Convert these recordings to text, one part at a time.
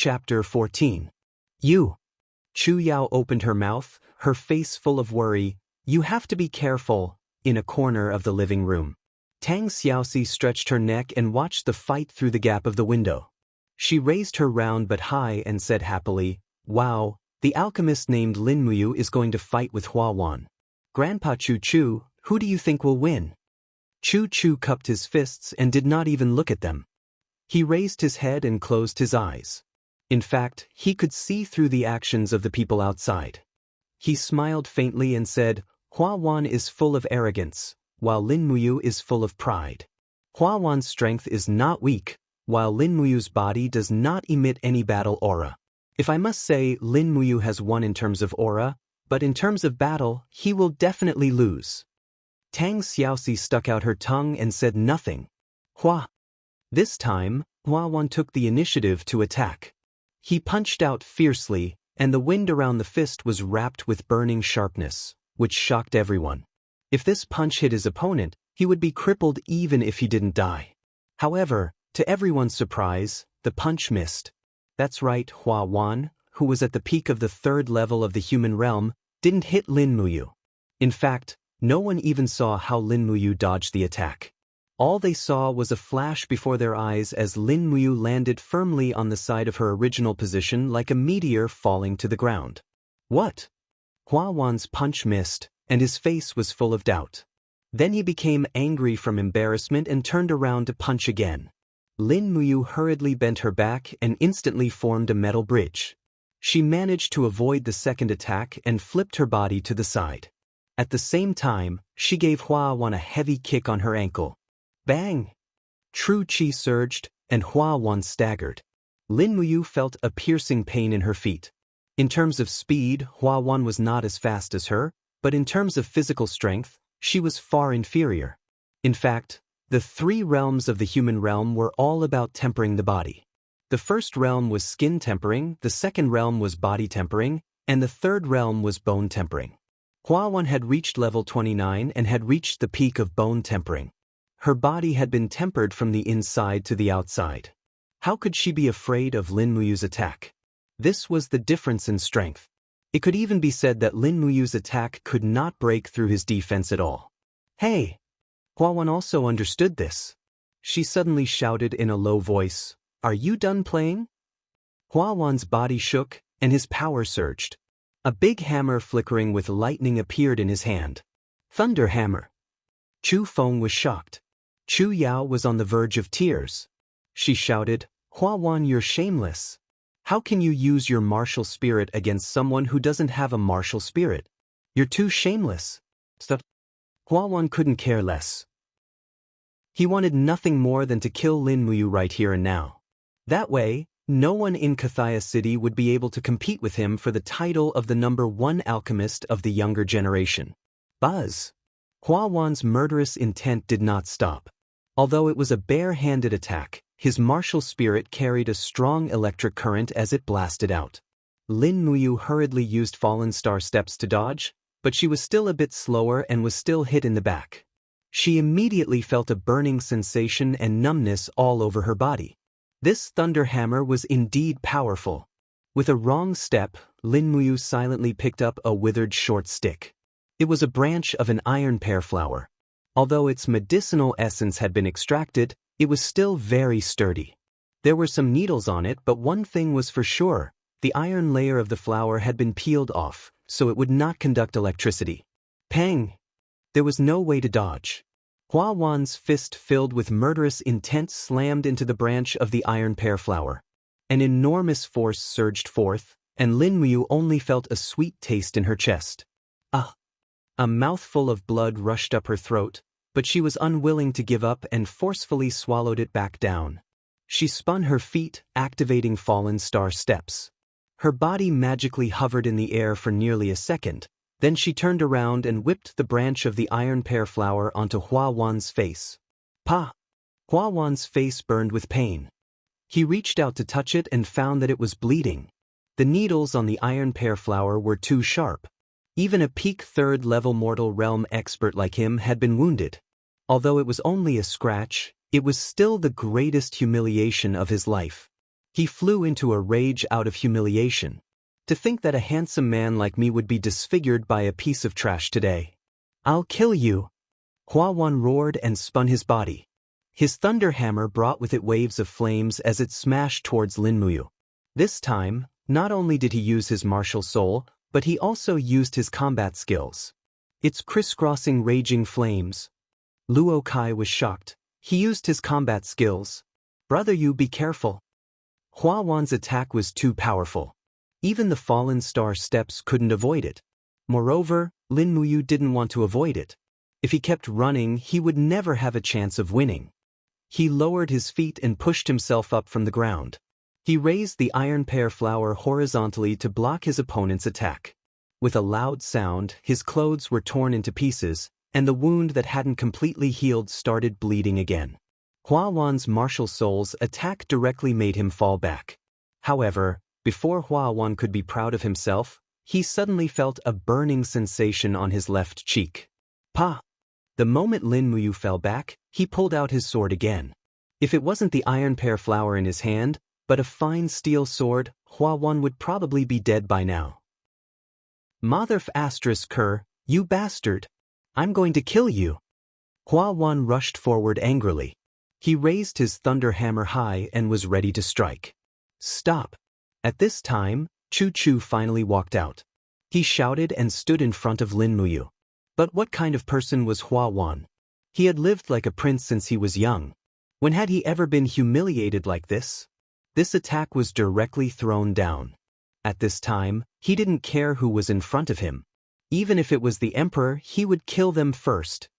Chapter 14. You. Chu Yao opened her mouth, her face full of worry. You have to be careful, in a corner of the living room. Tang Xiaoxi stretched her neck and watched the fight through the gap of the window. She raised her round but high and said happily, "Wow, the alchemist named Lin Muyu is going to fight with Hua Wan. Grandpa Chu Chu, who do you think will win?" Chu Chu cupped his fists and did not even look at them. He raised his head and closed his eyes. In fact, he could see through the actions of the people outside. He smiled faintly and said, "Hua Wan is full of arrogance, while Lin Muyu is full of pride. Hua Wan's strength is not weak, while Lin Muyu's body does not emit any battle aura. If I must say, Lin Muyu has won in terms of aura, but in terms of battle, he will definitely lose." Tang Xiaoxi stuck out her tongue and said nothing. This time, Hua Wan took the initiative to attack. He punched out fiercely, and the wind around the fist was wrapped with burning sharpness, which shocked everyone. If this punch hit his opponent, he would be crippled even if he didn't die. However, to everyone's surprise, the punch missed. That's right, Hua Wan, who was at the peak of the third level of the human realm, didn't hit Lin Muyu. In fact, no one even saw how Lin Muyu dodged the attack. All they saw was a flash before their eyes as Lin Muyu landed firmly on the side of her original position like a meteor falling to the ground. What? Hua Wan's punch missed, and his face was full of doubt. Then he became angry from embarrassment and turned around to punch again. Lin Muyu hurriedly bent her back and instantly formed a metal bridge. She managed to avoid the second attack and flipped her body to the side. At the same time, she gave Hua Wan a heavy kick on her ankle. Bang! True Qi surged, and Hua Wan staggered. Lin Muyu felt a piercing pain in her feet. In terms of speed, Hua Wan was not as fast as her, but in terms of physical strength, she was far inferior. In fact, the three realms of the human realm were all about tempering the body. The first realm was skin tempering, the second realm was body tempering, and the third realm was bone tempering. Hua Wan had reached level 29 and had reached the peak of bone tempering. Her body had been tempered from the inside to the outside. How could she be afraid of Lin Muyu's attack? This was the difference in strength. It could even be said that Lin Muyu's attack could not break through his defense at all. Hey! Hua Wan also understood this. She suddenly shouted in a low voice, "Are you done playing?" Hua Wan's body shook, and his power surged. A big hammer flickering with lightning appeared in his hand. Thunder hammer. Chu Feng was shocked. Chu Yao was on the verge of tears. She shouted, "Hua Wan, you're shameless. How can you use your martial spirit against someone who doesn't have a martial spirit? You're too shameless." Hua Wan couldn't care less. He wanted nothing more than to kill Lin Muyu right here and now. That way, no one in Kathaya City would be able to compete with him for the title of the #1 alchemist of the younger generation. Buzz! Hua Wan's murderous intent did not stop. Although it was a bare-handed attack, his martial spirit carried a strong electric current as it blasted out. Lin Muyu hurriedly used fallen star steps to dodge, but she was still a bit slower and was still hit in the back. She immediately felt a burning sensation and numbness all over her body. This thunder hammer was indeed powerful. With a wrong step, Lin Muyu silently picked up a withered short stick. It was a branch of an iron pear flower. Although its medicinal essence had been extracted, it was still very sturdy. There were some needles on it, but one thing was for sure: the iron layer of the flower had been peeled off, so it would not conduct electricity. Pang! There was no way to dodge. Hua Wan's fist filled with murderous intent slammed into the branch of the iron pear flower. An enormous force surged forth, and Lin Muyu only felt a sweet taste in her chest. A mouthful of blood rushed up her throat, but she was unwilling to give up and forcefully swallowed it back down. She spun her feet, activating fallen star steps. Her body magically hovered in the air for nearly a second, then she turned around and whipped the branch of the iron pear flower onto Hua Wan's face. Pa! Hua Wan's face burned with pain. He reached out to touch it and found that it was bleeding. The needles on the iron pear flower were too sharp. Even a peak third-level mortal realm expert like him had been wounded. Although it was only a scratch, it was still the greatest humiliation of his life. He flew into a rage out of humiliation. To think that a handsome man like me would be disfigured by a piece of trash today. I'll kill you. Hua Wan roared and spun his body. His thunder hammer brought with it waves of flames as it smashed towards Lin Muyu. This time, not only did he use his martial soul, but he also used his combat skills. It's crisscrossing raging flames. Luo Kai was shocked. He used his combat skills. Brother, you be careful. Hua Wan's attack was too powerful. Even the fallen star steps couldn't avoid it. Moreover, Lin Muyu didn't want to avoid it. If he kept running, he would never have a chance of winning. He lowered his feet and pushed himself up from the ground. He raised the iron pear flower horizontally to block his opponent's attack. With a loud sound, his clothes were torn into pieces, and the wound that hadn't completely healed started bleeding again. Hua Wan's martial soul's attack directly made him fall back. However, before Hua Wan could be proud of himself, he suddenly felt a burning sensation on his left cheek. Pa! The moment Lin Muyu fell back, he pulled out his sword again. If it wasn't the iron pear flower in his hand, but a fine steel sword, Hua Wan would probably be dead by now. Motherf asterisk cur, you bastard! I'm going to kill you! Hua Wan rushed forward angrily. He raised his thunder hammer high and was ready to strike. Stop! At this time, Chu Chu finally walked out. He shouted and stood in front of Lin Muyu. But what kind of person was Hua Wan? He had lived like a prince since he was young. When had he ever been humiliated like this? This attack was directly thrown down. At this time, he didn't care who was in front of him. Even if it was the emperor, he would kill them first.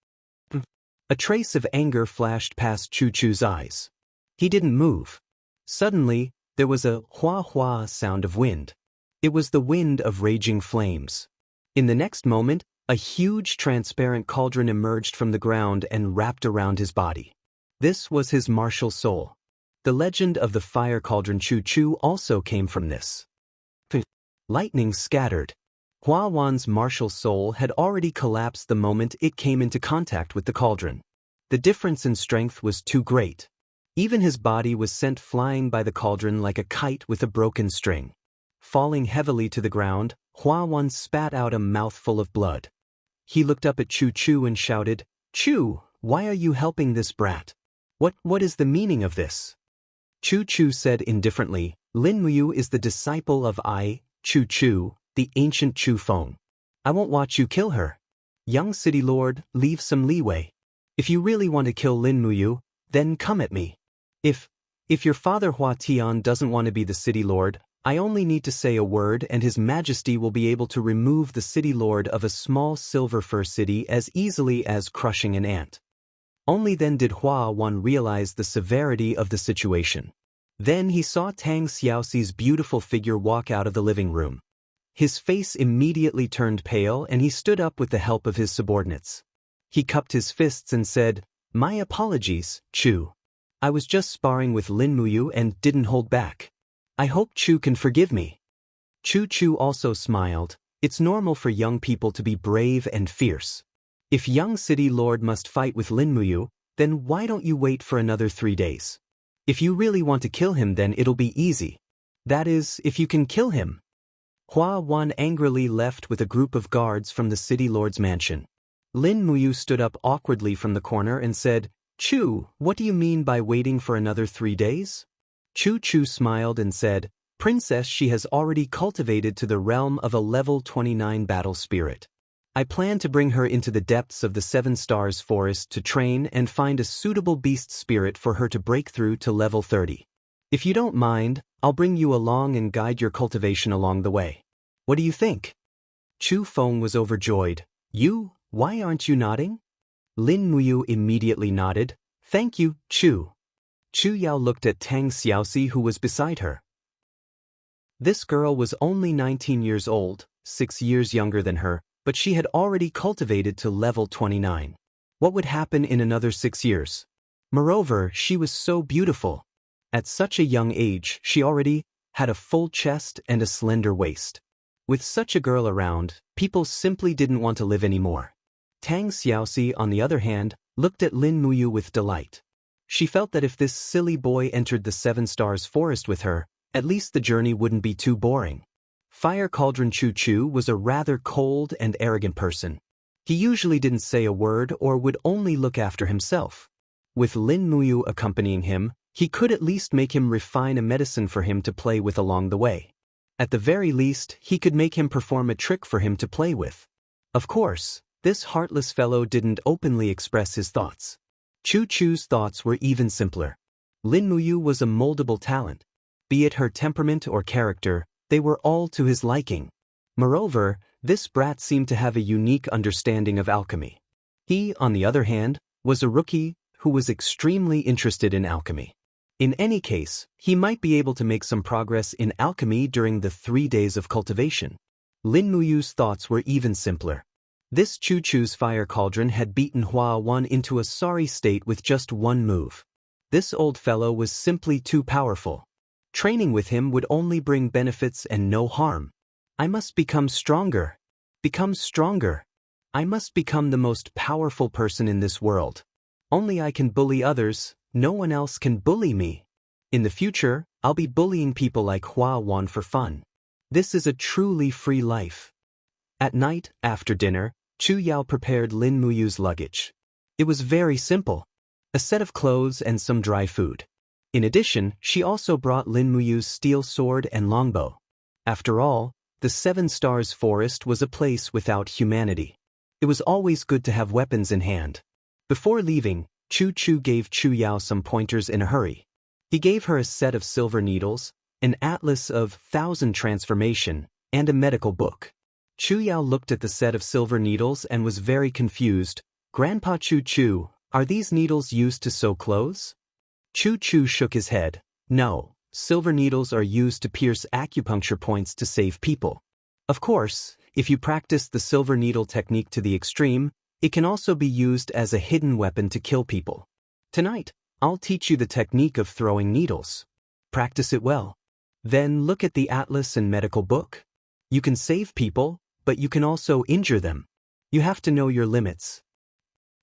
A trace of anger flashed past Chu Chu's eyes. He didn't move. Suddenly, there was a hua-hua sound of wind. It was the wind of raging flames. In the next moment, a huge transparent cauldron emerged from the ground and wrapped around his body. This was his martial soul. The legend of the fire cauldron Chu Chu also came from this. Lightning scattered. Hua Wan's martial soul had already collapsed the moment it came into contact with the cauldron. The difference in strength was too great. Even his body was sent flying by the cauldron like a kite with a broken string. Falling heavily to the ground, Hua Wan spat out a mouthful of blood. He looked up at Chu Chu and shouted, "Chu, why are you helping this brat? What is the meaning of this?" Chu Chu said indifferently, "Lin Muyu is the disciple of Chu Chu, the ancient Chu Feng. I won't watch you kill her. Young city lord, leave some leeway. If you really want to kill Lin Muyu, then come at me. If your father Hua Tian doesn't want to be the city lord, I only need to say a word and his majesty will be able to remove the city lord of a small silver fir city as easily as crushing an ant." Only then did Hua Wan realize the severity of the situation. Then he saw Tang Xiaoxi's beautiful figure walk out of the living room. His face immediately turned pale and he stood up with the help of his subordinates. He cupped his fists and said, "My apologies, Chu. I was just sparring with Lin Muyu and didn't hold back. I hope Chu can forgive me." Chu Chu also smiled. It's normal for young people to be brave and fierce. If young city lord must fight with Lin Muyu, then why don't you wait for another 3 days? If you really want to kill him, then it'll be easy. That is, if you can kill him. Hua Wan angrily left with a group of guards from the city lord's mansion. Lin Muyu stood up awkwardly from the corner and said, "Chu, what do you mean by waiting for another 3 days?" Chu Chu smiled and said, "Princess, she has already cultivated to the realm of a level 29 battle spirit. I plan to bring her into the depths of the 7 Stars forest to train and find a suitable beast spirit for her to break through to level 30. If you don't mind, I'll bring you along and guide your cultivation along the way. What do you think?" Chu Feng was overjoyed. "You? Why aren't you nodding?" Lin Muyu immediately nodded. "Thank you, Chu." Chu Yao looked at Tang Xiaoxi who was beside her. This girl was only 19 years old, 6 years younger than her, but she had already cultivated to level 29. What would happen in another 6 years? Moreover, she was so beautiful. At such a young age, she already had a full chest and a slender waist. With such a girl around, people simply didn't want to live anymore. Tang Xiaoxi, on the other hand, looked at Lin Muyu with delight. She felt that if this silly boy entered the Seven Stars Forest with her, at least the journey wouldn't be too boring. Fire Cauldron Choo Choo was a rather cold and arrogant person. He usually didn't say a word or would only look after himself. With Lin Muyu accompanying him, he could at least make him refine a medicine for him to play with along the way. At the very least, he could make him perform a trick for him to play with. Of course, this heartless fellow didn't openly express his thoughts. Choo Choo's thoughts were even simpler. Lin Muyu was a moldable talent. Be it her temperament or character, they were all to his liking. Moreover, this brat seemed to have a unique understanding of alchemy. He, on the other hand, was a rookie who was extremely interested in alchemy. In any case, he might be able to make some progress in alchemy during the 3 days of cultivation. Lin Muyu's thoughts were even simpler. This Choo Choo's fire cauldron had beaten Hua Wan into a sorry state with just one move. This old fellow was simply too powerful. Training with him would only bring benefits and no harm. I must become stronger. Become stronger. I must become the most powerful person in this world. Only I can bully others, no one else can bully me. In the future, I'll be bullying people like Hua Wan for fun. This is a truly free life. At night, after dinner, Chu Yao prepared Lin Muyu's luggage. It was very simple. A set of clothes and some dry food. In addition, she also brought Lin Muyu's steel sword and longbow. After all, the Seven Stars Forest was a place without humanity. It was always good to have weapons in hand. Before leaving, Choo Choo gave Chu Yao some pointers in a hurry. He gave her a set of silver needles, an atlas of 1,000 transformation, and a medical book. Chu Yao looked at the set of silver needles and was very confused. Grandpa Choo Choo, are these needles used to sew clothes? Choo Choo shook his head. No, silver needles are used to pierce acupuncture points to save people. Of course, if you practice the silver needle technique to the extreme, it can also be used as a hidden weapon to kill people. Tonight, I'll teach you the technique of throwing needles. Practice it well. Then look at the atlas and medical book. You can save people, but you can also injure them. You have to know your limits.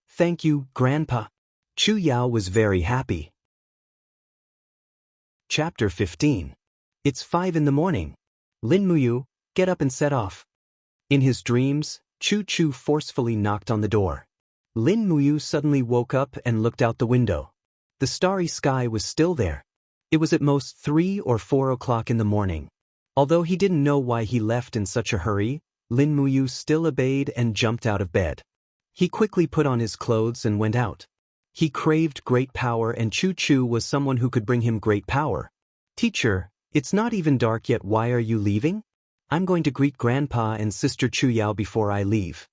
Thank you, Grandpa. Chu Yao was very happy. Chapter 15. It's 5 in the morning. Lin Muyu, get up and set off. In his dreams, Choo Choo forcefully knocked on the door. Lin Muyu suddenly woke up and looked out the window. The starry sky was still there. It was at most 3 or 4 o'clock in the morning. Although he didn't know why he left in such a hurry, Lin Muyu still obeyed and jumped out of bed. He quickly put on his clothes and went out. He craved great power, and Choo Choo was someone who could bring him great power. Teacher, it's not even dark yet, why are you leaving? I'm going to greet Grandpa and Sister Chu Yao before I leave.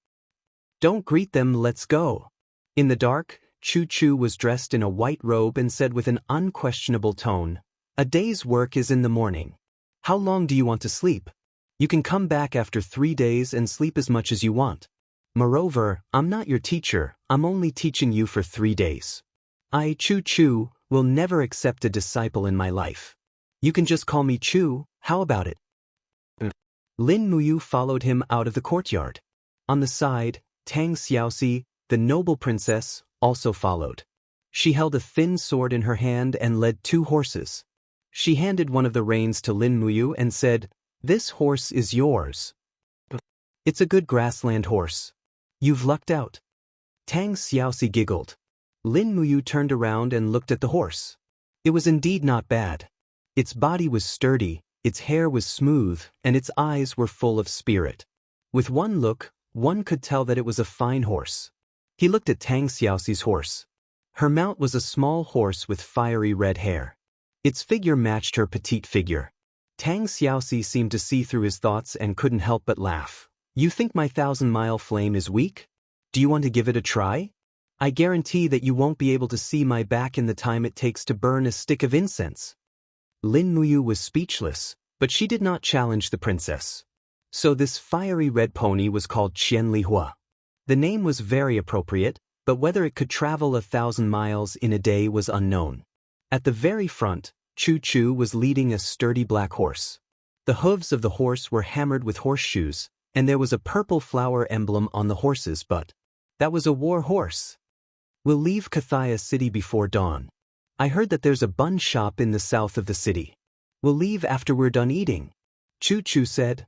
Don't greet them, let's go. In the dark, Choo Choo was dressed in a white robe and said with an unquestionable tone, a day's work is in the morning. How long do you want to sleep? You can come back after 3 days and sleep as much as you want. Moreover, I'm not your teacher, I'm only teaching you for 3 days. I, Choo Choo, will never accept a disciple in my life. You can just call me Choo, how about it? Lin Muyu followed him out of the courtyard. On the side, Tang Xiaoxi, the noble princess, also followed. She held a thin sword in her hand and led 2 horses. She handed one of the reins to Lin Muyu and said, "This horse is yours. It's a good grassland horse. You've lucked out." Tang Xiaoxi giggled. Lin Muyu turned around and looked at the horse. It was indeed not bad. Its body was sturdy, its hair was smooth, and its eyes were full of spirit. With one look, one could tell that it was a fine horse. He looked at Tang Xiaoxi's horse. Her mount was a small horse with fiery red hair. Its figure matched her petite figure. Tang Xiaoxi seemed to see through his thoughts and couldn't help but laugh. You think my 1,000-mile flame is weak? Do you want to give it a try? I guarantee that you won't be able to see my back in the time it takes to burn a stick of incense. Lin Muyu was speechless, but she did not challenge the princess. So this fiery red pony was called Qian Li Hua. The name was very appropriate, but whether it could travel 1,000 miles in a day was unknown. At the very front, Choo Choo was leading a sturdy black horse. The hooves of the horse were hammered with horseshoes, and there was a purple flower emblem on the horse's butt. That was a war horse. We'll leave Kathaya City before dawn. I heard that there's a bun shop in the south of the city. We'll leave after we're done eating. Chu Chu said.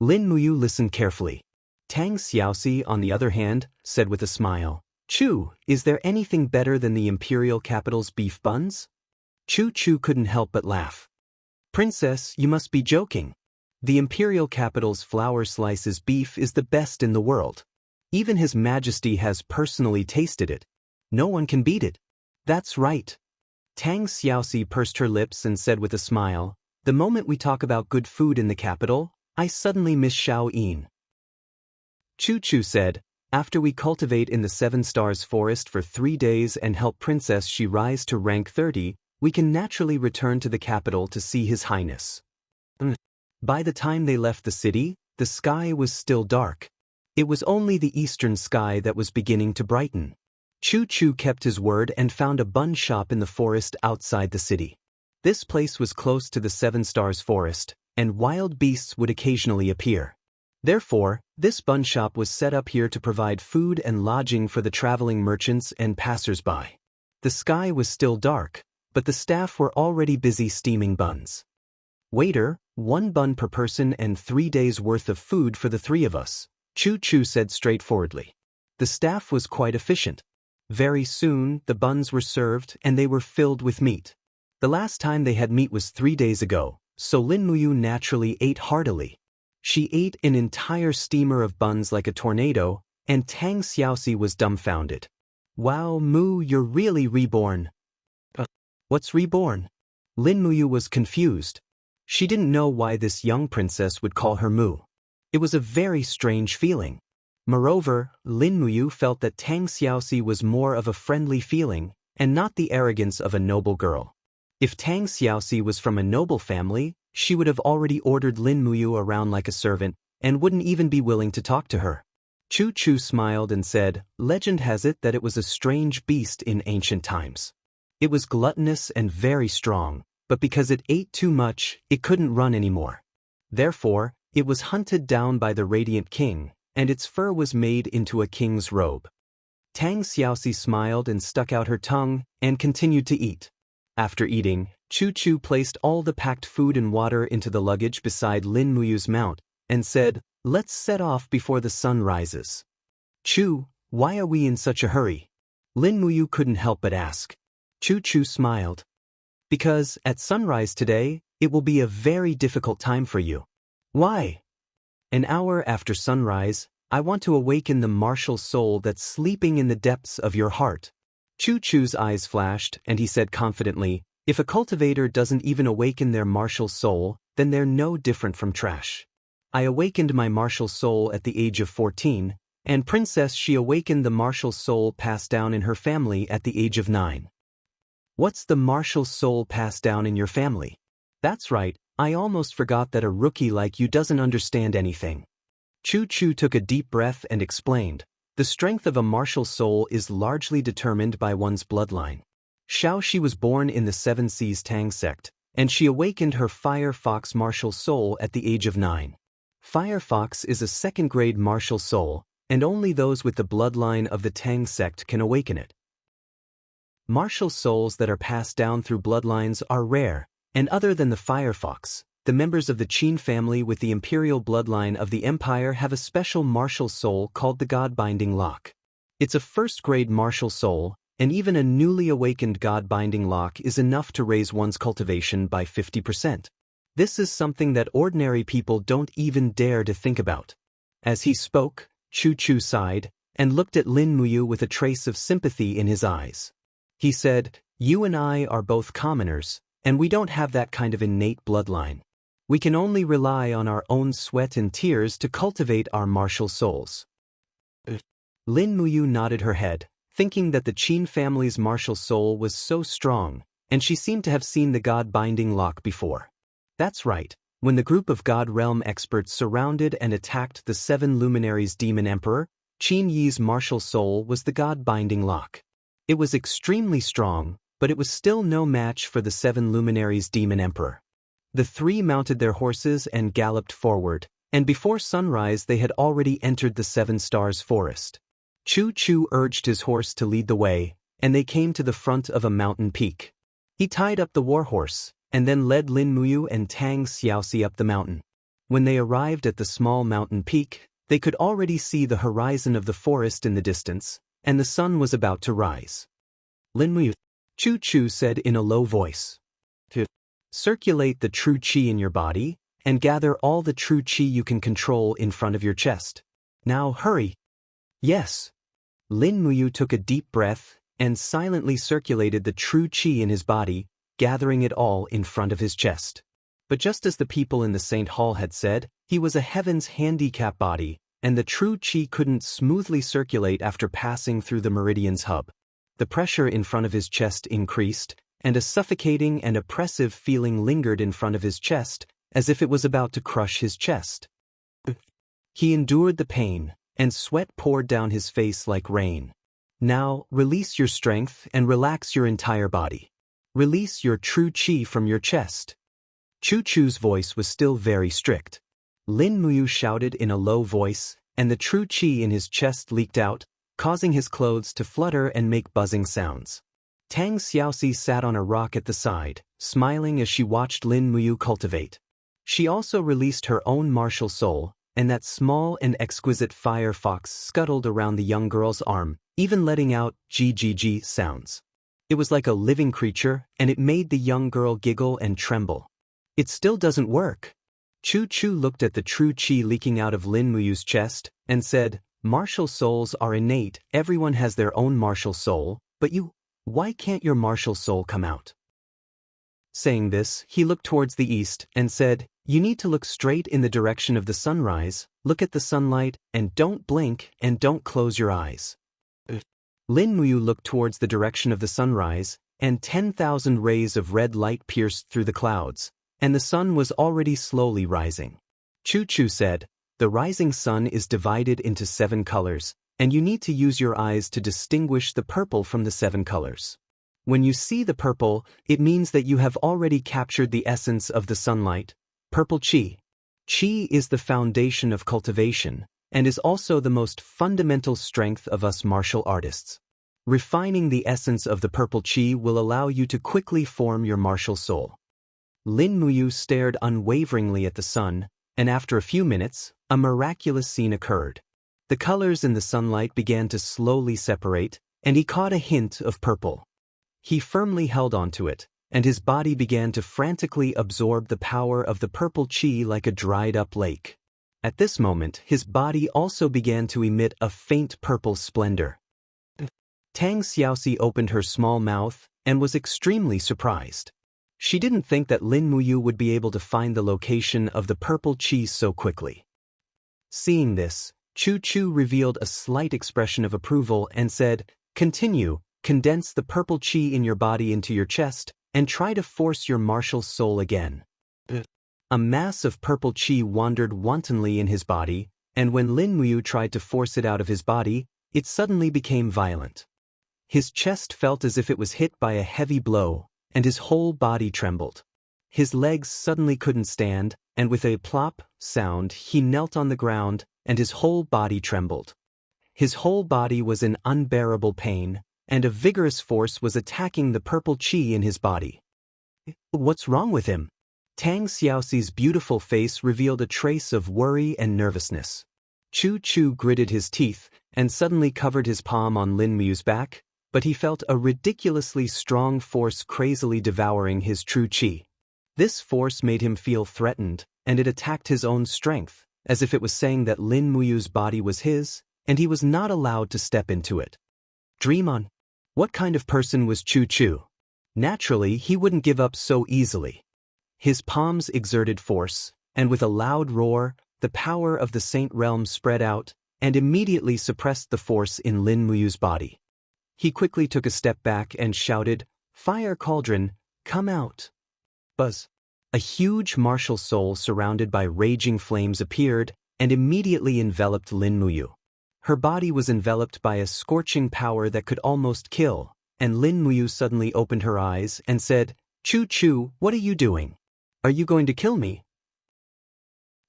Lin Muyu listened carefully. Tang Xiaoxi, on the other hand, said with a smile, Chu, is there anything better than the imperial capital's beef buns? Chu Chu couldn't help but laugh. Princess, you must be joking. The imperial capital's flour slices beef is the best in the world. Even His Majesty has personally tasted it. No one can beat it. That's right. Tang Xiaoxi pursed her lips and said with a smile, the moment we talk about good food in the capital, I suddenly miss Shao Yin. Chu Chu said, after we cultivate in the 7 Stars Forest for 3 days and help Princess Shi rise to rank 30, we can naturally return to the capital to see His Highness. By the time they left the city, the sky was still dark. It was only the eastern sky that was beginning to brighten. Chu Chu kept his word and found a bun shop in the forest outside the city. This place was close to the 7 Stars Forest, and wild beasts would occasionally appear. Therefore, this bun shop was set up here to provide food and lodging for the traveling merchants and passers-by. The sky was still dark, but the staff were already busy steaming buns. Waiter, 1 bun per person and 3 days' worth of food for the 3 of us, Chu Chu said straightforwardly. The staff was quite efficient. Very soon, the buns were served and they were filled with meat. The last time they had meat was 3 days ago, so Lin Muyu naturally ate heartily. She ate an entire steamer of buns like a tornado, and Tang Xiaoxi was dumbfounded. Wow, Mu, you're really reborn. What's reborn? Lin Muyu was confused. She didn't know why this young princess would call her Mu. It was a very strange feeling. Moreover, Lin Muyu felt that Tang Xiaoxi was more of a friendly feeling, and not the arrogance of a noble girl. If Tang Xiaoxi was from a noble family, she would have already ordered Lin Muyu around like a servant, and wouldn't even be willing to talk to her. Chu Chu smiled and said, legend has it that it was a strange beast in ancient times. It was gluttonous and very strong, but because it ate too much, it couldn't run anymore. Therefore, it was hunted down by the Radiant King, and its fur was made into a king's robe. Tang Xiaoxi smiled and stuck out her tongue, and continued to eat. After eating, Chu Chu placed all the packed food and water into the luggage beside Lin Muyu's mount, and said, let's set off before the sun rises. Chu, why are we in such a hurry? Lin Muyu couldn't help but ask. Chu Chu smiled. Because, at sunrise today, it will be a very difficult time for you. Why? An hour after sunrise, I want to awaken the martial soul that's sleeping in the depths of your heart. Chu Chu's eyes flashed, and he said confidently, if a cultivator doesn't even awaken their martial soul, then they're no different from trash. I awakened my martial soul at the age of 14, and Princess She awakened the martial soul passed down in her family at the age of 9. What's the martial soul passed down in your family? That's right, I almost forgot that a rookie like you doesn't understand anything. Chu Chu took a deep breath and explained, the strength of a martial soul is largely determined by one's bloodline. Shao Shi was born in the 7 Seas Tang sect, and she awakened her Fire Fox martial soul at the age of 9. Fire Fox is a 2nd-grade martial soul, and only those with the bloodline of the Tang sect can awaken it. Martial souls that are passed down through bloodlines are rare, and other than the Fire Fox, the members of the Qin family with the imperial bloodline of the empire have a special martial soul called the God-binding lock. It's a 1st-grade martial soul, and even a newly awakened God-binding lock is enough to raise one's cultivation by 50%. This is something that ordinary people don't even dare to think about. As he spoke, Chu Chu sighed, and looked at Lin Muyu with a trace of sympathy in his eyes. He said, you and I are both commoners, and we don't have that kind of innate bloodline. We can only rely on our own sweat and tears to cultivate our martial souls. Lin Muyu nodded her head, thinking that the Qin family's martial soul was so strong, and she seemed to have seen the God-binding lock before. That's right, when the group of God Realm experts surrounded and attacked the 7 Luminaries Demon Emperor, Qin Yi's martial soul was the God-binding lock. It was extremely strong, but it was still no match for the 7 Luminaries Demon Emperor. The 3 mounted their horses and galloped forward, and before sunrise they had already entered the 7 Stars Forest. Chu Chu urged his horse to lead the way, and they came to the front of a mountain peak. He tied up the warhorse, and then led Lin Muyu and Tang Xiaoxi up the mountain. When they arrived at the small mountain peak, they could already see the horizon of the forest in the distance, and the sun was about to rise. Lin Muyu, Chu Chu said in a low voice. To circulate the true qi in your body, and gather all the true qi you can control in front of your chest. Now hurry. Yes. Lin Muyu took a deep breath, and silently circulated the true qi in his body, gathering it all in front of his chest. But just as the people in the Saint Hall had said, he was a heaven's handicap body, and the true qi couldn't smoothly circulate after passing through the meridian's hub. The pressure in front of his chest increased, and a suffocating and oppressive feeling lingered in front of his chest, as if it was about to crush his chest. He endured the pain, and sweat poured down his face like rain. Now, release your strength and relax your entire body. Release your true qi from your chest. Chu Chu's voice was still very strict. Lin Muyu shouted in a low voice, and the true qi in his chest leaked out, causing his clothes to flutter and make buzzing sounds. Tang Xiaoxi sat on a rock at the side, smiling as she watched Lin Muyu cultivate. She also released her own martial soul, and that small and exquisite fire fox scuttled around the young girl's arm, even letting out GGG sounds. It was like a living creature, and it made the young girl giggle and tremble. It still doesn't work. Chu Chu looked at the true qi leaking out of Lin Muyu's chest, and said, martial souls are innate, everyone has their own martial soul, but why can't your martial soul come out? Saying this, he looked towards the east, and said, you need to look straight in the direction of the sunrise, look at the sunlight, and don't blink, and don't close your eyes. Lin Muyu looked towards the direction of the sunrise, and 10,000 rays of red light pierced through the clouds, and the sun was already slowly rising. Chu Chu said, the rising sun is divided into 7 colors, and you need to use your eyes to distinguish the purple from the 7 colors. When you see the purple, it means that you have already captured the essence of the sunlight, purple qi. Qi is the foundation of cultivation, and is also the most fundamental strength of us martial artists. Refining the essence of the purple qi will allow you to quickly form your martial soul. Lin Muyu stared unwaveringly at the sun, and after a few minutes, a miraculous scene occurred. The colors in the sunlight began to slowly separate, and he caught a hint of purple. He firmly held onto it, and his body began to frantically absorb the power of the purple qi like a dried-up lake. At this moment, his body also began to emit a faint purple splendor. Tang Xiaoxi opened her small mouth and was extremely surprised. She didn't think that Lin Muyu would be able to find the location of the purple qi so quickly. Seeing this, Chu Chu revealed a slight expression of approval and said, continue, condense the purple qi in your body into your chest, and try to force your martial soul again. A mass of purple qi wandered wantonly in his body, and when Lin Muyu tried to force it out of his body, it suddenly became violent. His chest felt as if it was hit by a heavy blow, and his whole body trembled. His legs suddenly couldn't stand, and with a plop sound he knelt on the ground, and his whole body trembled. His whole body was in unbearable pain, and a vigorous force was attacking the purple qi in his body. What's wrong with him? Tang Xiaoxi's beautiful face revealed a trace of worry and nervousness. Chu Chu gritted his teeth, and suddenly covered his palm on Lin Muyu's back, but he felt a ridiculously strong force crazily devouring his true qi. This force made him feel threatened, and it attacked his own strength, as if it was saying that Lin Muyu's body was his, and he was not allowed to step into it. Dream on. What kind of person was Chu Chu? Naturally, he wouldn't give up so easily. His palms exerted force, and with a loud roar, the power of the Saint Realm spread out, and immediately suppressed the force in Lin Muyu's body. He quickly took a step back and shouted, Fire Cauldron, come out. Buzz. A huge martial soul surrounded by raging flames appeared, and immediately enveloped Lin Muyu. Her body was enveloped by a scorching power that could almost kill, and Lin Muyu suddenly opened her eyes and said, Chu Chu, what are you doing? Are you going to kill me?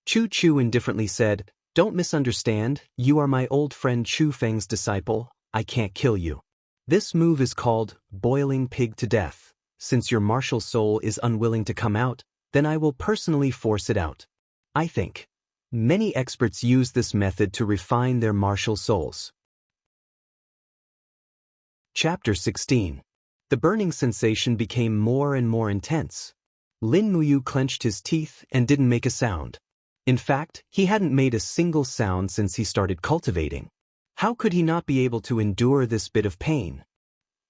Chu Chu indifferently said, Don't misunderstand, you are my old friend Chu Feng's disciple, I can't kill you. This move is called boiling pig to death. Since your martial soul is unwilling to come out, then I will personally force it out. I think. Many experts use this method to refine their martial souls. Chapter 16. The burning sensation became more and more intense. Lin Muyu clenched his teeth and didn't make a sound. In fact, he hadn't made a single sound since he started cultivating. How could he not be able to endure this bit of pain?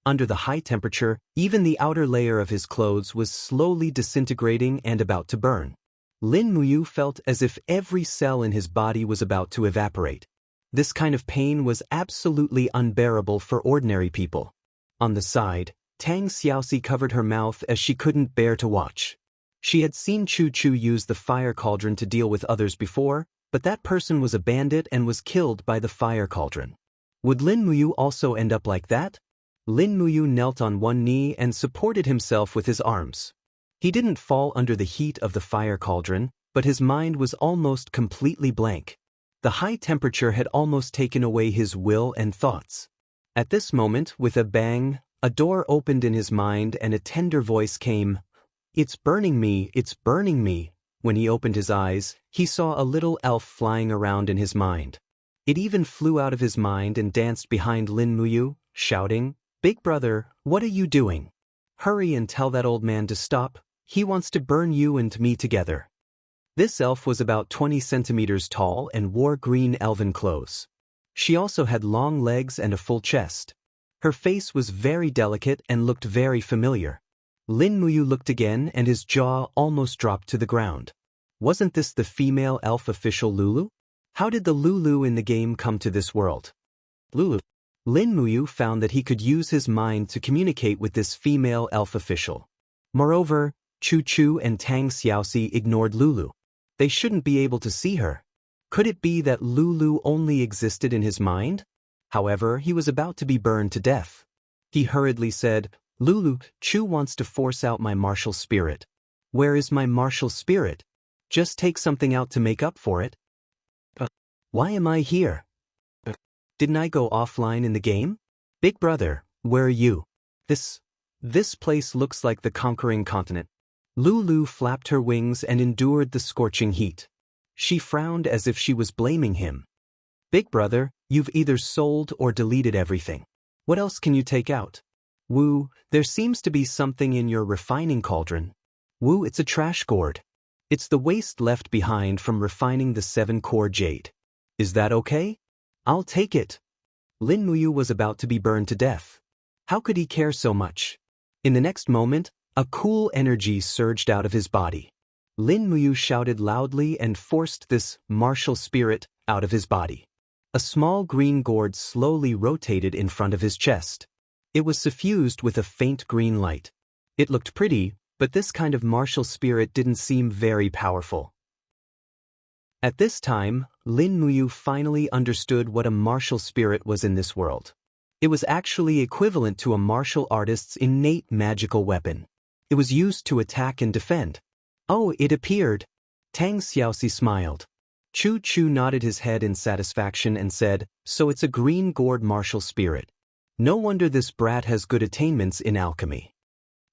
Under the high temperature, even the outer layer of his clothes was slowly disintegrating and about to burn. Lin Muyu felt as if every cell in his body was about to evaporate. This kind of pain was absolutely unbearable for ordinary people. On the side, Tang Xiaoxi covered her mouth as she couldn't bear to watch. She had seen Chu Chu use the fire cauldron to deal with others before, but that person was a bandit and was killed by the fire cauldron. Would Lin Muyu also end up like that? Lin Muyu knelt on one knee and supported himself with his arms. He didn't fall under the heat of the fire cauldron, but his mind was almost completely blank. The high temperature had almost taken away his will and thoughts. At this moment, with a bang, a door opened in his mind and a tender voice came, "It's burning me, it's burning me." When he opened his eyes, he saw a little elf flying around in his mind. It even flew out of his mind and danced behind Lin Muyu, shouting, "Big brother, what are you doing? Hurry and tell that old man to stop, he wants to burn you and me together." This elf was about 20 centimeters tall and wore green elven clothes. She also had long legs and a full chest. Her face was very delicate and looked very familiar. Lin Muyu looked again and his jaw almost dropped to the ground. Wasn't this the female elf official Lulu? How did the Lulu in the game come to this world? Lulu. Lin Muyu found that he could use his mind to communicate with this female elf official. Moreover, Chu Chu and Tang Xiaoxi ignored Lulu. They shouldn't be able to see her. Could it be that Lulu only existed in his mind? However, he was about to be burned to death. He hurriedly said, "Lulu, Chu wants to force out my martial spirit." "Where is my martial spirit? Just take something out to make up for it." "Why am I here? Didn't I go offline in the game? Big brother, where are you? This place looks like the conquering continent." Lulu flapped her wings and endured the scorching heat. She frowned as if she was blaming him. "Big brother, you've either sold or deleted everything. What else can you take out?" "Wu, there seems to be something in your refining cauldron." "Wu, it's a trash gourd. It's the waste left behind from refining the 7-core jade. Is that okay? I'll take it." Lin Muyu was about to be burned to death. How could he care so much? In the next moment, a cool energy surged out of his body. Lin Muyu shouted loudly and forced this martial spirit out of his body. A small green gourd slowly rotated in front of his chest. It was suffused with a faint green light. It looked pretty, but this kind of martial spirit didn't seem very powerful. At this time, Lin Muyu finally understood what a martial spirit was in this world. It was actually equivalent to a martial artist's innate magical weapon. It was used to attack and defend. "Oh, it appeared." Tang Xiaoxi smiled. Chu Chu nodded his head in satisfaction and said, "So it's a green gourd martial spirit. No wonder this brat has good attainments in alchemy."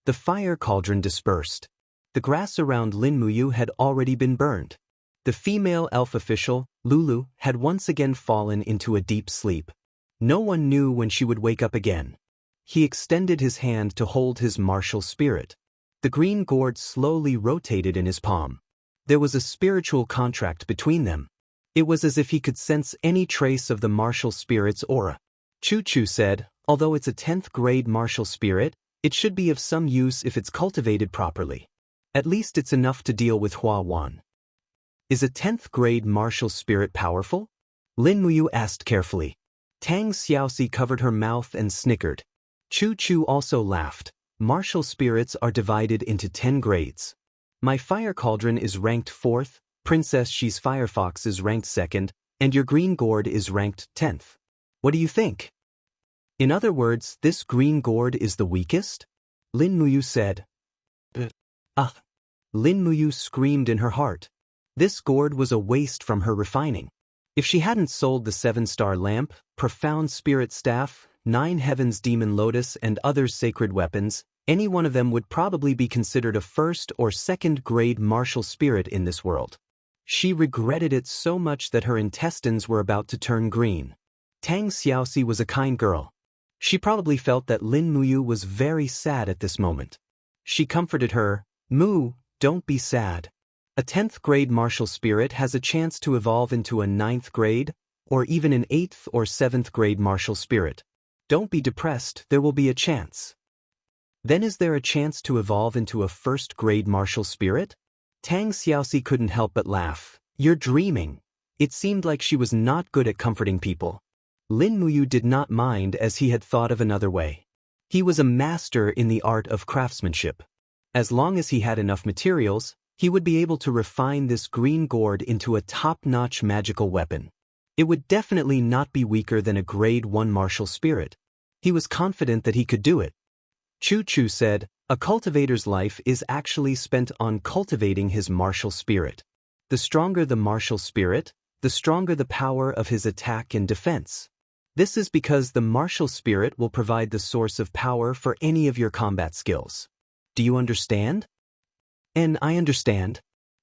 The fire cauldron dispersed. The grass around Lin Muyu had already been burned. The female elf official, Lulu, had once again fallen into a deep sleep. No one knew when she would wake up again. He extended his hand to hold his martial spirit. The green gourd slowly rotated in his palm. There was a spiritual contract between them. It was as if he could sense any trace of the martial spirit's aura. Chu Chu said, "Although it's a 10th grade martial spirit, it should be of some use if it's cultivated properly. At least it's enough to deal with Hua Wan." "Is a 10th grade martial spirit powerful?" Lin Muyu asked carefully. Tang Xiaoxi covered her mouth and snickered. Chu Chu also laughed. "Martial spirits are divided into 10 grades. My fire cauldron is ranked 4th, Princess Xi's firefox is ranked 2nd, and your green gourd is ranked 10th. What do you think?" "In other words, this green gourd is the weakest?" Lin Muyu said. "Ah!" Lin Muyu screamed in her heart. This gourd was a waste from her refining. If she hadn't sold the 7-star lamp, profound spirit staff, 9 Heavens Demon Lotus and other sacred weapons, any one of them would probably be considered a first or second grade martial spirit in this world. She regretted it so much that her intestines were about to turn green. Tang Xiaoxi was a kind girl. She probably felt that Lin Muyu was very sad at this moment. She comforted her, "Mu, don't be sad. A 10th grade martial spirit has a chance to evolve into a 9th grade, or even an 8th or 7th grade martial spirit. Don't be depressed, there will be a chance." Then is there a chance to evolve into a 1st grade martial spirit? Tang Xiaoxi couldn't help but laugh. "You're dreaming." It seemed like she was not good at comforting people. Lin Muyu did not mind as he had thought of another way. He was a master in the art of craftsmanship. As long as he had enough materials, he would be able to refine this green gourd into a top-notch magical weapon. It would definitely not be weaker than a grade 1 martial spirit. He was confident that he could do it. Chu Chu said, "A cultivator's life is actually spent on cultivating his martial spirit. The stronger the martial spirit, the stronger the power of his attack and defense. This is because the martial spirit will provide the source of power for any of your combat skills. Do you understand?" "And I understand.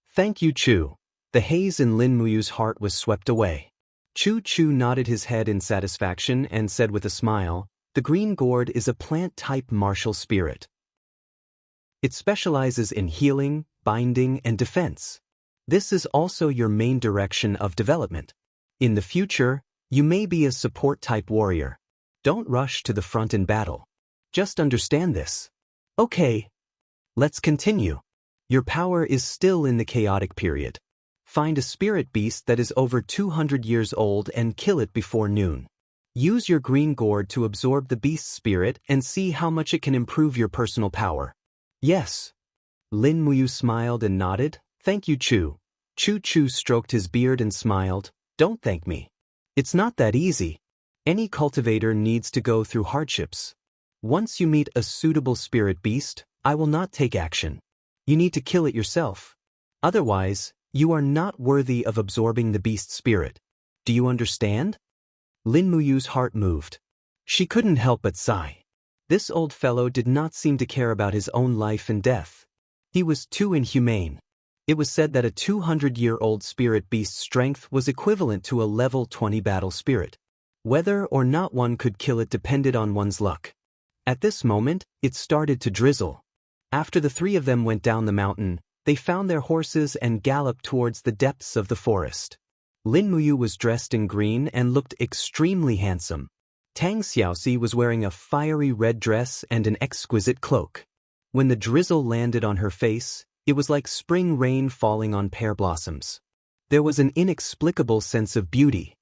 Thank you, Chu." The haze in Lin Muyu's heart was swept away. Chu Chu nodded his head in satisfaction and said with a smile, "The green gourd is a plant-type martial spirit. It specializes in healing, binding, and defense. This is also your main direction of development. In the future, you may be a support-type warrior. Don't rush to the front in battle. Just understand this." "Okay. Let's continue. Your power is still in the chaotic period. Find a spirit beast that is over 200 years old and kill it before noon. Use your green gourd to absorb the beast's spirit and see how much it can improve your personal power." "Yes." Lin Muyu smiled and nodded. "Thank you, Chu." Chu Chu stroked his beard and smiled. "Don't thank me. It's not that easy. Any cultivator needs to go through hardships. Once you meet a suitable spirit beast, I will not take action. You need to kill it yourself. Otherwise, you are not worthy of absorbing the beast's spirit. Do you understand?" Lin Muyu's heart moved. She couldn't help but sigh. This old fellow did not seem to care about his own life and death. He was too inhumane. It was said that a 200-year-old spirit beast's strength was equivalent to a level 20 battle spirit. Whether or not one could kill it depended on one's luck. At this moment, it started to drizzle. After the three of them went down the mountain, they found their horses and galloped towards the depths of the forest. Lin Muyu was dressed in green and looked extremely handsome. Tang Xiaoxi was wearing a fiery red dress and an exquisite cloak. When the drizzle landed on her face, it was like spring rain falling on pear blossoms. There was an inexplicable sense of beauty.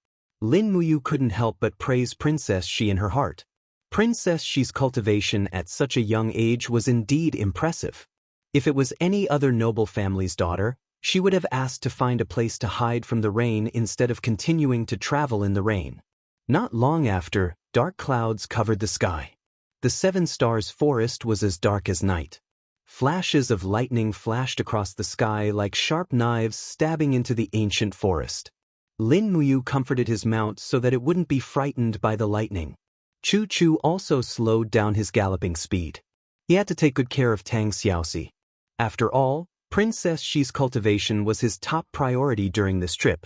Lin Muyu couldn't help but praise Princess Shi in her heart. Princess Shi's cultivation at such a young age was indeed impressive. If it was any other noble family's daughter, she would have asked to find a place to hide from the rain instead of continuing to travel in the rain. Not long after, dark clouds covered the sky. The Seven Stars forest was as dark as night. Flashes of lightning flashed across the sky like sharp knives stabbing into the ancient forest. Lin Muyu comforted his mount so that it wouldn't be frightened by the lightning. Chu Chu also slowed down his galloping speed. He had to take good care of Tang Xiaoxi. After all, Princess Shi's cultivation was his top priority during this trip.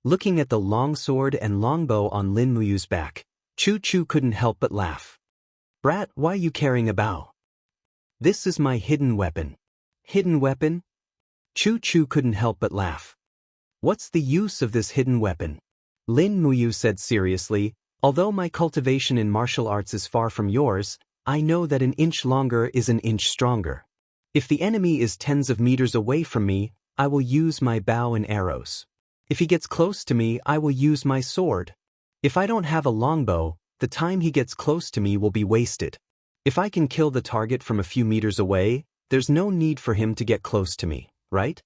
Looking at the longsword and longbow on Lin Muyu's back, Chu Chu couldn't help but laugh. "Brat, why are you carrying a bow?" "This is my hidden weapon." "Hidden weapon?" Chu Chu couldn't help but laugh. "What's the use of this hidden weapon?" Lin Muyu said seriously, "Although my cultivation in martial arts is far from yours, I know that an inch longer is an inch stronger. If the enemy is tens of meters away from me, I will use my bow and arrows. If he gets close to me, I will use my sword. If I don't have a longbow, the time he gets close to me will be wasted. If I can kill the target from a few meters away, there's no need for him to get close to me, right?"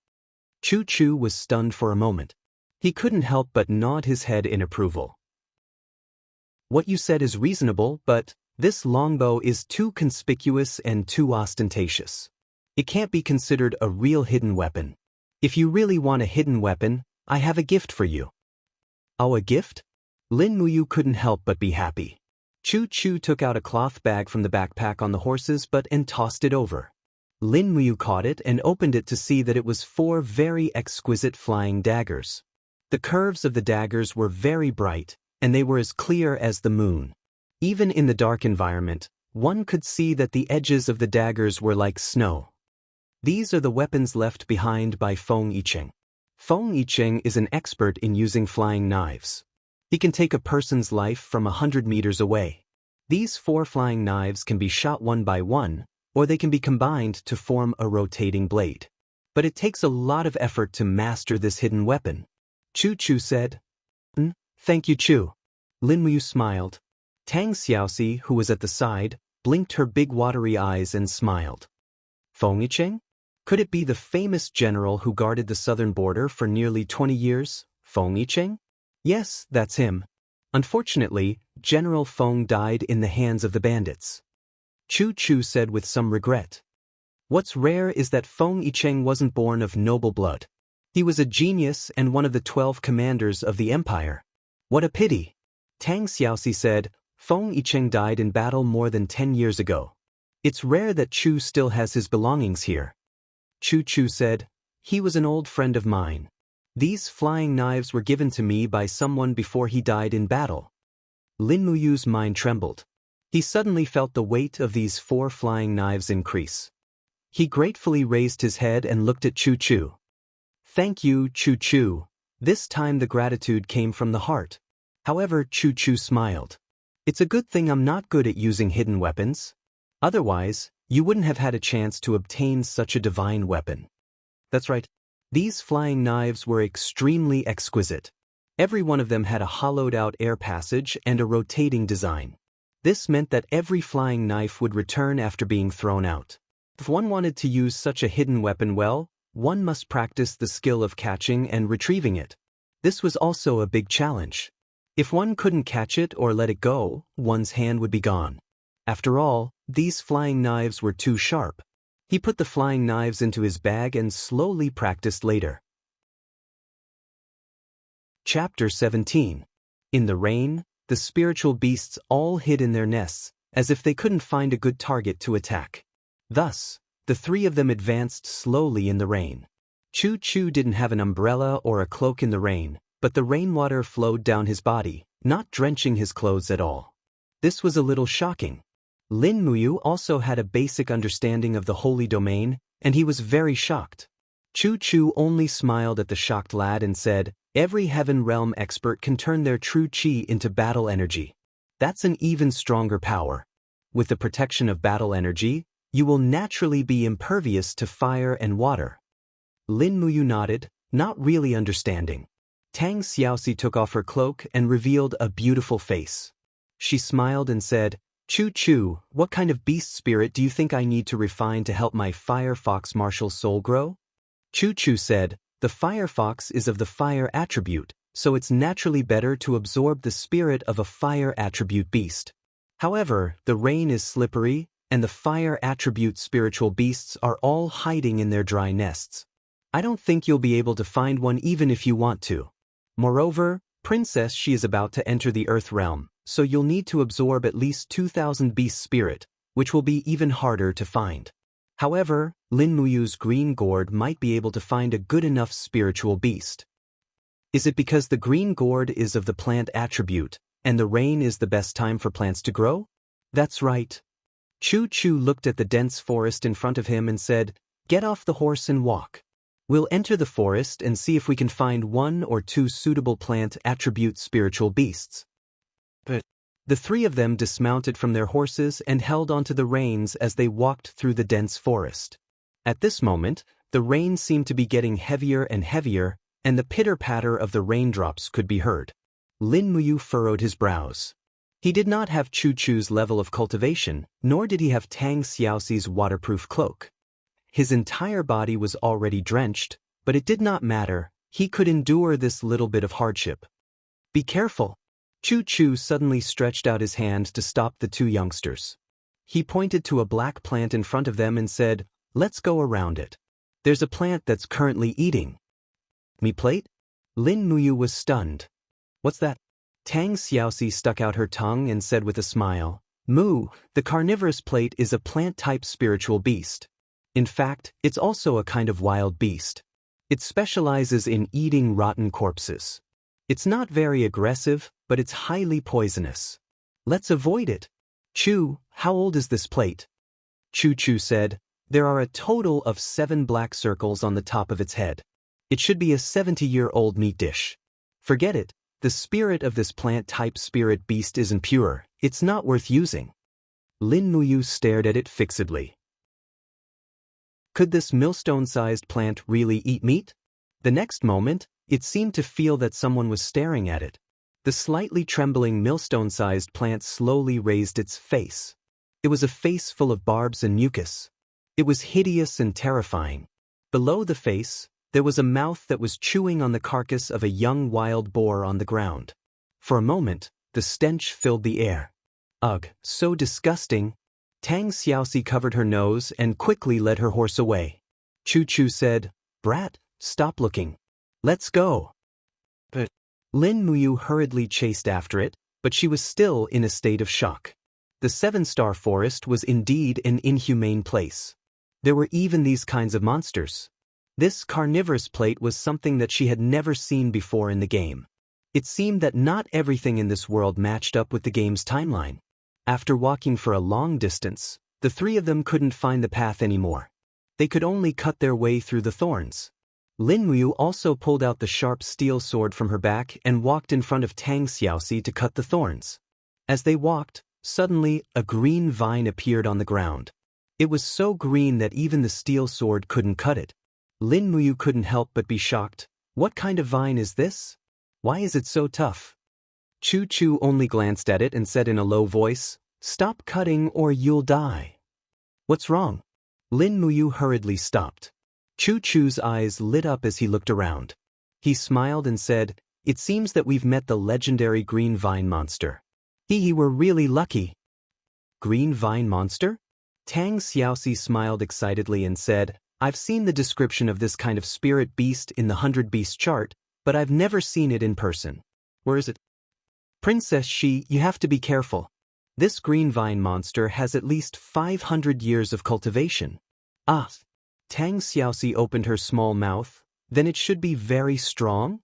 Chu Chu was stunned for a moment. He couldn't help but nod his head in approval. "What you said is reasonable, but this longbow is too conspicuous and too ostentatious. It can't be considered a real hidden weapon. If you really want a hidden weapon, I have a gift for you." "Oh, a gift?" Lin Muyu couldn't help but be happy. Chu Chu took out a cloth bag from the backpack on the horses and tossed it over. Lin Muyu caught it and opened it to see that it was 4 very exquisite flying daggers. The curves of the daggers were very bright, and they were as clear as the moon. Even in the dark environment, one could see that the edges of the daggers were like snow. These are the weapons left behind by Feng Yicheng. Feng Yicheng is an expert in using flying knives. He can take a person's life from 100 meters away. These 4 flying knives can be shot one by one, or they can be combined to form a rotating blade. But it takes a lot of effort to master this hidden weapon. Chu Chu said. Thank you, Chu. Lin Muyu smiled. Tang Xiaoxi, who was at the side, blinked her big watery eyes and smiled. Feng Yicheng? Could it be the famous general who guarded the southern border for nearly 20 years, Feng Yicheng? Yes, that's him. Unfortunately, General Feng died in the hands of the bandits. Chu Chu said with some regret. What's rare is that Feng Yicheng wasn't born of noble blood. He was a genius and one of the 12 commanders of the empire. What a pity. Tang Xiaoxi said, Feng Yicheng died in battle more than 10 years ago. It's rare that Chu still has his belongings here. Chu Chu said, he was an old friend of mine. These flying knives were given to me by someone before he died in battle. Lin Muyu's mind trembled. He suddenly felt the weight of these 4 flying knives increase. He gratefully raised his head and looked at Chu Chu. Thank you, Chu Chu. This time the gratitude came from the heart. However, Chu Chu smiled. It's a good thing I'm not good at using hidden weapons. Otherwise, you wouldn't have had a chance to obtain such a divine weapon. That's right. These flying knives were extremely exquisite. Every one of them had a hollowed-out air passage and a rotating design. This meant that every flying knife would return after being thrown out. If one wanted to use such a hidden weapon well, one must practice the skill of catching and retrieving it. This was also a big challenge. If one couldn't catch it or let it go, one's hand would be gone. After all, these flying knives were too sharp. He put the flying knives into his bag and slowly practiced later. Chapter 17. In the rain, the spiritual beasts all hid in their nests, as if they couldn't find a good target to attack. Thus, the 3 of them advanced slowly in the rain. Chu Chu didn't have an umbrella or a cloak in the rain, but the rainwater flowed down his body, not drenching his clothes at all. This was a little shocking. Lin Muyu also had a basic understanding of the holy domain, and he was very shocked. Chu Chu only smiled at the shocked lad and said, every heaven realm expert can turn their true chi into battle energy. That's an even stronger power. With the protection of battle energy, you will naturally be impervious to fire and water. Lin Muyu nodded, not really understanding. Tang Xiaoxi took off her cloak and revealed a beautiful face. She smiled and said, Chu Chu, what kind of beast spirit do you think I need to refine to help my fire fox martial soul grow? Chu Chu said, the fire fox is of the fire attribute, so it's naturally better to absorb the spirit of a fire attribute beast. However, the rain is slippery, and the fire attribute spiritual beasts are all hiding in their dry nests. I don't think you'll be able to find one even if you want to. Moreover, Princess she is about to enter the earth realm, so you'll need to absorb at least 2,000 beast spirit, which will be even harder to find. However, Lin Muyu's green gourd might be able to find a good enough spiritual beast. Is it because the green gourd is of the plant attribute, and the rain is the best time for plants to grow? That's right. Chu Chu looked at the dense forest in front of him and said, get off the horse and walk. We'll enter the forest and see if we can find 1 or 2 suitable plant attribute spiritual beasts. But the 3 of them dismounted from their horses and held onto the reins as they walked through the dense forest. At this moment, the rain seemed to be getting heavier and heavier, and the pitter-patter of the raindrops could be heard. Lin Muyu furrowed his brows. He did not have Chu Chu's level of cultivation, nor did he have Tang Xiaoxi's waterproof cloak. His entire body was already drenched, but it did not matter. He could endure this little bit of hardship. Be careful. Chu Chu suddenly stretched out his hand to stop the 2 youngsters. He pointed to a black plant in front of them and said, let's go around it. There's a plant that's currently eating. Me plate? Lin Muyu was stunned. What's that? Tang Xiaoxi stuck out her tongue and said with a smile, Moo, the carnivorous plate is a plant-type spiritual beast. In fact, it's also a kind of wild beast. It specializes in eating rotten corpses. It's not very aggressive, but it's highly poisonous. Let's avoid it. Chu, how old is this plate? Chu said, there are a total of 7 black circles on the top of its head. It should be a 70-year-old meat dish. Forget it, the spirit of this plant-type spirit beast isn't pure, it's not worth using. Lin Muyu stared at it fixedly. Could this millstone-sized plant really eat meat? The next moment, it seemed to feel that someone was staring at it. The slightly trembling millstone-sized plant slowly raised its face. It was a face full of barbs and mucus. It was hideous and terrifying. Below the face, there was a mouth that was chewing on the carcass of a young wild boar on the ground. For a moment, the stench filled the air. Ugh, so disgusting. Tang Xiaoxi covered her nose and quickly led her horse away. Chu said, Brat, stop looking. Let's go. But Lin Muyu hurriedly chased after it, but she was still in a state of shock. The 7-star forest was indeed an inhumane place. There were even these kinds of monsters. This carnivorous plate was something that she had never seen before in the game. It seemed that not everything in this world matched up with the game's timeline. After walking for a long distance, the 3 of them couldn't find the path anymore. They could only cut their way through the thorns. Lin Muyu also pulled out the sharp steel sword from her back and walked in front of Tang Xiaoxi to cut the thorns. As they walked, suddenly a green vine appeared on the ground. It was so green that even the steel sword couldn't cut it. Lin Muyu couldn't help but be shocked. What kind of vine is this? Why is it so tough? Chu only glanced at it and said in a low voice, Stop cutting or you'll die. What's wrong? Lin Muyu hurriedly stopped. Chu's eyes lit up as he looked around. He smiled and said, It seems that we've met the legendary green vine monster. We're really lucky. Green vine monster? Tang Xiaoxi smiled excitedly and said, I've seen the description of this kind of spirit beast in the 100 Beast chart, but I've never seen it in person. Where is it? Princess Shi, you have to be careful. This green vine monster has at least 500 years of cultivation. Ah! Tang Xiaoxi opened her small mouth, then it should be very strong?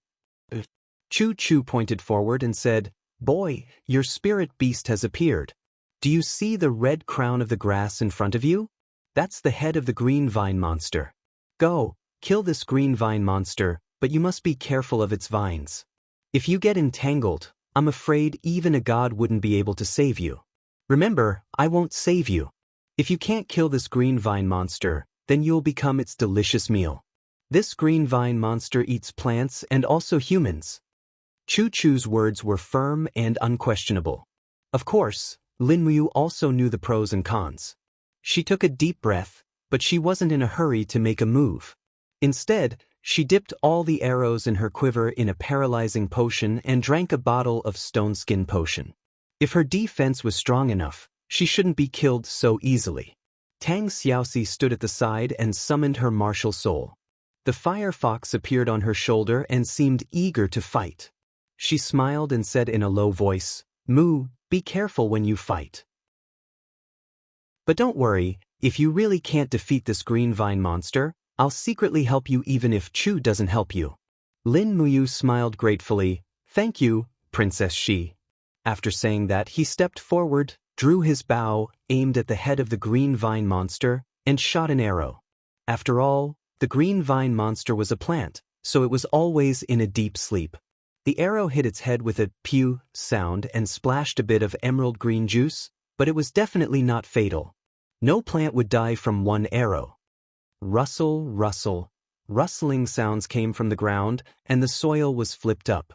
Chu pointed forward and said, Boy, your spirit beast has appeared. Do you see the red crown of the grass in front of you? That's the head of the green vine monster. Go, kill this green vine monster, but you must be careful of its vines. If you get entangled, I'm afraid even a god wouldn't be able to save you. Remember, I won't save you. If you can't kill this green vine monster, then you'll become its delicious meal. This green vine monster eats plants and also humans. Chu's words were firm and unquestionable. Of course, Lin Muyu also knew the pros and cons. She took a deep breath, but she wasn't in a hurry to make a move. Instead, she dipped all the arrows in her quiver in a paralyzing potion and drank a bottle of stone skin potion. If her defense was strong enough, she shouldn't be killed so easily. Tang Xiaoxi stood at the side and summoned her martial soul. The fire fox appeared on her shoulder and seemed eager to fight. She smiled and said in a low voice, Moo, be careful when you fight. But don't worry, if you really can't defeat this green vine monster, I'll secretly help you even if Chu doesn't help you. Lin Muyu smiled gratefully, Thank you, Princess Shi. After saying that, he stepped forward, drew his bow, aimed at the head of the green vine monster, and shot an arrow. After all, the green vine monster was a plant, so it was always in a deep sleep. The arrow hit its head with a pew sound and splashed a bit of emerald green juice, but it was definitely not fatal. No plant would die from one arrow. Rustle, rustle. Rustling sounds came from the ground, and the soil was flipped up.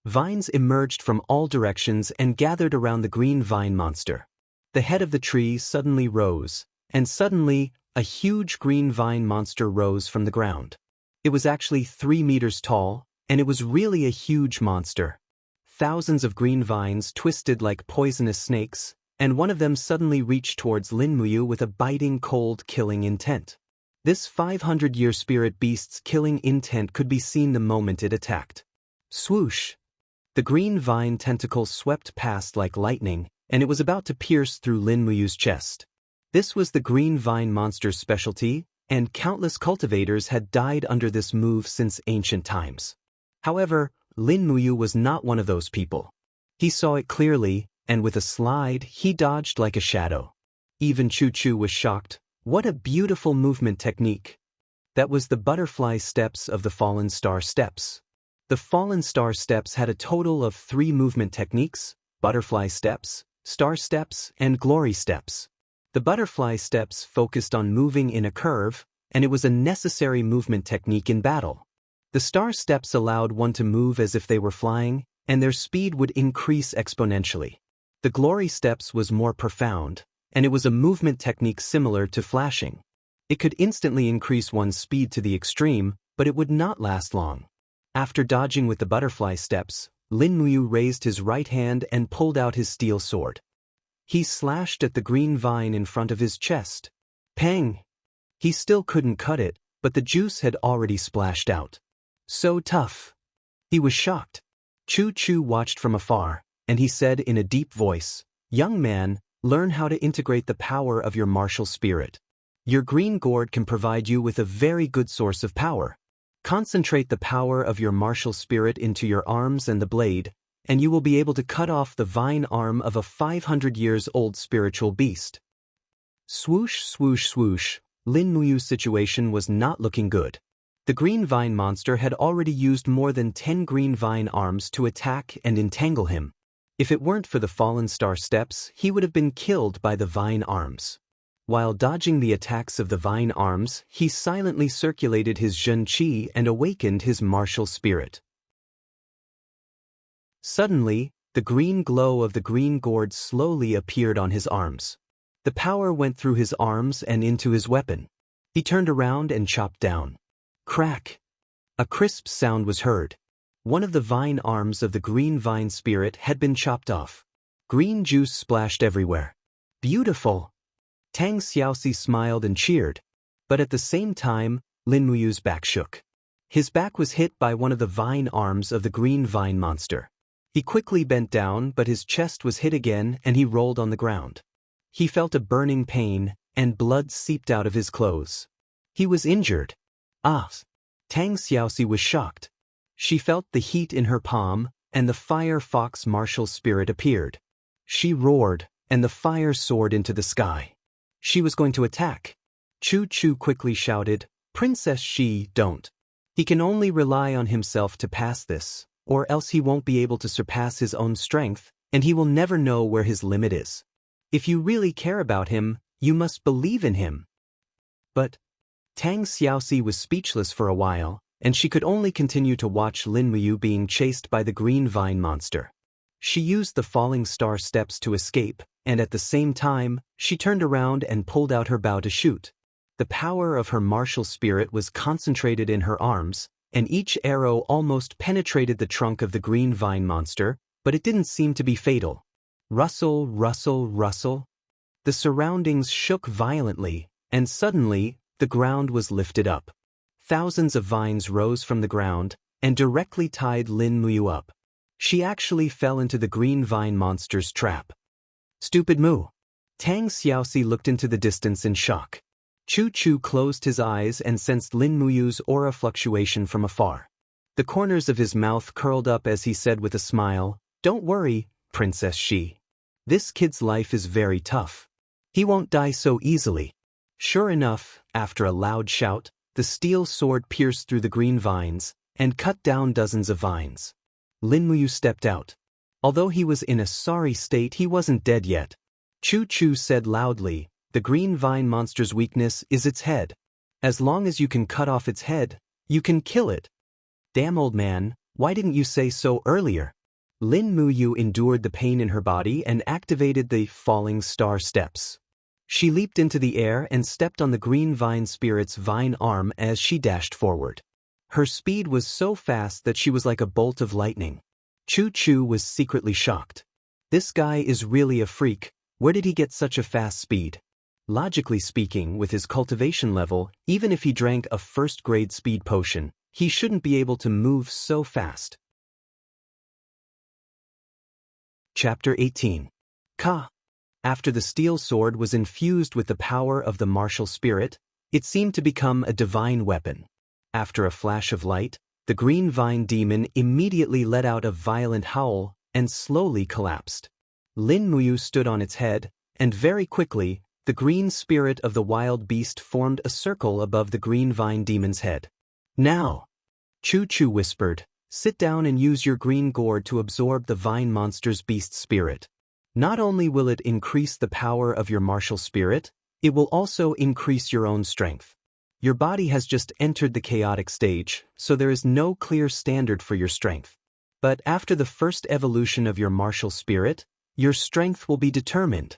Vines emerged from all directions and gathered around the green vine monster. The head of the tree suddenly rose, and suddenly, a huge green vine monster rose from the ground. It was actually 3 meters tall, and it was really a huge monster. Thousands of green vines twisted like poisonous snakes, and one of them suddenly reached towards Lin Muyu with a biting, cold, killing intent. This 500-year spirit beast's killing intent could be seen the moment it attacked. Swoosh! The green vine tentacle swept past like lightning, and it was about to pierce through Lin Muyu's chest. This was the green vine monster's specialty, and countless cultivators had died under this move since ancient times. However, Lin Muyu was not one of those people. He saw it clearly, and with a slide, he dodged like a shadow. Even Chu Chu was shocked. What a beautiful movement technique! That was the butterfly steps of the fallen star steps. The fallen star steps had a total of 3 movement techniques: butterfly steps, star steps, and glory steps. The butterfly steps focused on moving in a curve, and it was a necessary movement technique in battle. The star steps allowed one to move as if they were flying, and their speed would increase exponentially. The glory steps was more profound, and it was a movement technique similar to flashing. It could instantly increase one's speed to the extreme, but it would not last long. After dodging with the butterfly steps, Lin Muyu raised his right hand and pulled out his steel sword. He slashed at the green vine in front of his chest. Pang! He still couldn't cut it, but the juice had already splashed out. So tough! He was shocked. Chu Chu watched from afar, and he said in a deep voice, "Young man, learn how to integrate the power of your martial spirit. Your green gourd can provide you with a very good source of power. Concentrate the power of your martial spirit into your arms and the blade, and you will be able to cut off the vine arm of a 500 years old spiritual beast." Swoosh, swoosh, swoosh, Lin Muyu's situation was not looking good. The green vine monster had already used more than 10 green vine arms to attack and entangle him. If it weren't for the fallen star steps, he would have been killed by the vine arms. While dodging the attacks of the vine arms, he silently circulated his Zhen Qi and awakened his martial spirit. Suddenly, the green glow of the green gourd slowly appeared on his arms. The power went through his arms and into his weapon. He turned around and chopped down. Crack! A crisp sound was heard. One of the vine arms of the green vine spirit had been chopped off. Green juice splashed everywhere. Beautiful! Tang Xiaoxi smiled and cheered. But at the same time, Lin Muyu's back shook. His back was hit by one of the vine arms of the green vine monster. He quickly bent down, but his chest was hit again and he rolled on the ground. He felt a burning pain, and blood seeped out of his clothes. He was injured. Ah! Tang Xiaoxi was shocked. She felt the heat in her palm, and the fire fox martial spirit appeared. She roared, and the fire soared into the sky. She was going to attack. Chu Chu quickly shouted, "Princess Shi, don't. He can only rely on himself to pass this, or else he won't be able to surpass his own strength, and he will never know where his limit is. If you really care about him, you must believe in him." But Tang Xiaoxi was speechless for a while, and she could only continue to watch Lin Muyu being chased by the green vine monster. She used the falling star steps to escape, and at the same time, she turned around and pulled out her bow to shoot. The power of her martial spirit was concentrated in her arms, and each arrow almost penetrated the trunk of the green vine monster, but it didn't seem to be fatal. Rustle, rustle, rustle. The surroundings shook violently, and suddenly, the ground was lifted up. Thousands of vines rose from the ground, and directly tied Lin Muyu up. She actually fell into the green vine monster's trap. Stupid Mu! Tang Xiaoxi looked into the distance in shock. Chu Chu closed his eyes and sensed Lin Muyu's aura fluctuation from afar. The corners of his mouth curled up as he said with a smile, "Don't worry, Princess Shi. This kid's life is very tough. He won't die so easily." Sure enough, after a loud shout, the steel sword pierced through the green vines, and cut down dozens of vines. Lin Muyu stepped out. Although he was in a sorry state, he wasn't dead yet. Chu Chu said loudly, "The green vine monster's weakness is its head. As long as you can cut off its head, you can kill it." Damn old man, why didn't you say so earlier? Lin Muyu endured the pain in her body and activated the falling star steps. She leaped into the air and stepped on the green vine spirit's vine arm as she dashed forward. Her speed was so fast that she was like a bolt of lightning. Chu Chu was secretly shocked. This guy is really a freak. Where did he get such a fast speed? Logically speaking, with his cultivation level, even if he drank a first-grade speed potion, he shouldn't be able to move so fast. Chapter 18. Ka. After the steel sword was infused with the power of the martial spirit, it seemed to become a divine weapon. After a flash of light, the green vine demon immediately let out a violent howl and slowly collapsed. Lin Muyu stood on its head, and very quickly, the green spirit of the wild beast formed a circle above the green vine demon's head. Now, Chu Chu whispered, sit down and use your green gourd to absorb the vine monster's beast spirit. Not only will it increase the power of your martial spirit, it will also increase your own strength. Your body has just entered the chaotic stage, so there is no clear standard for your strength. But after the first evolution of your martial spirit, your strength will be determined.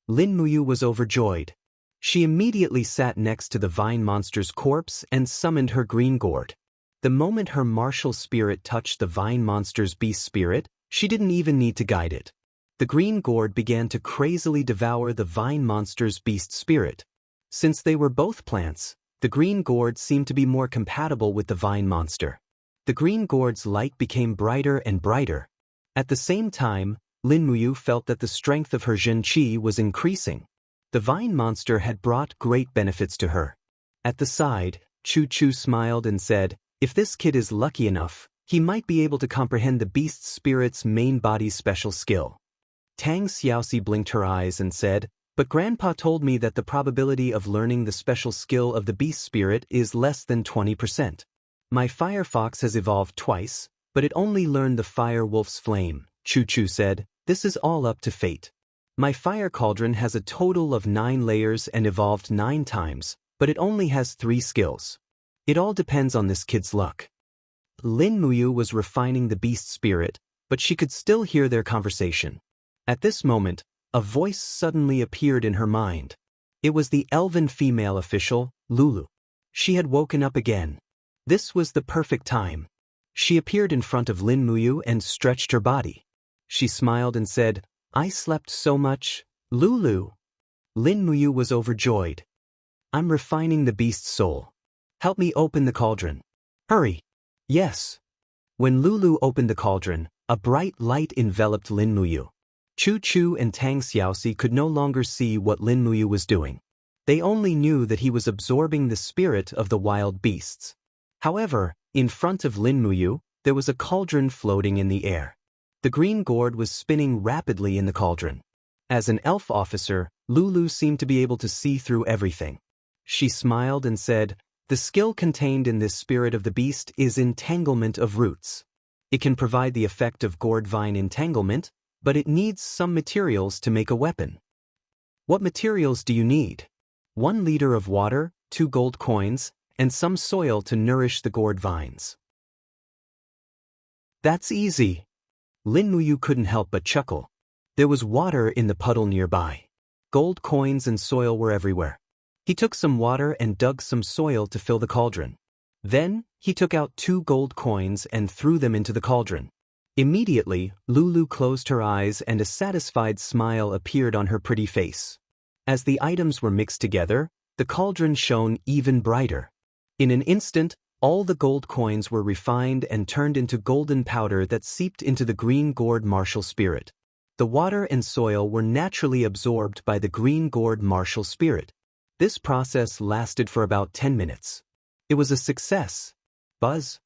Lin Muyu was overjoyed. She immediately sat next to the vine monster's corpse and summoned her green gourd. The moment her martial spirit touched the vine monster's beast spirit, she didn't even need to guide it. The green gourd began to crazily devour the vine monster's beast spirit. Since they were both plants, the green gourd seemed to be more compatible with the vine monster. The green gourd's light became brighter and brighter. At the same time, Lin Muyu felt that the strength of her Zhen Qi was increasing. The vine monster had brought great benefits to her. At the side, Chu Chu smiled and said, if this kid is lucky enough, he might be able to comprehend the beast spirit's main body's special skill. Tang Xiaoxi blinked her eyes and said, but Grandpa told me that the probability of learning the special skill of the beast spirit is less than 20%. My fire fox has evolved twice, but it only learned the fire wolf's flame, Chu Chu said, this is all up to fate. My fire cauldron has a total of 9 layers and evolved 9 times, but it only has 3 skills. It all depends on this kid's luck. Lin Muyu was refining the beast spirit, but she could still hear their conversation. At this moment, a voice suddenly appeared in her mind. It was the elven female official, Lulu. She had woken up again. This was the perfect time. She appeared in front of Lin Muyu and stretched her body. She smiled and said, I slept so much, Lulu. Lin Muyu was overjoyed. I'm refining the beast's soul. Help me open the cauldron. Hurry. Yes. When Lulu opened the cauldron, a bright light enveloped Lin Muyu. Chu Chu and Tang Xiaoxi could no longer see what Lin Muyu was doing. They only knew that he was absorbing the spirit of the wild beasts. However, in front of Lin Muyu, there was a cauldron floating in the air. The green gourd was spinning rapidly in the cauldron. As an elf officer, Lulu seemed to be able to see through everything. She smiled and said, the skill contained in this spirit of the beast is entanglement of roots. It can provide the effect of gourd vine entanglement, but it needs some materials to make a weapon. What materials do you need? 1 liter of water, 2 gold coins, and some soil to nourish the gourd vines. That's easy. Lin Muyu couldn't help but chuckle. There was water in the puddle nearby. Gold coins and soil were everywhere. He took some water and dug some soil to fill the cauldron. Then, he took out 2 gold coins and threw them into the cauldron. Immediately, Lulu closed her eyes and a satisfied smile appeared on her pretty face. As the items were mixed together, the cauldron shone even brighter. In an instant, all the gold coins were refined and turned into golden powder that seeped into the green gourd martial spirit. The water and soil were naturally absorbed by the green gourd martial spirit. This process lasted for about 10 minutes. It was a success. Buzz.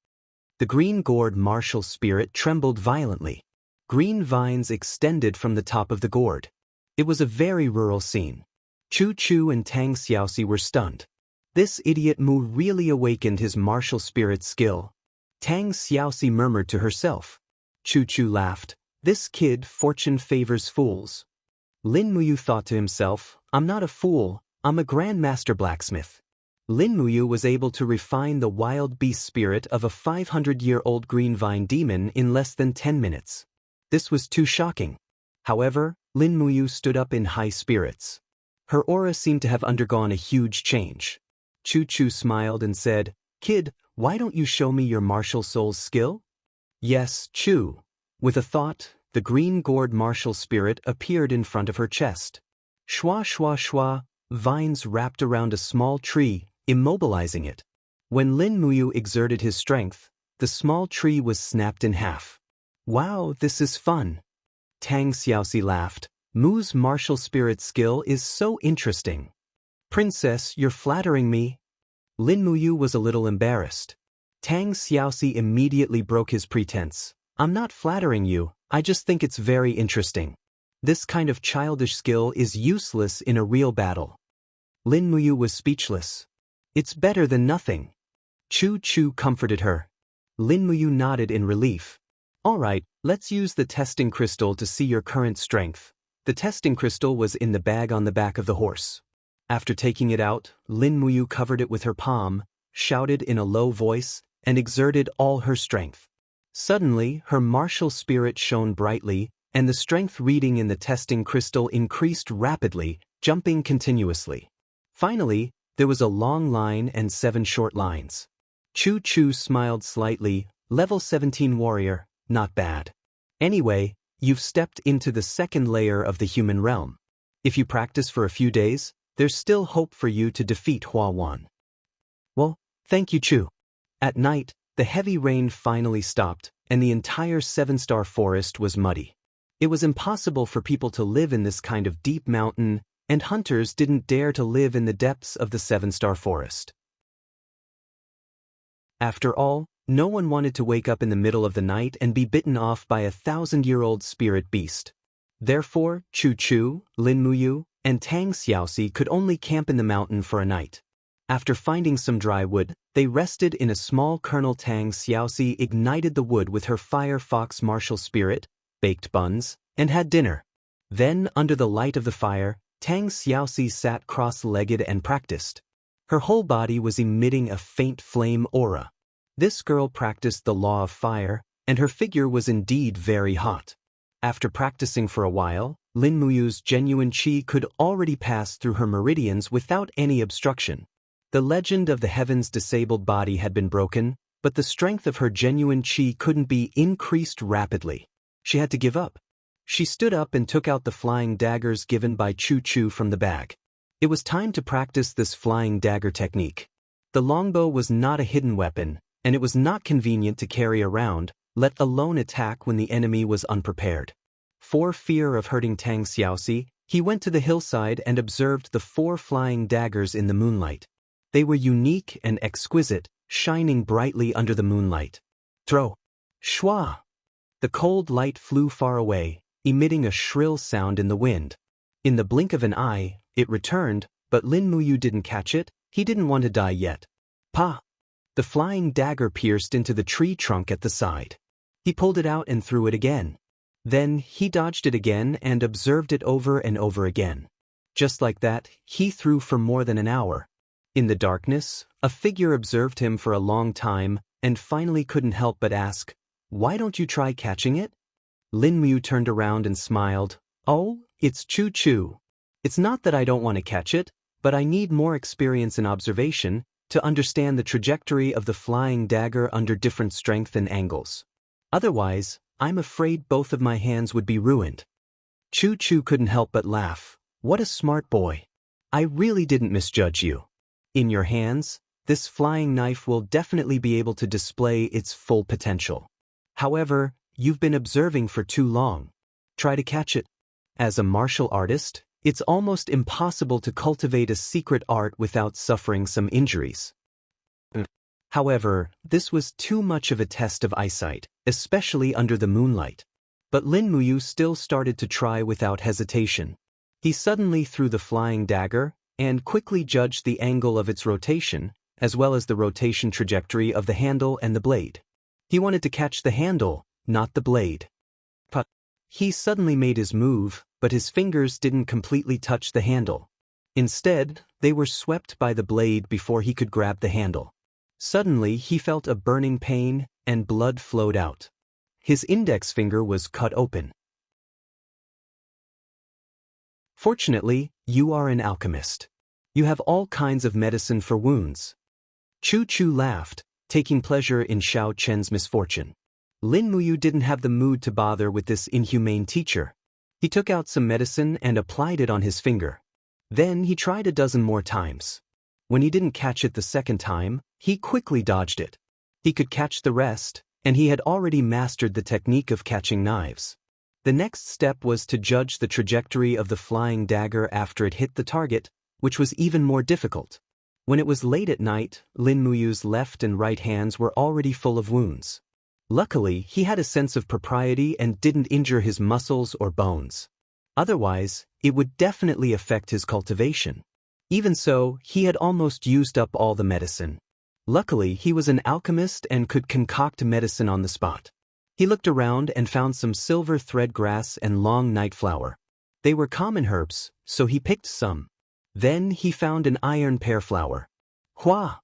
The green gourd martial spirit trembled violently. Green vines extended from the top of the gourd. It was a very rural scene. Chu Chu and Tang Xiaoxi were stunned. This idiot Mu really awakened his martial spirit skill. Tang Xiaoxi murmured to herself. Chu Chu laughed. This kid fortune favors fools. Lin Muyu thought to himself, I'm not a fool, I'm a grandmaster blacksmith. Lin Muyu was able to refine the wild beast spirit of a 500-year-old green vine demon in less than 10 minutes. This was too shocking. However, Lin Muyu stood up in high spirits. Her aura seemed to have undergone a huge change. Chu Chu smiled and said, Kid, why don't you show me your martial soul's skill? Yes, Chu. With a thought, the green gourd martial spirit appeared in front of her chest. Shwa shwa shwa, vines wrapped around a small tree, immobilizing it. When Lin Muyu exerted his strength, the small tree was snapped in half. Wow, this is fun. Tang Xiaoxi laughed. Mu's martial spirit skill is so interesting. Princess, you're flattering me. Lin Muyu was a little embarrassed. Tang Xiaoxi immediately broke his pretense. I'm not flattering you, I just think it's very interesting. This kind of childish skill is useless in a real battle. Lin Muyu was speechless. It's better than nothing. Chu Chu comforted her. Lin Muyu nodded in relief. Alright, let's use the testing crystal to see your current strength. The testing crystal was in the bag on the back of the horse. After taking it out, Lin Muyu covered it with her palm, shouted in a low voice, and exerted all her strength. Suddenly, her martial spirit shone brightly, and the strength reading in the testing crystal increased rapidly, jumping continuously. Finally, there was a long line and 7 short lines. Chu Chu smiled slightly. Level 17 warrior, not bad. Anyway, you've stepped into the second layer of the human realm. If you practice for a few days, there's still hope for you to defeat Hua Wan. Well, thank you, Chu. At night, the heavy rain finally stopped, and the entire 7-star forest was muddy. It was impossible for people to live in this kind of deep mountain, and hunters didn't dare to live in the depths of the 7-star forest. After all, no one wanted to wake up in the middle of the night and be bitten off by a 1,000-year-old spirit beast. Therefore, Chu Chu, Lin Muyu, and Tang Xiaoxi could only camp in the mountain for a night. After finding some dry wood, they rested in a small kernel. Tang Xiaoxi ignited the wood with her fire fox martial spirit, baked buns, and had dinner. Then, under the light of the fire, Tang Xiaoxi sat cross-legged and practiced. Her whole body was emitting a faint flame aura. This girl practiced the law of fire, and her figure was indeed very hot. After practicing for a while, Lin Muyu's genuine qi could already pass through her meridians without any obstruction. The legend of the heaven's disabled body had been broken, but the strength of her genuine qi couldn't be increased rapidly. She had to give up. She stood up and took out the flying daggers given by Chu Chu from the bag. It was time to practice this flying dagger technique. The longbow was not a hidden weapon, and it was not convenient to carry around, let alone attack when the enemy was unprepared. For fear of hurting Tang Xiaoxi, he went to the hillside and observed the 4 flying daggers in the moonlight. They were unique and exquisite, shining brightly under the moonlight. Throw! Shwa! The cold light flew far away, emitting a shrill sound in the wind. In the blink of an eye, it returned, but Lin Muyu didn't catch it. He didn't want to die yet. Pa! The flying dagger pierced into the tree trunk at the side. He pulled it out and threw it again. Then he dodged it again and observed it over and over again. Just like that, he threw for more than an hour. In the darkness, a figure observed him for a long time and finally couldn't help but ask, "Why don't you try catching it?" Lin Muyu turned around and smiled. "Oh, it's Chu Chu. It's not that I don't want to catch it, but I need more experience and observation to understand the trajectory of the flying dagger under different strength and angles. Otherwise, I'm afraid both of my hands would be ruined." Chu Chu couldn't help but laugh. "What a smart boy. I really didn't misjudge you. In your hands, this flying knife will definitely be able to display its full potential. However, you've been observing for too long. Try to catch it. As a martial artist, it's almost impossible to cultivate a secret art without suffering some injuries." However, this was too much of a test of eyesight, especially under the moonlight. But Lin Muyu still started to try without hesitation. He suddenly threw the flying dagger, and quickly judged the angle of its rotation, as well as the rotation trajectory of the handle and the blade. He wanted to catch the handle, not the blade. But he suddenly made his move, but his fingers didn't completely touch the handle. Instead, they were swept by the blade before he could grab the handle. Suddenly, he felt a burning pain, and blood flowed out. His index finger was cut open. Fortunately, you are an alchemist. You have all kinds of medicine for wounds. Chu Chu laughed, taking pleasure in Xiao Chen's misfortune. Lin Muyu didn't have the mood to bother with this inhumane teacher. He took out some medicine and applied it on his finger. Then he tried a dozen more times. When he didn't catch it the second time, he quickly dodged it. He could catch the rest, and he had already mastered the technique of catching knives. The next step was to judge the trajectory of the flying dagger after it hit the target, which was even more difficult. When it was late at night, Lin Muyu's left and right hands were already full of wounds. Luckily, he had a sense of propriety and didn't injure his muscles or bones. Otherwise, it would definitely affect his cultivation. Even so, he had almost used up all the medicine. Luckily, he was an alchemist and could concoct medicine on the spot. He looked around and found some silver thread grass and long night flower. They were common herbs, so he picked some. Then he found an iron pear flower. Hua!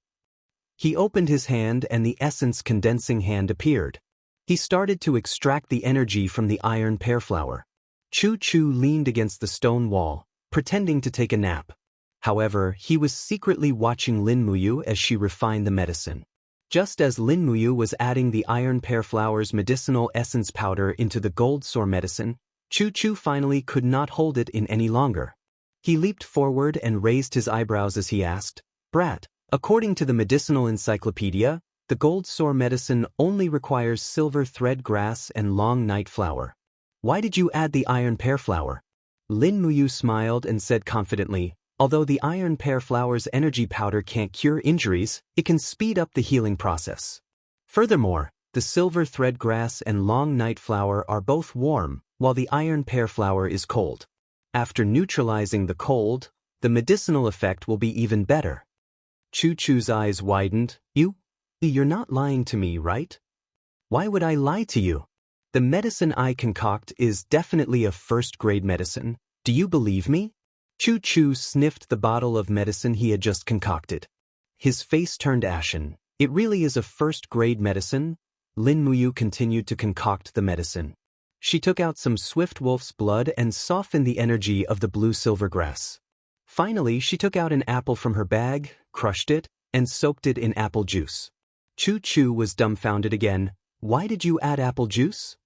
He opened his hand and the essence condensing hand appeared. He started to extract the energy from the iron pear flower. Chu leaned against the stone wall, pretending to take a nap. However, he was secretly watching Lin Muyu as she refined the medicine. Just as Lin Muyu was adding the iron pear flower's medicinal essence powder into the gold sore medicine, Chu finally could not hold it in any longer. He leaped forward and raised his eyebrows as he asked, "Brat, according to the medicinal encyclopedia, the gold sore medicine only requires silver thread grass and long night flower. Why did you add the iron pear flower?" Lin Muyu smiled and said confidently, "Although the iron pear flower's energy powder can't cure injuries, it can speed up the healing process. Furthermore, the silver thread grass and long night flower are both warm, while the iron pear flower is cold. After neutralizing the cold, the medicinal effect will be even better." Chu's eyes widened. You're not lying to me, right? Why would I lie to you? The medicine I concoct is definitely a first-grade medicine. Do you believe me? Chu sniffed the bottle of medicine he had just concocted. His face turned ashen. "It really is a first-grade medicine?" Lin Muyu continued to concoct the medicine. She took out some swift wolf's blood and softened the energy of the blue-silver grass. Finally, she took out an apple from her bag, crushed it, and soaked it in apple juice. Chu was dumbfounded again. "Why did you add apple juice?"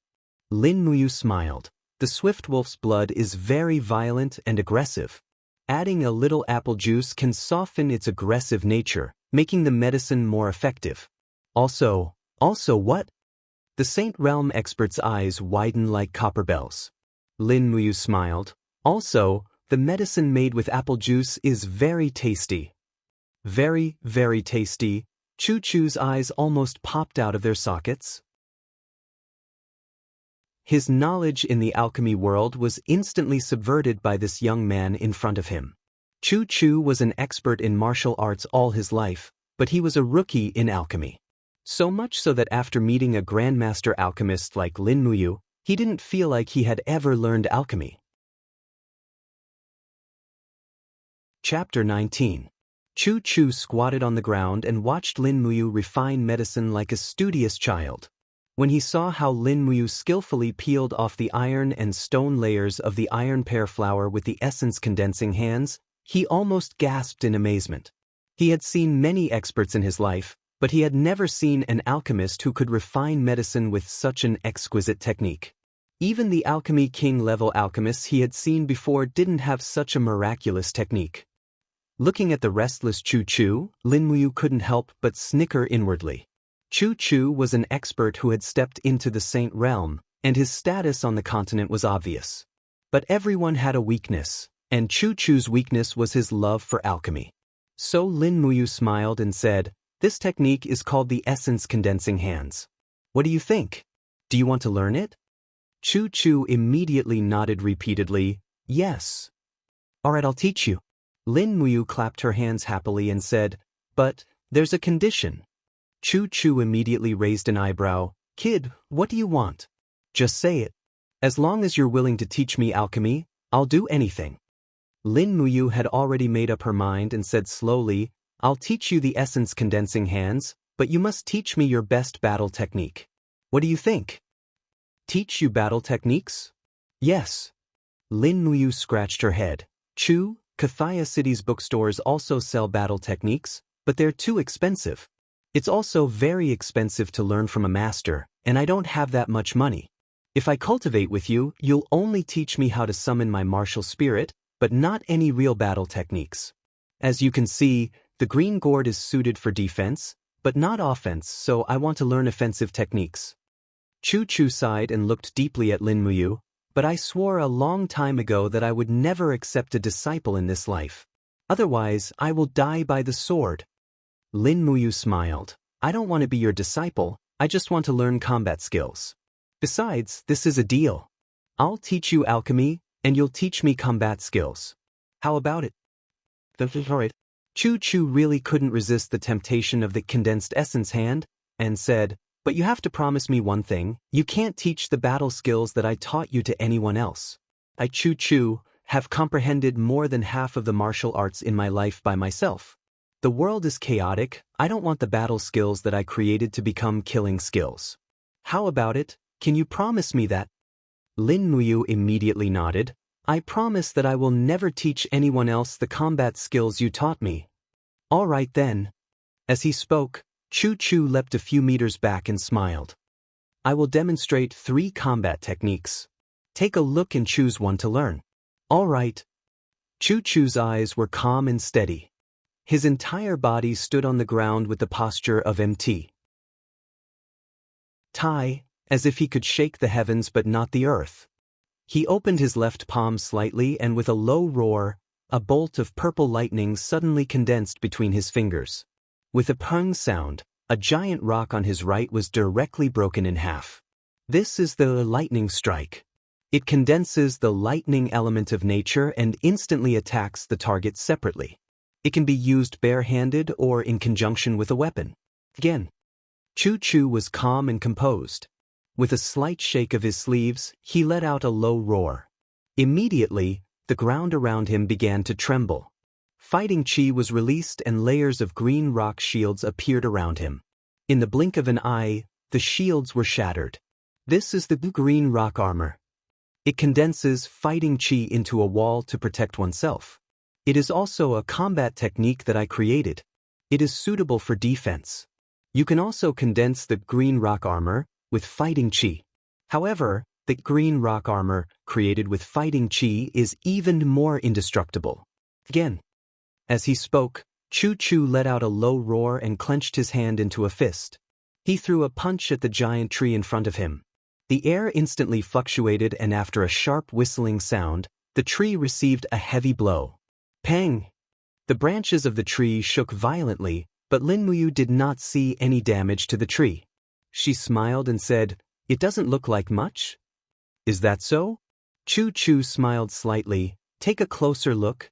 Lin Muyu smiled. "The swift wolf's blood is very violent and aggressive. Adding a little apple juice can soften its aggressive nature, making the medicine more effective. Also what?" The Saint Realm expert's eyes widened like copper bells. Lin Muyu smiled. "Also, the medicine made with apple juice is very tasty." "Very, very tasty." Chu's eyes almost popped out of their sockets. His knowledge in the alchemy world was instantly subverted by this young man in front of him. Chu was an expert in martial arts all his life, but he was a rookie in alchemy. So much so that after meeting a grandmaster alchemist like Lin Muyu, he didn't feel like he had ever learned alchemy. Chapter 19. Chu squatted on the ground and watched Lin Muyu refine medicine like a studious child. When he saw how Lin Muyu skillfully peeled off the iron and stone layers of the iron pear flower with the essence condensing hands, he almost gasped in amazement. He had seen many experts in his life, but he had never seen an alchemist who could refine medicine with such an exquisite technique. Even the Alchemy King-level alchemists he had seen before didn't have such a miraculous technique. Looking at the restless Chu, Lin Muyu couldn't help but snicker inwardly. Chu was an expert who had stepped into the Saint Realm, and his status on the continent was obvious. But everyone had a weakness, and Chu's weakness was his love for alchemy. So Lin Muyu smiled and said, "This technique is called the essence condensing hands. What do you think? Do you want to learn it?" Chu immediately nodded repeatedly, "Yes." "Alright, I'll teach you." Lin Muyu clapped her hands happily and said, "But there's a condition." Chu immediately raised an eyebrow. "Kid, what do you want? Just say it. As long as you're willing to teach me alchemy, I'll do anything." Lin Muyu had already made up her mind and said slowly, "I'll teach you the essence condensing hands, but you must teach me your best battle technique. What do you think?" "Teach you battle techniques?" "Yes." Lin Muyu scratched her head. Kathaya City's bookstores also sell battle techniques, but they're too expensive. It's also very expensive to learn from a master, and I don't have that much money. If I cultivate with you, you'll only teach me how to summon my martial spirit, but not any real battle techniques. As you can see, the green gourd is suited for defense, but not offense, so I want to learn offensive techniques." Chu sighed and looked deeply at Lin Muyu. But I swore a long time ago that I would never accept a disciple in this life. Otherwise, I will die by the sword. Lin Muyu smiled. I don't want to be your disciple, I just want to learn combat skills. Besides, this is a deal. I'll teach you alchemy, and you'll teach me combat skills. How about it? Alright. Chu Chu really couldn't resist the temptation of the condensed essence hand, and said, but you have to promise me one thing, you can't teach the battle skills that I taught you to anyone else. I Chu Chu have comprehended more than half of the martial arts in my life by myself. The world is chaotic, I don't want the battle skills that I created to become killing skills. How about it, can you promise me that? Lin Muyu immediately nodded. I promise that I will never teach anyone else the combat skills you taught me. All right then. As he spoke, Chu Chu leapt a few meters back and smiled. I will demonstrate 3 combat techniques. Take a look and choose one to learn. All right. Chu Chu's eyes were calm and steady. His entire body stood on the ground with the posture of MT. Tai, as if he could shake the heavens but not the earth. He opened his left palm slightly and with a low roar, a bolt of purple lightning suddenly condensed between his fingers. With a pung sound, a giant rock on his right was directly broken in half. This is the lightning strike. It condenses the lightning element of nature and instantly attacks the target separately. It can be used barehanded or in conjunction with a weapon. Again. Chu Chu was calm and composed. With a slight shake of his sleeves, he let out a low roar. Immediately, the ground around him began to tremble. Fighting chi was released and layers of green rock shields appeared around him. In the blink of an eye, the shields were shattered. This is the green rock armor. It condenses fighting chi into a wall to protect oneself. It is also a combat technique that I created. It is suitable for defense. You can also condense the green rock armor with fighting chi. However, the green rock armor created with fighting chi is even more indestructible. Again. As he spoke, Chu Chu let out a low roar and clenched his hand into a fist. He threw a punch at the giant tree in front of him. The air instantly fluctuated and after a sharp whistling sound, the tree received a heavy blow. Pang! The branches of the tree shook violently, but Lin Muyu did not see any damage to the tree. She smiled and said, "It doesn't look like much?" "Is that so?" Chu Chu smiled slightly. "Take a closer look."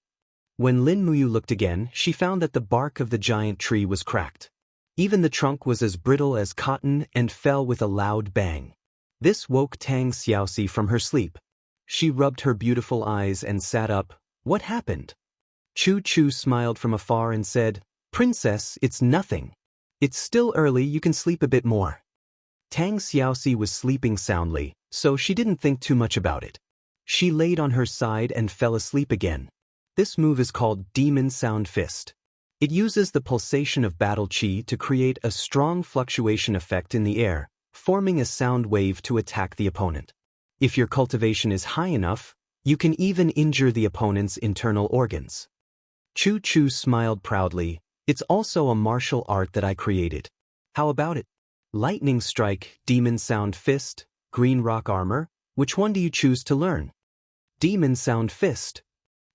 When Lin Muyu looked again, she found that the bark of the giant tree was cracked. Even the trunk was as brittle as cotton and fell with a loud bang. This woke Tang Xiaoxi from her sleep. She rubbed her beautiful eyes and sat up. What happened? Chu Chu smiled from afar and said, "Princess, it's nothing. It's still early, you can sleep a bit more." Tang Xiaoxi was sleeping soundly, so she didn't think too much about it. She laid on her side and fell asleep again. This move is called Demon Sound Fist. It uses the pulsation of battle chi to create a strong fluctuation effect in the air, forming a sound wave to attack the opponent. If your cultivation is high enough, you can even injure the opponent's internal organs. Chu Chu smiled proudly. It's also a martial art that I created. How about it? Lightning Strike, Demon Sound Fist, Green Rock Armor, which one do you choose to learn? Demon Sound Fist.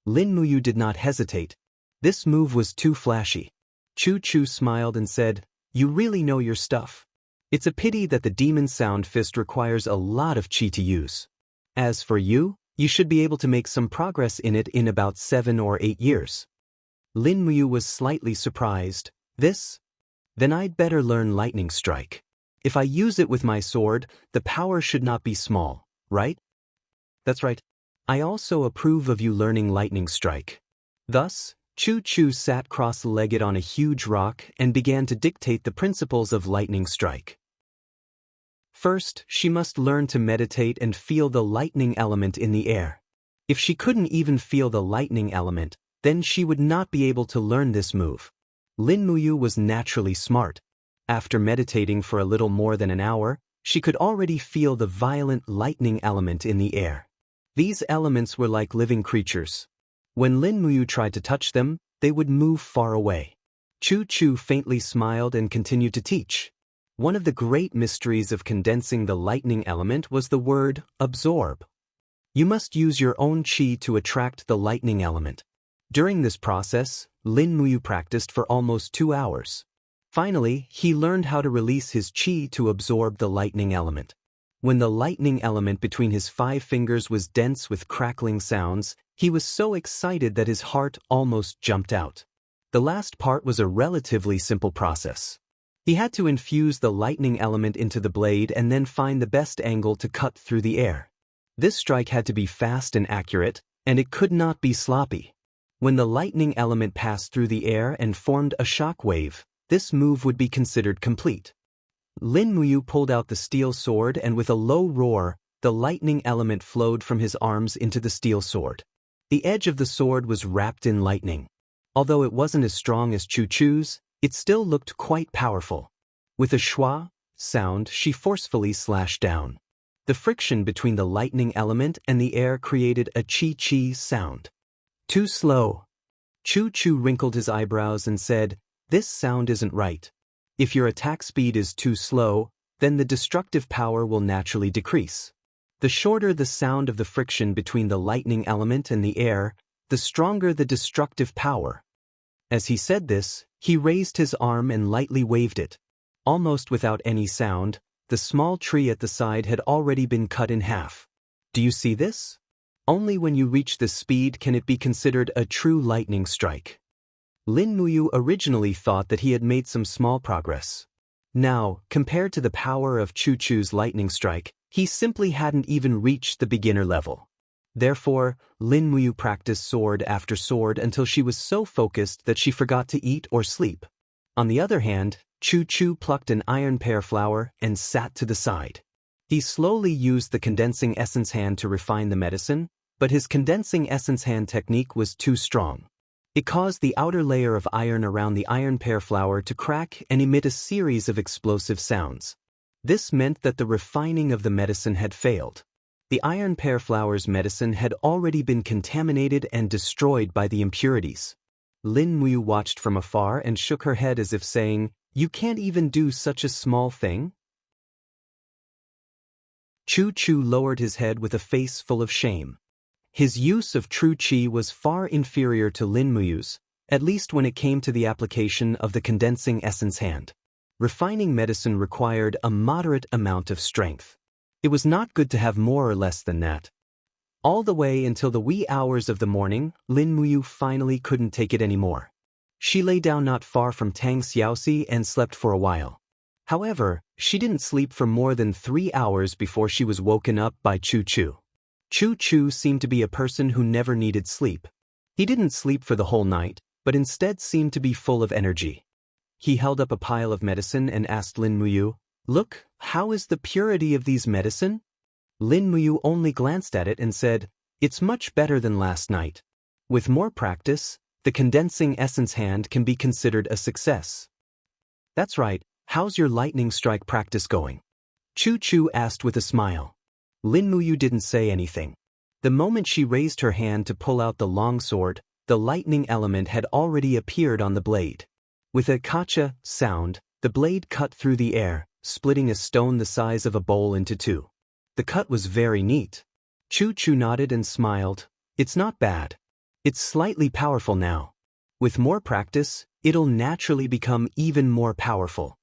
Lin Muyu did not hesitate. This move was too flashy. Chu Chu smiled and said, "You really know your stuff. It's a pity that the Demon Sound Fist requires a lot of chi to use. As for you, you should be able to make some progress in it in about 7 or 8 years." Lin Muyu was slightly surprised. This? Then I'd better learn Lightning Strike. If I use it with my sword, the power should not be small, right? That's right. I also approve of you learning Lightning Strike. Thus, Chu Chu sat cross-legged on a huge rock and began to dictate the principles of Lightning Strike. First, she must learn to meditate and feel the lightning element in the air. If she couldn't even feel the lightning element, then she would not be able to learn this move. Lin Muyu was naturally smart. After meditating for a little more than an hour, she could already feel the violent lightning element in the air. These elements were like living creatures. When Lin Muyu tried to touch them, they would move far away. Chu Chu faintly smiled and continued to teach. One of the great mysteries of condensing the lightning element was the word absorb. You must use your own qi to attract the lightning element. During this process, Lin Muyu practiced for almost 2 hours. Finally, he learned how to release his qi to absorb the lightning element. When the lightning element between his 5 fingers was dense with crackling sounds, he was so excited that his heart almost jumped out. The last part was a relatively simple process. He had to infuse the lightning element into the blade and then find the best angle to cut through the air. This strike had to be fast and accurate, and it could not be sloppy. When the lightning element passed through the air and formed a shock wave, this move would be considered complete. Lin Muyu pulled out the steel sword and with a low roar, the lightning element flowed from his arms into the steel sword. The edge of the sword was wrapped in lightning. Although it wasn't as strong as Chu Chu's, it still looked quite powerful. With a schwa sound, she forcefully slashed down. The friction between the lightning element and the air created a chi-chi sound. Too slow. Chu Chu wrinkled his eyebrows and said, "This sound isn't right. If your attack speed is too slow, then the destructive power will naturally decrease. The shorter the sound of the friction between the lightning element and the air, the stronger the destructive power." As he said this, he raised his arm and lightly waved it. Almost without any sound, the small tree at the side had already been cut in half. Do you see this? Only when you reach this speed can it be considered a true lightning strike. Lin Muyu originally thought that he had made some small progress. Now, compared to the power of Chu Chu's lightning strike, he simply hadn't even reached the beginner level. Therefore, Lin Muyu practiced sword after sword until she was so focused that she forgot to eat or sleep. On the other hand, Chu Chu plucked an iron pear flower and sat to the side. He slowly used the condensing essence hand to refine the medicine, but his condensing essence hand technique was too strong. It caused the outer layer of iron around the iron pear flower to crack and emit a series of explosive sounds. This meant that the refining of the medicine had failed. The iron pear flower's medicine had already been contaminated and destroyed by the impurities. Lin Muyu watched from afar and shook her head as if saying, "You can't even do such a small thing?" Chu Chu lowered his head with a face full of shame. His use of true qi was far inferior to Lin Muyu's, at least when it came to the application of the condensing essence hand. Refining medicine required a moderate amount of strength. It was not good to have more or less than that. All the way until the wee hours of the morning, Lin Muyu finally couldn't take it anymore. She lay down not far from Tang Xiaoxi and slept for a while. However, she didn't sleep for more than 3 hours before she was woken up by Chu Chu. Chu Chu seemed to be a person who never needed sleep. He didn't sleep for the whole night, but instead seemed to be full of energy. He held up a pile of medicine and asked Lin Muyu, "Look, how is the purity of these medicine?" Lin Muyu only glanced at it and said, "It's much better than last night. With more practice, the condensing essence hand can be considered a success." "That's right, how's your lightning strike practice going?" Chu Chu asked with a smile. Lin Muyu didn't say anything. The moment she raised her hand to pull out the long sword, the lightning element had already appeared on the blade. With a kacha sound, the blade cut through the air, splitting a stone the size of a bowl into two. The cut was very neat. Chu Chu nodded and smiled. "It's not bad. It's slightly powerful now. With more practice, it'll naturally become even more powerful."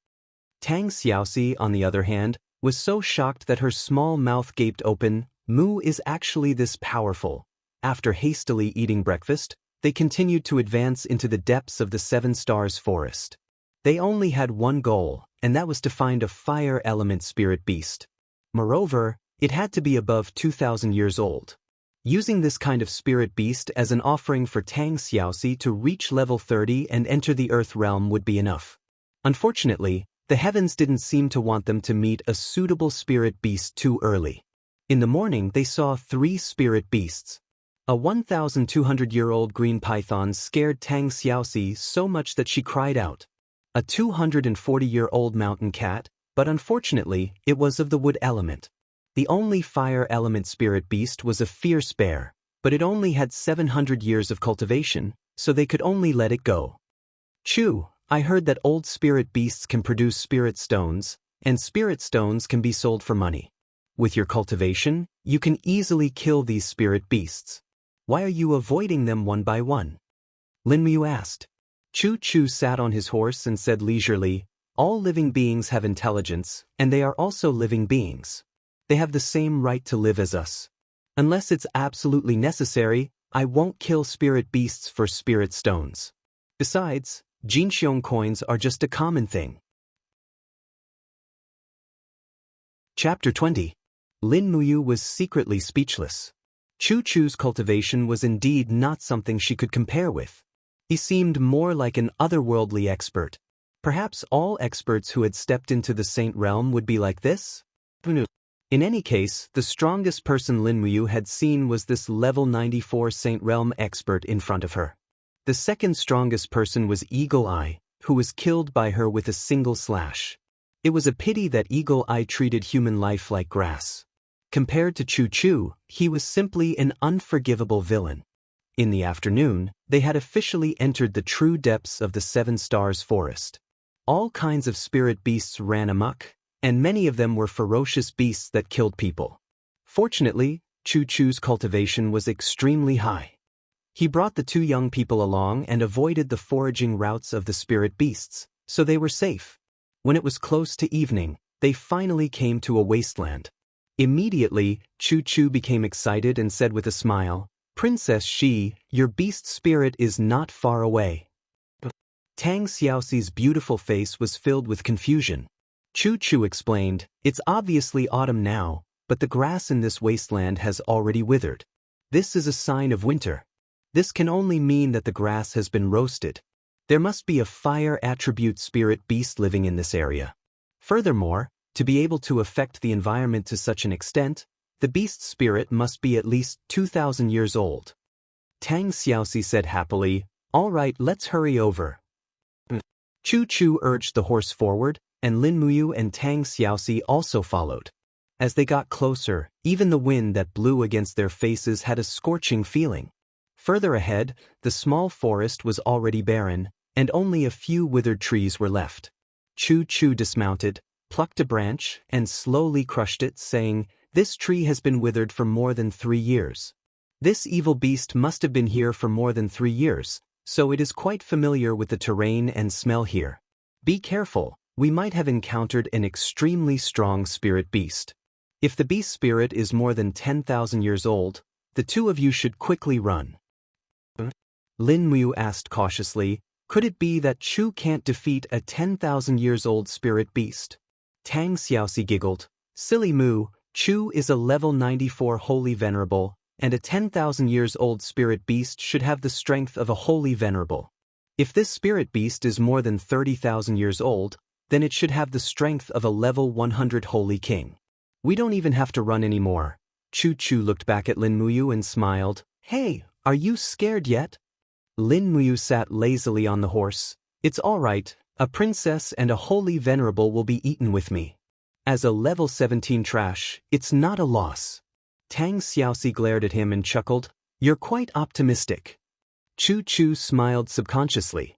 Tang Xiaoxi, on the other hand, was so shocked that her small mouth gaped open. Mu is actually this powerful. After hastily eating breakfast, they continued to advance into the depths of the Seven Stars forest. They only had one goal, and that was to find a fire element spirit beast. Moreover, it had to be above 2,000 years old. Using this kind of spirit beast as an offering for Tang Xiaoxi to reach level 30 and enter the Earth realm would be enough. Unfortunately, the heavens didn't seem to want them to meet a suitable spirit beast too early. In the morning they saw 3 spirit beasts. A 1,200-year-old green python scared Tang Xiaoxi so much that she cried out. A 240-year-old mountain cat, but unfortunately it was of the wood element. The only fire element spirit beast was a fierce bear, but it only had 700 years of cultivation, so they could only let it go. "Chu, I heard that old spirit beasts can produce spirit stones, and spirit stones can be sold for money. With your cultivation, you can easily kill these spirit beasts. Why are you avoiding them one by one? Lin Muyu asked. Chu Chu sat on his horse and said leisurely, all living beings have intelligence, and they are also living beings. They have the same right to live as us. Unless it's absolutely necessary, I won't kill spirit beasts for spirit stones. Besides, Jinxiong coins are just a common thing. Chapter 20. Lin Muyu was secretly speechless. Chu Chu's cultivation was indeed not something she could compare with. He seemed more like an otherworldly expert. Perhaps all experts who had stepped into the Saint Realm would be like this? Who knew? In any case, the strongest person Lin Muyu had seen was this level 94 Saint Realm expert in front of her. The second strongest person was Eagle Eye, who was killed by her with a single slash. It was a pity that Eagle Eye treated human life like grass. Compared to Chu Chu, he was simply an unforgivable villain. In the afternoon, they had officially entered the true depths of the Seven Stars Forest. All kinds of spirit beasts ran amok, and many of them were ferocious beasts that killed people. Fortunately, Chu Chu's cultivation was extremely high. He brought the two young people along and avoided the foraging routes of the spirit beasts, so they were safe. When it was close to evening, they finally came to a wasteland. Immediately, Chu Chu became excited and said with a smile, Princess Shi, your beast spirit is not far away. Tang Xiaoxi's beautiful face was filled with confusion. Chu Chu explained, it's obviously autumn now, but the grass in this wasteland has already withered. This is a sign of winter. This can only mean that the grass has been roasted. There must be a fire attribute spirit beast living in this area. Furthermore, to be able to affect the environment to such an extent, the beast spirit must be at least 2,000 years old. Tang Xiaoxi said happily, all right, let's hurry over. Chu Chu urged the horse forward, and Lin Muyu and Tang Xiaoxi also followed. As they got closer, even the wind that blew against their faces had a scorching feeling. Further ahead, the small forest was already barren, and only a few withered trees were left. Chu Chu dismounted, plucked a branch, and slowly crushed it, saying, this tree has been withered for more than 3 years. This evil beast must have been here for more than 3 years, so it is quite familiar with the terrain and smell here. Be careful, we might have encountered an extremely strong spirit beast. If the beast spirit is more than 10,000 years old, the two of you should quickly run. Lin Muyu asked cautiously, could it be that Chu can't defeat a 10,000 years old spirit beast? Tang Xiaoxi giggled, silly Mu, Chu is a level 94 holy venerable, and a 10,000 years old spirit beast should have the strength of a holy venerable. If this spirit beast is more than 30,000 years old, then it should have the strength of a level 100 holy king. We don't even have to run anymore. Chu Chu looked back at Lin Muyu and smiled, hey, are you scared yet? Lin Muyu sat lazily on the horse. It's all right, a princess and a holy venerable will be eaten with me. As a level 17 trash, it's not a loss. Tang Xiaoxi glared at him and chuckled, you're quite optimistic. Chu Chu smiled subconsciously.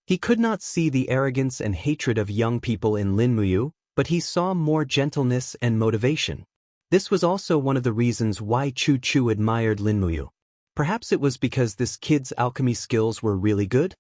He could not see the arrogance and hatred of young people in Lin Muyu, but he saw more gentleness and motivation. This was also one of the reasons why Chu Chu admired Lin Muyu. Perhaps it was because this kid's alchemy skills were really good?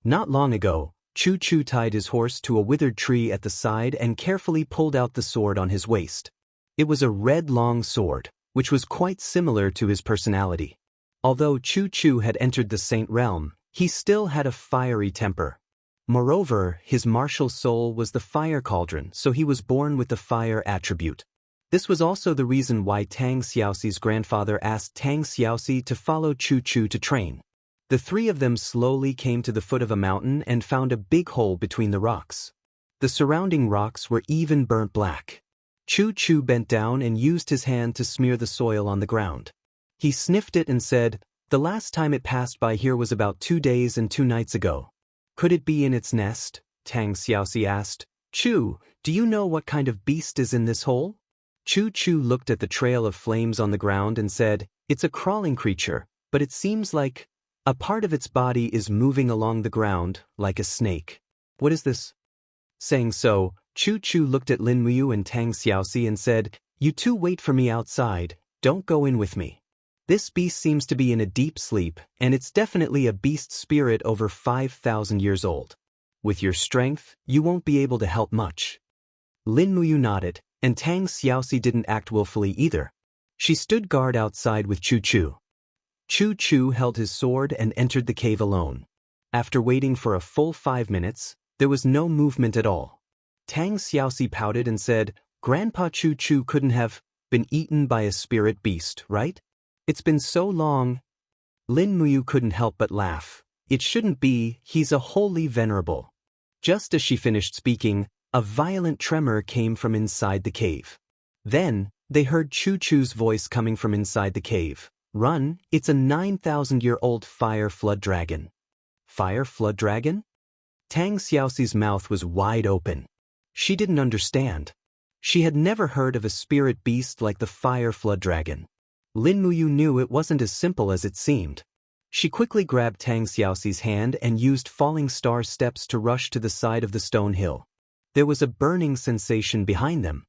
Not long ago, Chu Chu tied his horse to a withered tree at the side and carefully pulled out the sword on his waist. It was a red long sword, which was quite similar to his personality. Although Chu Chu had entered the Saint Realm, he still had a fiery temper. Moreover, his martial soul was the fire cauldron, so he was born with the fire attribute. This was also the reason why Tang Xiaoxi's grandfather asked Tang Xiaoxi to follow Chu Chu to train. The three of them slowly came to the foot of a mountain and found a big hole between the rocks. The surrounding rocks were even burnt black. Chu Chu bent down and used his hand to smear the soil on the ground. He sniffed it and said, the last time it passed by here was about 2 days and 2 nights ago. Could it be in its nest? Tang Xiaoxi asked. Chu, do you know what kind of beast is in this hole? Chu Chu looked at the trail of flames on the ground and said, it's a crawling creature, but it seems like a part of its body is moving along the ground, like a snake. What is this? Saying so, Chu Chu looked at Lin Muyu and Tang Xiaoxi and said, "You two wait for me outside, don't go in with me. This beast seems to be in a deep sleep, and it's definitely a beast spirit over 5,000 years old. With your strength, you won't be able to help much." Lin Muyu nodded, and Tang Xiaoxi didn't act willfully either. She stood guard outside with Chu Chu. Chu Chu held his sword and entered the cave alone. After waiting for a full 5 minutes, there was no movement at all. Tang Xiaoxi pouted and said, "Grandpa Chu Chu couldn't have been eaten by a spirit beast, right? It's been so long." Lin Muyu couldn't help but laugh. "It shouldn't be, he's a wholly venerable." Just as she finished speaking, a violent tremor came from inside the cave. Then, they heard Chu Chu's voice coming from inside the cave. "Run, it's a 9,000-year-old fire flood dragon." Fire flood dragon? Tang Xiaoxi's mouth was wide open. She didn't understand. She had never heard of a spirit beast like the fire flood dragon. Lin Muyu knew it wasn't as simple as it seemed. She quickly grabbed Tang Xiaoxi's hand and used falling star steps to rush to the side of the stone hill. There was a burning sensation behind them.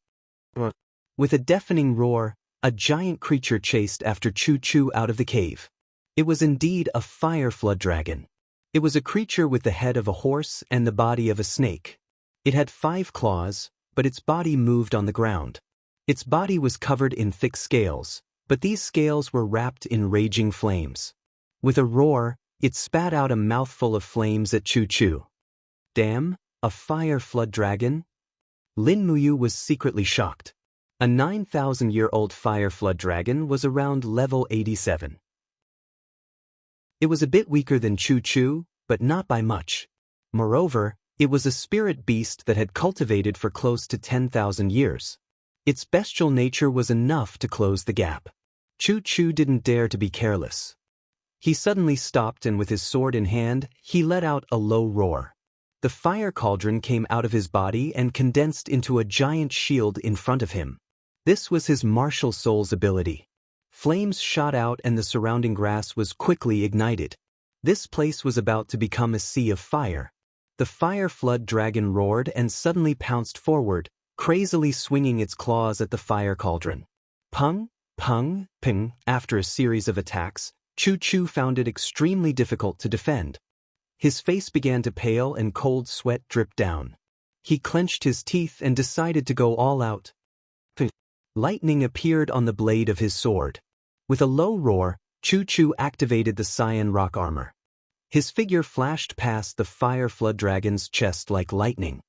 With a deafening roar, a giant creature chased after Chu Chu out of the cave. It was indeed a fire flood dragon. It was a creature with the head of a horse and the body of a snake. It had 5 claws, but its body moved on the ground. Its body was covered in thick scales, but these scales were wrapped in raging flames. With a roar, it spat out a mouthful of flames at Chu Chu. Damn, a fire flood dragon? Lin Muyu was secretly shocked. A 9,000-year-old fire flood dragon was around level 87. It was a bit weaker than Chu Chu, but not by much. Moreover, it was a spirit beast that had cultivated for close to 10,000 years. Its bestial nature was enough to close the gap. Chu Chu didn't dare to be careless. He suddenly stopped and with his sword in hand, he let out a low roar. The fire cauldron came out of his body and condensed into a giant shield in front of him. This was his martial soul's ability. Flames shot out and the surrounding grass was quickly ignited. This place was about to become a sea of fire. The fire flood dragon roared and suddenly pounced forward, crazily swinging its claws at the fire cauldron. Pung, pung, ping. After a series of attacks, Chu Chu found it extremely difficult to defend. His face began to pale and cold sweat dripped down. He clenched his teeth and decided to go all out. Lightning appeared on the blade of his sword. With a low roar, Chu Chu activated the cyan rock armor. His figure flashed past the fire flood dragon's chest like lightning.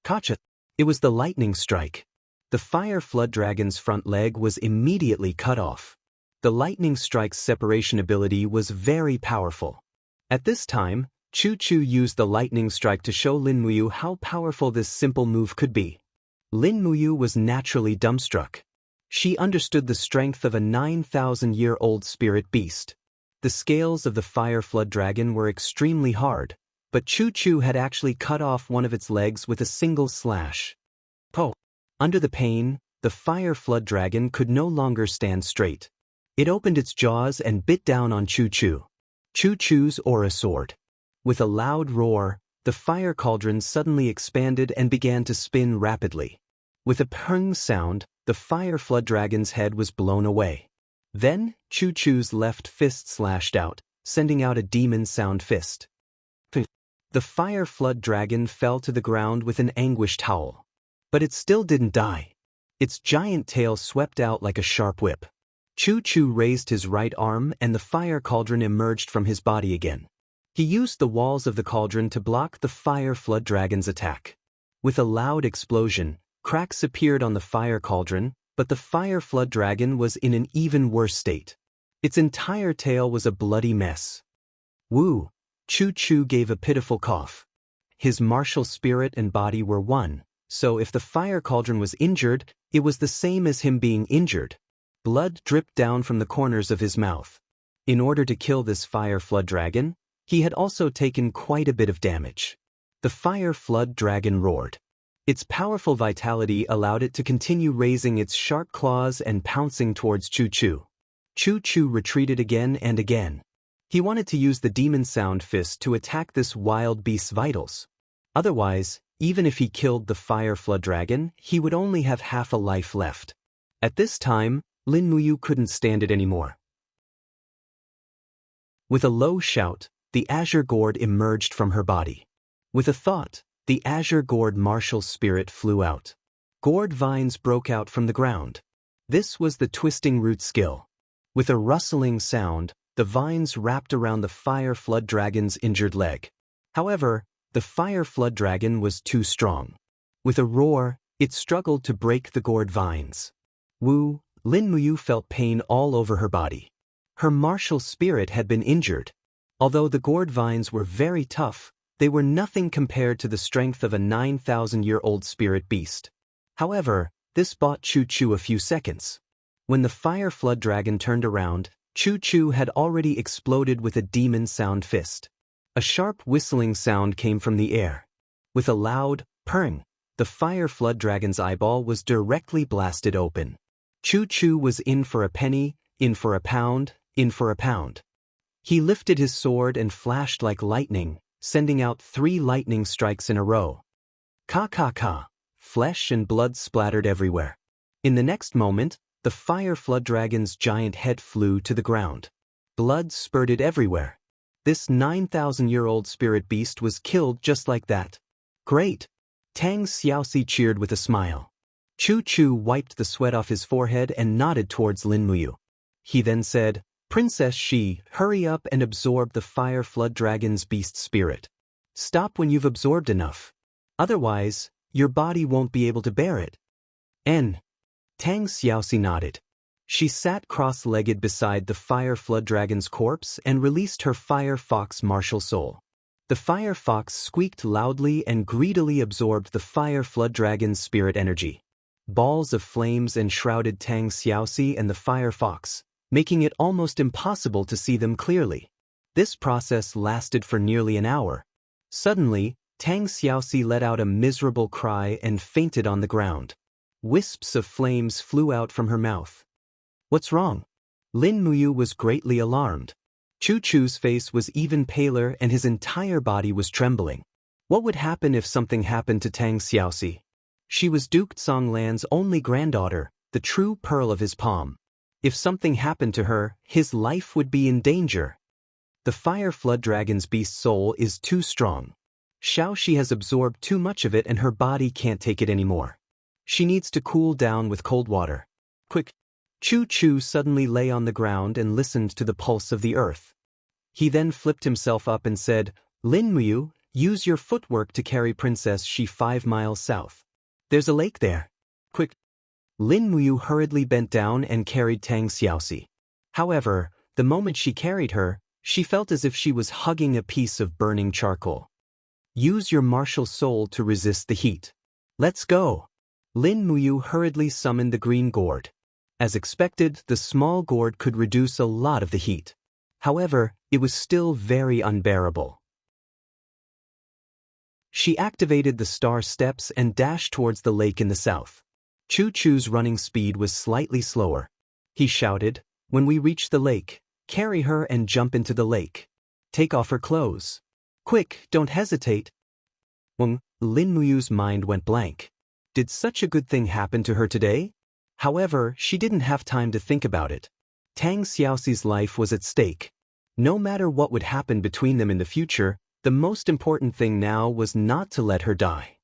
Gotcha! It was the lightning strike. The fire flood dragon's front leg was immediately cut off. The lightning strike's separation ability was very powerful. At this time, Chu Chu used the lightning strike to show Lin Muyu how powerful this simple move could be. Lin Muyu was naturally dumbstruck. She understood the strength of a 9,000-year-old spirit beast. The scales of the fire flood dragon were extremely hard, but Chu Chu had actually cut off one of its legs with a single slash. Po! Under the pain, the fire flood dragon could no longer stand straight. It opened its jaws and bit down on Chu Chu. Chu Chu's aura sword. With a loud roar, the fire cauldron suddenly expanded and began to spin rapidly. With a pung sound, the fire flood dragon's head was blown away. Then, Chu Chu's left fist slashed out, sending out a demon sound fist. The fire flood dragon fell to the ground with an anguished howl. But it still didn't die. Its giant tail swept out like a sharp whip. Chu Chu raised his right arm and the fire cauldron emerged from his body again. He used the walls of the cauldron to block the fire flood dragon's attack. With a loud explosion, cracks appeared on the fire cauldron, but the fire flood dragon was in an even worse state. Its entire tail was a bloody mess. Woo! Chu Chu gave a pitiful cough. His martial spirit and body were one, so if the fire cauldron was injured, it was the same as him being injured. Blood dripped down from the corners of his mouth. In order to kill this fire flood dragon, he had also taken quite a bit of damage. The fire flood dragon roared. Its powerful vitality allowed it to continue raising its sharp claws and pouncing towards Chu Chu. Chu Chu retreated again and again. He wanted to use the demon sound fist to attack this wild beast's vitals. Otherwise, Even if he killed the fire flood dragon, he would only have half a life left. At this time, Lin Muyu couldn't stand it anymore. With a low shout, the azure gourd emerged from her body. With a thought, the azure gourd martial spirit flew out. Gourd vines broke out from the ground. This was the twisting root skill. With a rustling sound, the vines wrapped around the fire flood dragon's injured leg. However, the fire flood dragon was too strong. With a roar, it struggled to break the gourd vines. Lin Muyu felt pain all over her body. Her martial spirit had been injured. Although the gourd vines were very tough, they were nothing compared to the strength of a 9,000-year-old spirit beast. However, this bought Chu Chu a few seconds. When the fire flood dragon turned around, Chu Chu had already exploded with a demon sound fist. A sharp whistling sound came from the air. With a loud purring, the fire flood dragon's eyeball was directly blasted open. Chu Chu was in for a penny, in for a pound, in for a pound. He lifted his sword and flashed like lightning, sending out 3 lightning strikes in a row. Ka ka ka. Flesh and blood splattered everywhere. In the next moment, the fire flood dragon's giant head flew to the ground. Blood spurted everywhere. This 9,000-year-old spirit beast was killed just like that. Great! Tang Xiaoxi cheered with a smile. Chu Chu wiped the sweat off his forehead and nodded towards Lin Muyu. He then said, "Princess Shi, hurry up and absorb the fire flood dragon's beast spirit. Stop when you've absorbed enough. Otherwise, your body won't be able to bear it." Tang Xiaoxi nodded. She sat cross-legged beside the fire flood dragon's corpse and released her fire fox martial soul. The fire fox squeaked loudly and greedily absorbed the fire flood dragon's spirit energy. Balls of flames enshrouded Tang Xiaoxi and the fire fox, making it almost impossible to see them clearly. This process lasted for nearly an hour. Suddenly, Tang Xiaoxi let out a miserable cry and fainted on the ground. Wisps of flames flew out from her mouth. "What's wrong?" Lin Muyu was greatly alarmed. Chu Chu's face was even paler and his entire body was trembling. What would happen if something happened to Tang Xiaoxi? She was Duke Songlan's only granddaughter, the true pearl of his palm. If something happened to her, his life would be in danger. The fire flood dragon's beast soul is too strong. Xiaoxi has absorbed too much of it and her body can't take it anymore. She needs to cool down with cold water. Quick! Chu Chu suddenly lay on the ground and listened to the pulse of the earth. He then flipped himself up and said, "Lin Muyu, use your footwork to carry Princess Shi 5 miles south. There's a lake there. Quick!" Lin Muyu hurriedly bent down and carried Tang Xiaoxi. However, the moment she carried her, she felt as if she was hugging a piece of burning charcoal. "Use your martial soul to resist the heat. Let's go!" Lin Muyu hurriedly summoned the green gourd. As expected, the small gourd could reduce a lot of the heat. However, it was still very unbearable. She activated the star steps and dashed towards the lake in the south. Chu Chu's running speed was slightly slower. He shouted, "When we reach the lake, carry her and jump into the lake. Take off her clothes. Quick, don't hesitate." Lin Muyu's mind went blank. Did such a good thing happen to her today? However, she didn't have time to think about it. Tang Xiaoxi's life was at stake. No matter what would happen between them in the future, the most important thing now was not to let her die.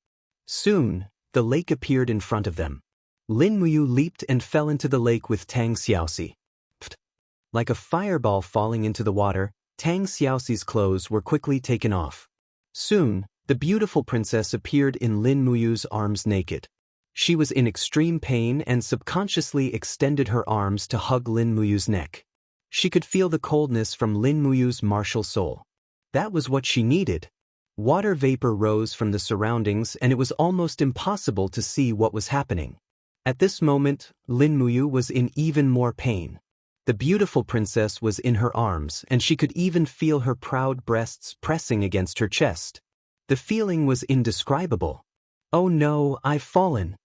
Soon, the lake appeared in front of them. Lin Muyu leaped and fell into the lake with Tang Xiaoxi. Like a fireball falling into the water, Tang Xiaoxi's clothes were quickly taken off. Soon, the beautiful princess appeared in Lin Muyu's arms naked. She was in extreme pain and subconsciously extended her arms to hug Lin Muyu's neck. She could feel the coldness from Lin Muyu's martial soul. That was what she needed. Water vapor rose from the surroundings and it was almost impossible to see what was happening. At this moment, Lin Muyu was in even more pain. The beautiful princess was in her arms and she could even feel her proud breasts pressing against her chest. The feeling was indescribable. "Oh no, I've fallen."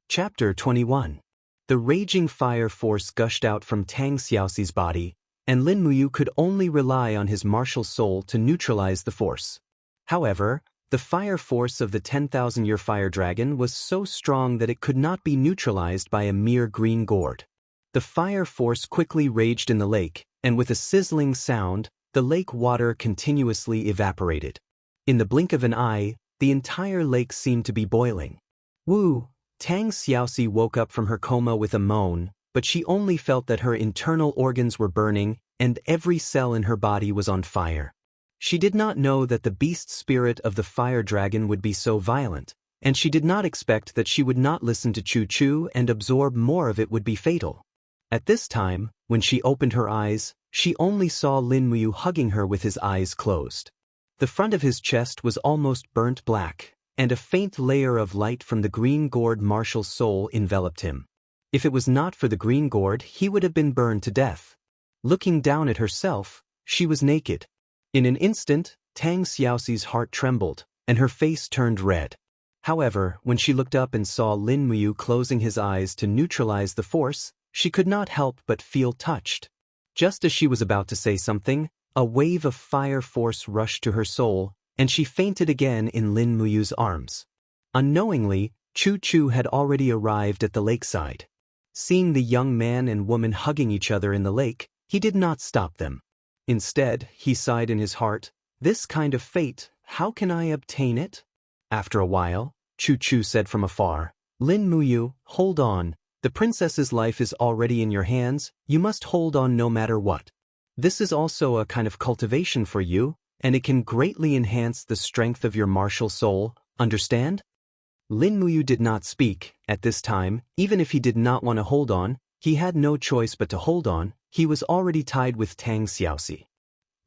Chapter 21. The raging fire force gushed out from Tang Xiaoxi's body, and Lin Muyu could only rely on his martial soul to neutralize the force. However, the fire force of the 10,000-year fire dragon was so strong that it could not be neutralized by a mere green gourd. The fire force quickly raged in the lake, and with a sizzling sound, the lake water continuously evaporated. In the blink of an eye, the entire lake seemed to be boiling. Woo! Tang Xiaoxi woke up from her coma with a moan, but she only felt that her internal organs were burning and every cell in her body was on fire. She did not know that the beast spirit of the fire dragon would be so violent, and she did not expect that she would not listen to Chu Chu and absorb more of it would be fatal. At this time, when she opened her eyes, she only saw Lin Muyu hugging her with his eyes closed. The front of his chest was almost burnt black, and a faint layer of light from the green gourd martial soul enveloped him. If it was not for the green gourd, he would have been burned to death. Looking down at herself, she was naked. In an instant, Tang Xiaoxi's heart trembled, and her face turned red. However, when she looked up and saw Lin Muyu closing his eyes to neutralize the force, she could not help but feel touched. Just as she was about to say something, a wave of fire force rushed to her soul, and she fainted again in Lin Muyu's arms. Unknowingly, Chu Chu had already arrived at the lakeside. Seeing the young man and woman hugging each other in the lake, he did not stop them. Instead, he sighed in his heart, "This kind of fate, how can I obtain it?" After a while, Chu Chu said from afar, "Lin Muyu, hold on. The princess's life is already in your hands, you must hold on no matter what. This is also a kind of cultivation for you, and it can greatly enhance the strength of your martial soul, understand?" Lin Muyu did not speak. At this time, even if he did not want to hold on, he had no choice but to hold on. He was already tied with Tang Xiaoxi.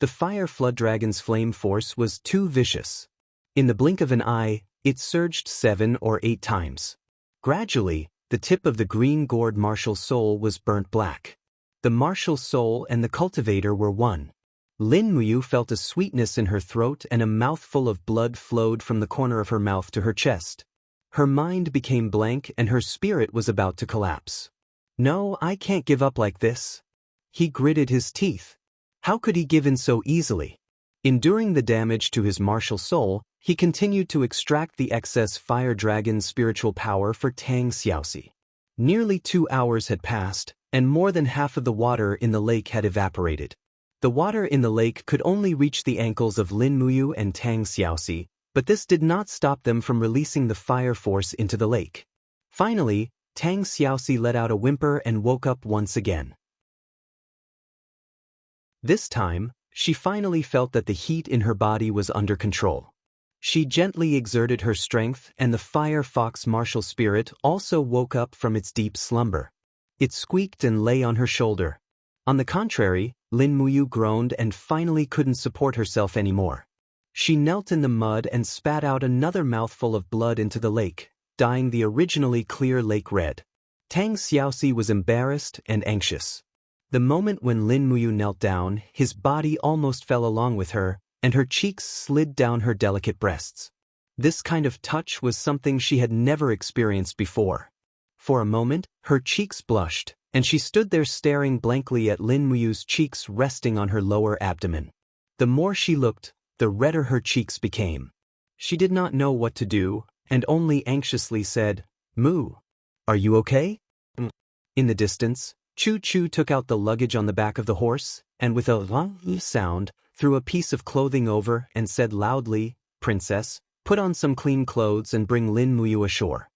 The fire flood dragon's flame force was too vicious. In the blink of an eye, it surged 7 or 8 times. Gradually, the tip of the green gourd martial soul was burnt black. The martial soul and the cultivator were one. Lin Muyu felt a sweetness in her throat and a mouthful of blood flowed from the corner of her mouth to her chest. Her mind became blank and her spirit was about to collapse. "No, I can't give up like this." He gritted his teeth. How could he give in so easily? Enduring the damage to his martial soul, he continued to extract the excess fire dragon's spiritual power for Tang Xiaoxi. Nearly 2 hours had passed, and more than half of the water in the lake had evaporated. The water in the lake could only reach the ankles of Lin Muyu and Tang Xiaoxi, but this did not stop them from releasing the fire force into the lake. Finally, Tang Xiaoxi let out a whimper and woke up once again. This time, she finally felt that the heat in her body was under control. She gently exerted her strength and the fire fox martial spirit also woke up from its deep slumber. It squeaked and lay on her shoulder. On the contrary, Lin Muyu groaned and finally couldn't support herself anymore. She knelt in the mud and spat out another mouthful of blood into the lake, dyeing the originally clear lake red. Tang Xiaoxi was embarrassed and anxious. The moment when Lin Muyu knelt down, his body almost fell along with her, and her cheeks slid down her delicate breasts. This kind of touch was something she had never experienced before. For a moment, her cheeks blushed, and she stood there staring blankly at Lin Muyu's cheeks resting on her lower abdomen. The more she looked, the redder her cheeks became. She did not know what to do, and only anxiously said, "Moo, are you okay?" In the distance, Chu Chu took out the luggage on the back of the horse, and with a "lang" sound, threw a piece of clothing over and said loudly, "Princess, put on some clean clothes and bring Lin Muyu ashore.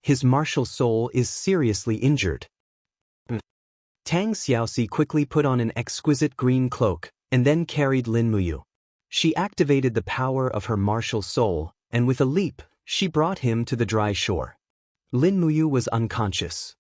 His martial soul is seriously injured." Tang Xiaoxi quickly put on an exquisite green cloak, and then carried Lin Muyu. She activated the power of her martial soul, and with a leap, she brought him to the dry shore. Lin Muyu was unconscious.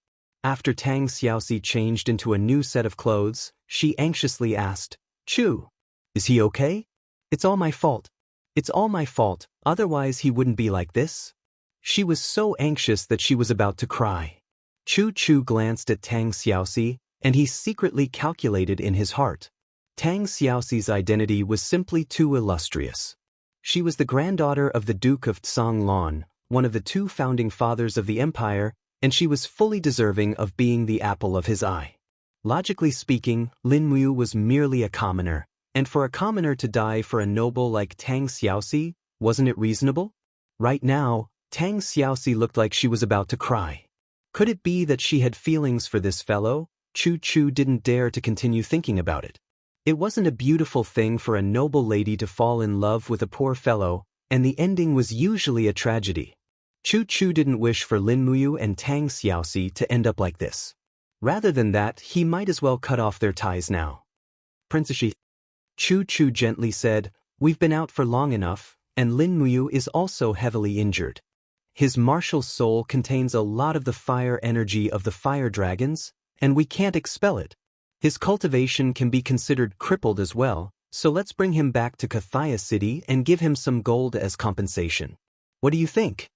After Tang Xiaoxi changed into a new set of clothes, she anxiously asked, "Chu, is he okay?" "It's all my fault. It's all my fault, otherwise he wouldn't be like this." She was so anxious that she was about to cry. Chu Chu glanced at Tang Xiaoxi, and he secretly calculated in his heart. Tang Xiaoxi's identity was simply too illustrious. She was the granddaughter of the Duke of Tsanglan, one of the 2 founding fathers of the empire, and she was fully deserving of being the apple of his eye. Logically speaking, Lin Muyu was merely a commoner, and for a commoner to die for a noble like Tang Xiaoxi, wasn't it reasonable? Right now, Tang Xiaoxi looked like she was about to cry. Could it be that she had feelings for this fellow? Chu Chu didn't dare to continue thinking about it. It wasn't a beautiful thing for a noble lady to fall in love with a poor fellow, and the ending was usually a tragedy. Chu Chu didn't wish for Lin Muyu and Tang Xiaoxi to end up like this. Rather than that, he might as well cut off their ties now. Princess Chu Chu gently said, "We've been out for long enough, and Lin Muyu is also heavily injured. His martial soul contains a lot of the fire energy of the fire dragons, and we can't expel it. His cultivation can be considered crippled as well, so let's bring him back to Kathia City and give him some gold as compensation. What do you think?"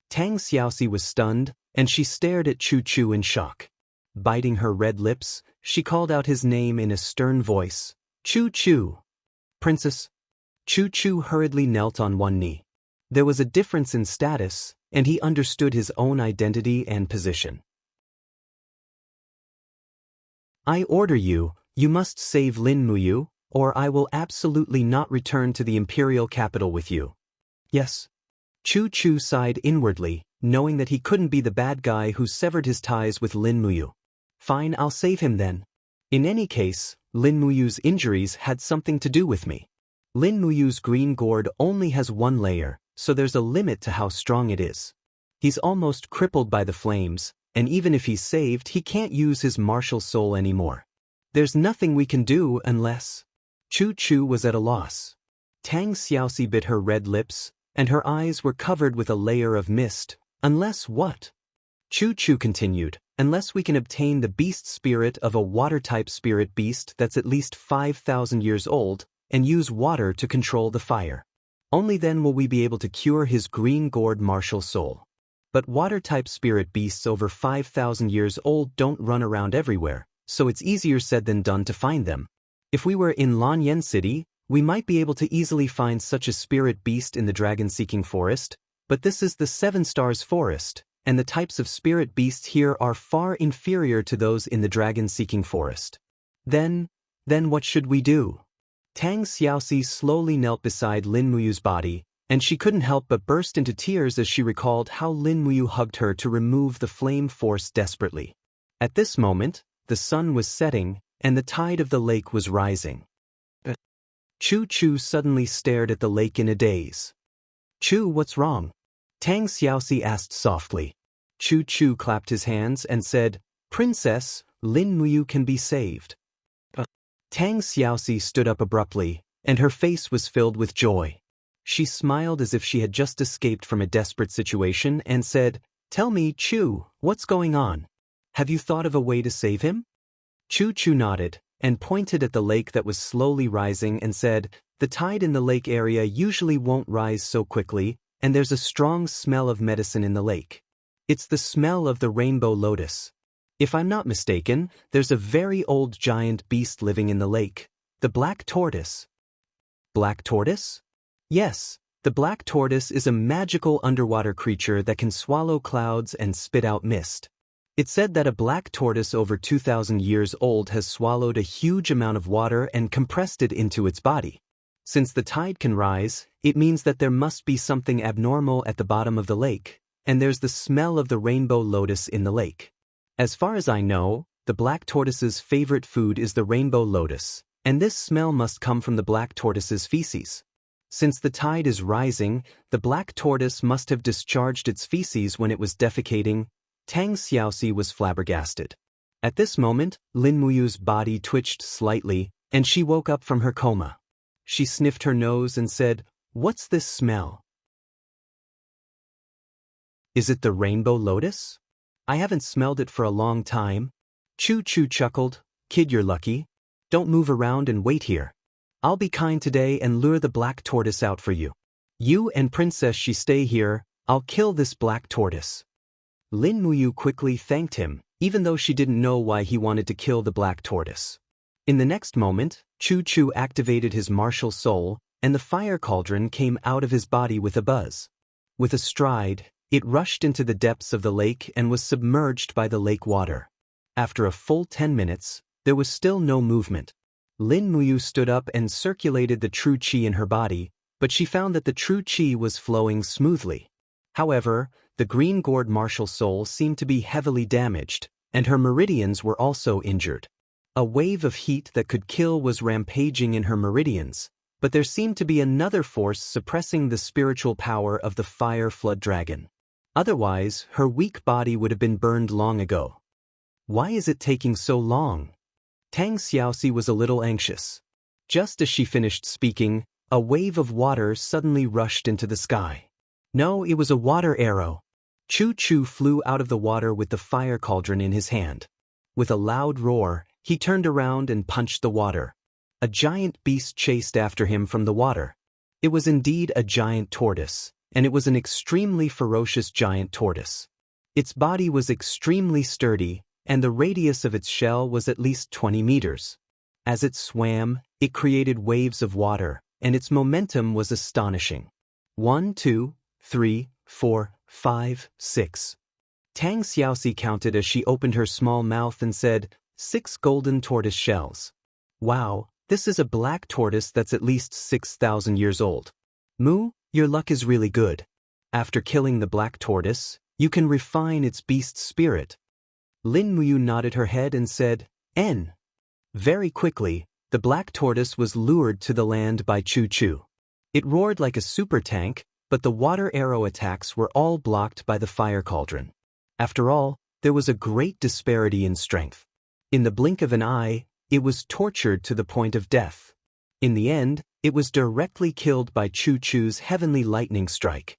Tang Xiaoxi was stunned, and she stared at Chu Chu in shock. Biting her red lips, she called out his name in a stern voice, "Chu Chu." "Princess." Chu Chu hurriedly knelt on one knee. There was a difference in status, and he understood his own identity and position. "I order you, you must save Lin Muyu, or I will absolutely not return to the imperial capital with you." "Yes." Chu Chu sighed inwardly, knowing that he couldn't be the bad guy who severed his ties with Lin Muyu. "Fine, I'll save him then. In any case, Lin Muyu's injuries had something to do with me. Lin Muyu's green gourd only has one layer, so there's a limit to how strong it is. He's almost crippled by the flames, and even if he's saved, he can't use his martial soul anymore. There's nothing we can do unless—" Chu Chu was at a loss. Tang Xiaoxi bit her red lips, and her eyes were covered with a layer of mist. "Unless what?" Chu Chu continued, "Unless we can obtain the beast spirit of a water-type spirit beast that's at least 5,000 years old, and use water to control the fire. Only then will we be able to cure his green gourd martial soul. But water-type spirit beasts over 5,000 years old don't run around everywhere, so it's easier said than done to find them. If we were in Lanyan City, we might be able to easily find such a spirit beast in the dragon-seeking forest, but this is the Seven Stars Forest, and the types of spirit beasts here are far inferior to those in the dragon-seeking forest. Then what should we do?" Tang Xiaoxi slowly knelt beside Lin Muyu's body, and she couldn't help but burst into tears as she recalled how Lin Muyu hugged her to remove the flame force desperately. At this moment, the sun was setting, and the tide of the lake was rising. Chu Chu suddenly stared at the lake in a daze. "Chu, what's wrong?" Tang Xiaoxi asked softly. Chu Chu clapped his hands and said, "Princess, Lin Muyu can be saved." Tang Xiaoxi stood up abruptly, and her face was filled with joy. She smiled as if she had just escaped from a desperate situation and said, "Tell me, Chu, what's going on? Have you thought of a way to save him?" Chu Chu nodded, and pointed at the lake that was slowly rising and said, "The tide in the lake area usually won't rise so quickly, and there's a strong smell of medicine in the lake. It's the smell of the rainbow lotus. If I'm not mistaken, there's a very old giant beast living in the lake, the black tortoise." "Black tortoise?" "Yes, the black tortoise is a magical underwater creature that can swallow clouds and spit out mist. It's said that a black tortoise over 2,000 years old has swallowed a huge amount of water and compressed it into its body. Since the tide can rise, it means that there must be something abnormal at the bottom of the lake, and there's the smell of the rainbow lotus in the lake. As far as I know, the black tortoise's favorite food is the rainbow lotus, and this smell must come from the black tortoise's feces. Since the tide is rising, the black tortoise must have discharged its feces when it was defecating." Tang Xiaoxi was flabbergasted. At this moment, Lin Muyu's body twitched slightly, and she woke up from her coma. She sniffed her nose and said, "What's this smell? Is it the rainbow lotus? I haven't smelled it for a long time." Chu Chu chuckled, "Kid, you're lucky. Don't move around and wait here. I'll be kind today and lure the black tortoise out for you. You and Princess Shi stay here, I'll kill this black tortoise." Lin Muyu quickly thanked him, even though she didn't know why he wanted to kill the black tortoise. In the next moment, Chu Chu activated his martial soul, and the fire cauldron came out of his body with a buzz. With a stride, it rushed into the depths of the lake and was submerged by the lake water. After a full 10 minutes, there was still no movement. Lin Muyu stood up and circulated the true qi in her body, but she found that the true qi was flowing smoothly. However, the green gourd martial soul seemed to be heavily damaged, and her meridians were also injured. A wave of heat that could kill was rampaging in her meridians, but there seemed to be another force suppressing the spiritual power of the fire flood dragon. Otherwise, her weak body would have been burned long ago. Why is it taking so long? Tang Xiaoxi was a little anxious. Just as she finished speaking, a wave of water suddenly rushed into the sky. No, it was a water arrow. Chu Chu flew out of the water with the fire cauldron in his hand. With a loud roar, he turned around and punched the water. A giant beast chased after him from the water. It was indeed a giant tortoise, and it was an extremely ferocious giant tortoise. Its body was extremely sturdy, and the radius of its shell was at least 20 meters. As it swam, it created waves of water, and its momentum was astonishing. 1, 2, 3, 4, 5, 6. Tang Xiaoxi counted as she opened her small mouth and said, 6 golden tortoise shells. Wow, this is a black tortoise that's at least 6,000 years old. Mu, your luck is really good. After killing the black tortoise, you can refine its beast spirit. Lin Muyu nodded her head and said, N. Very quickly, the black tortoise was lured to the land by Chu Chu. It roared like a super tank, but the water arrow attacks were all blocked by the fire cauldron. After all, there was a great disparity in strength. In the blink of an eye, it was tortured to the point of death. In the end, it was directly killed by Chu Chu's heavenly lightning strike.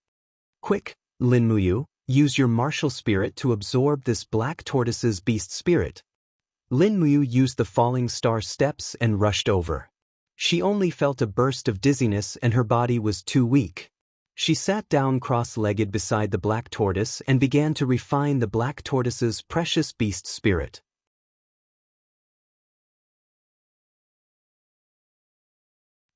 Quick, Lin Muyu, use your martial spirit to absorb this black tortoise's beast spirit. Lin Muyu used the falling star steps and rushed over. She only felt a burst of dizziness and her body was too weak. She sat down cross-legged beside the black tortoise and began to refine the black tortoise's precious beast spirit.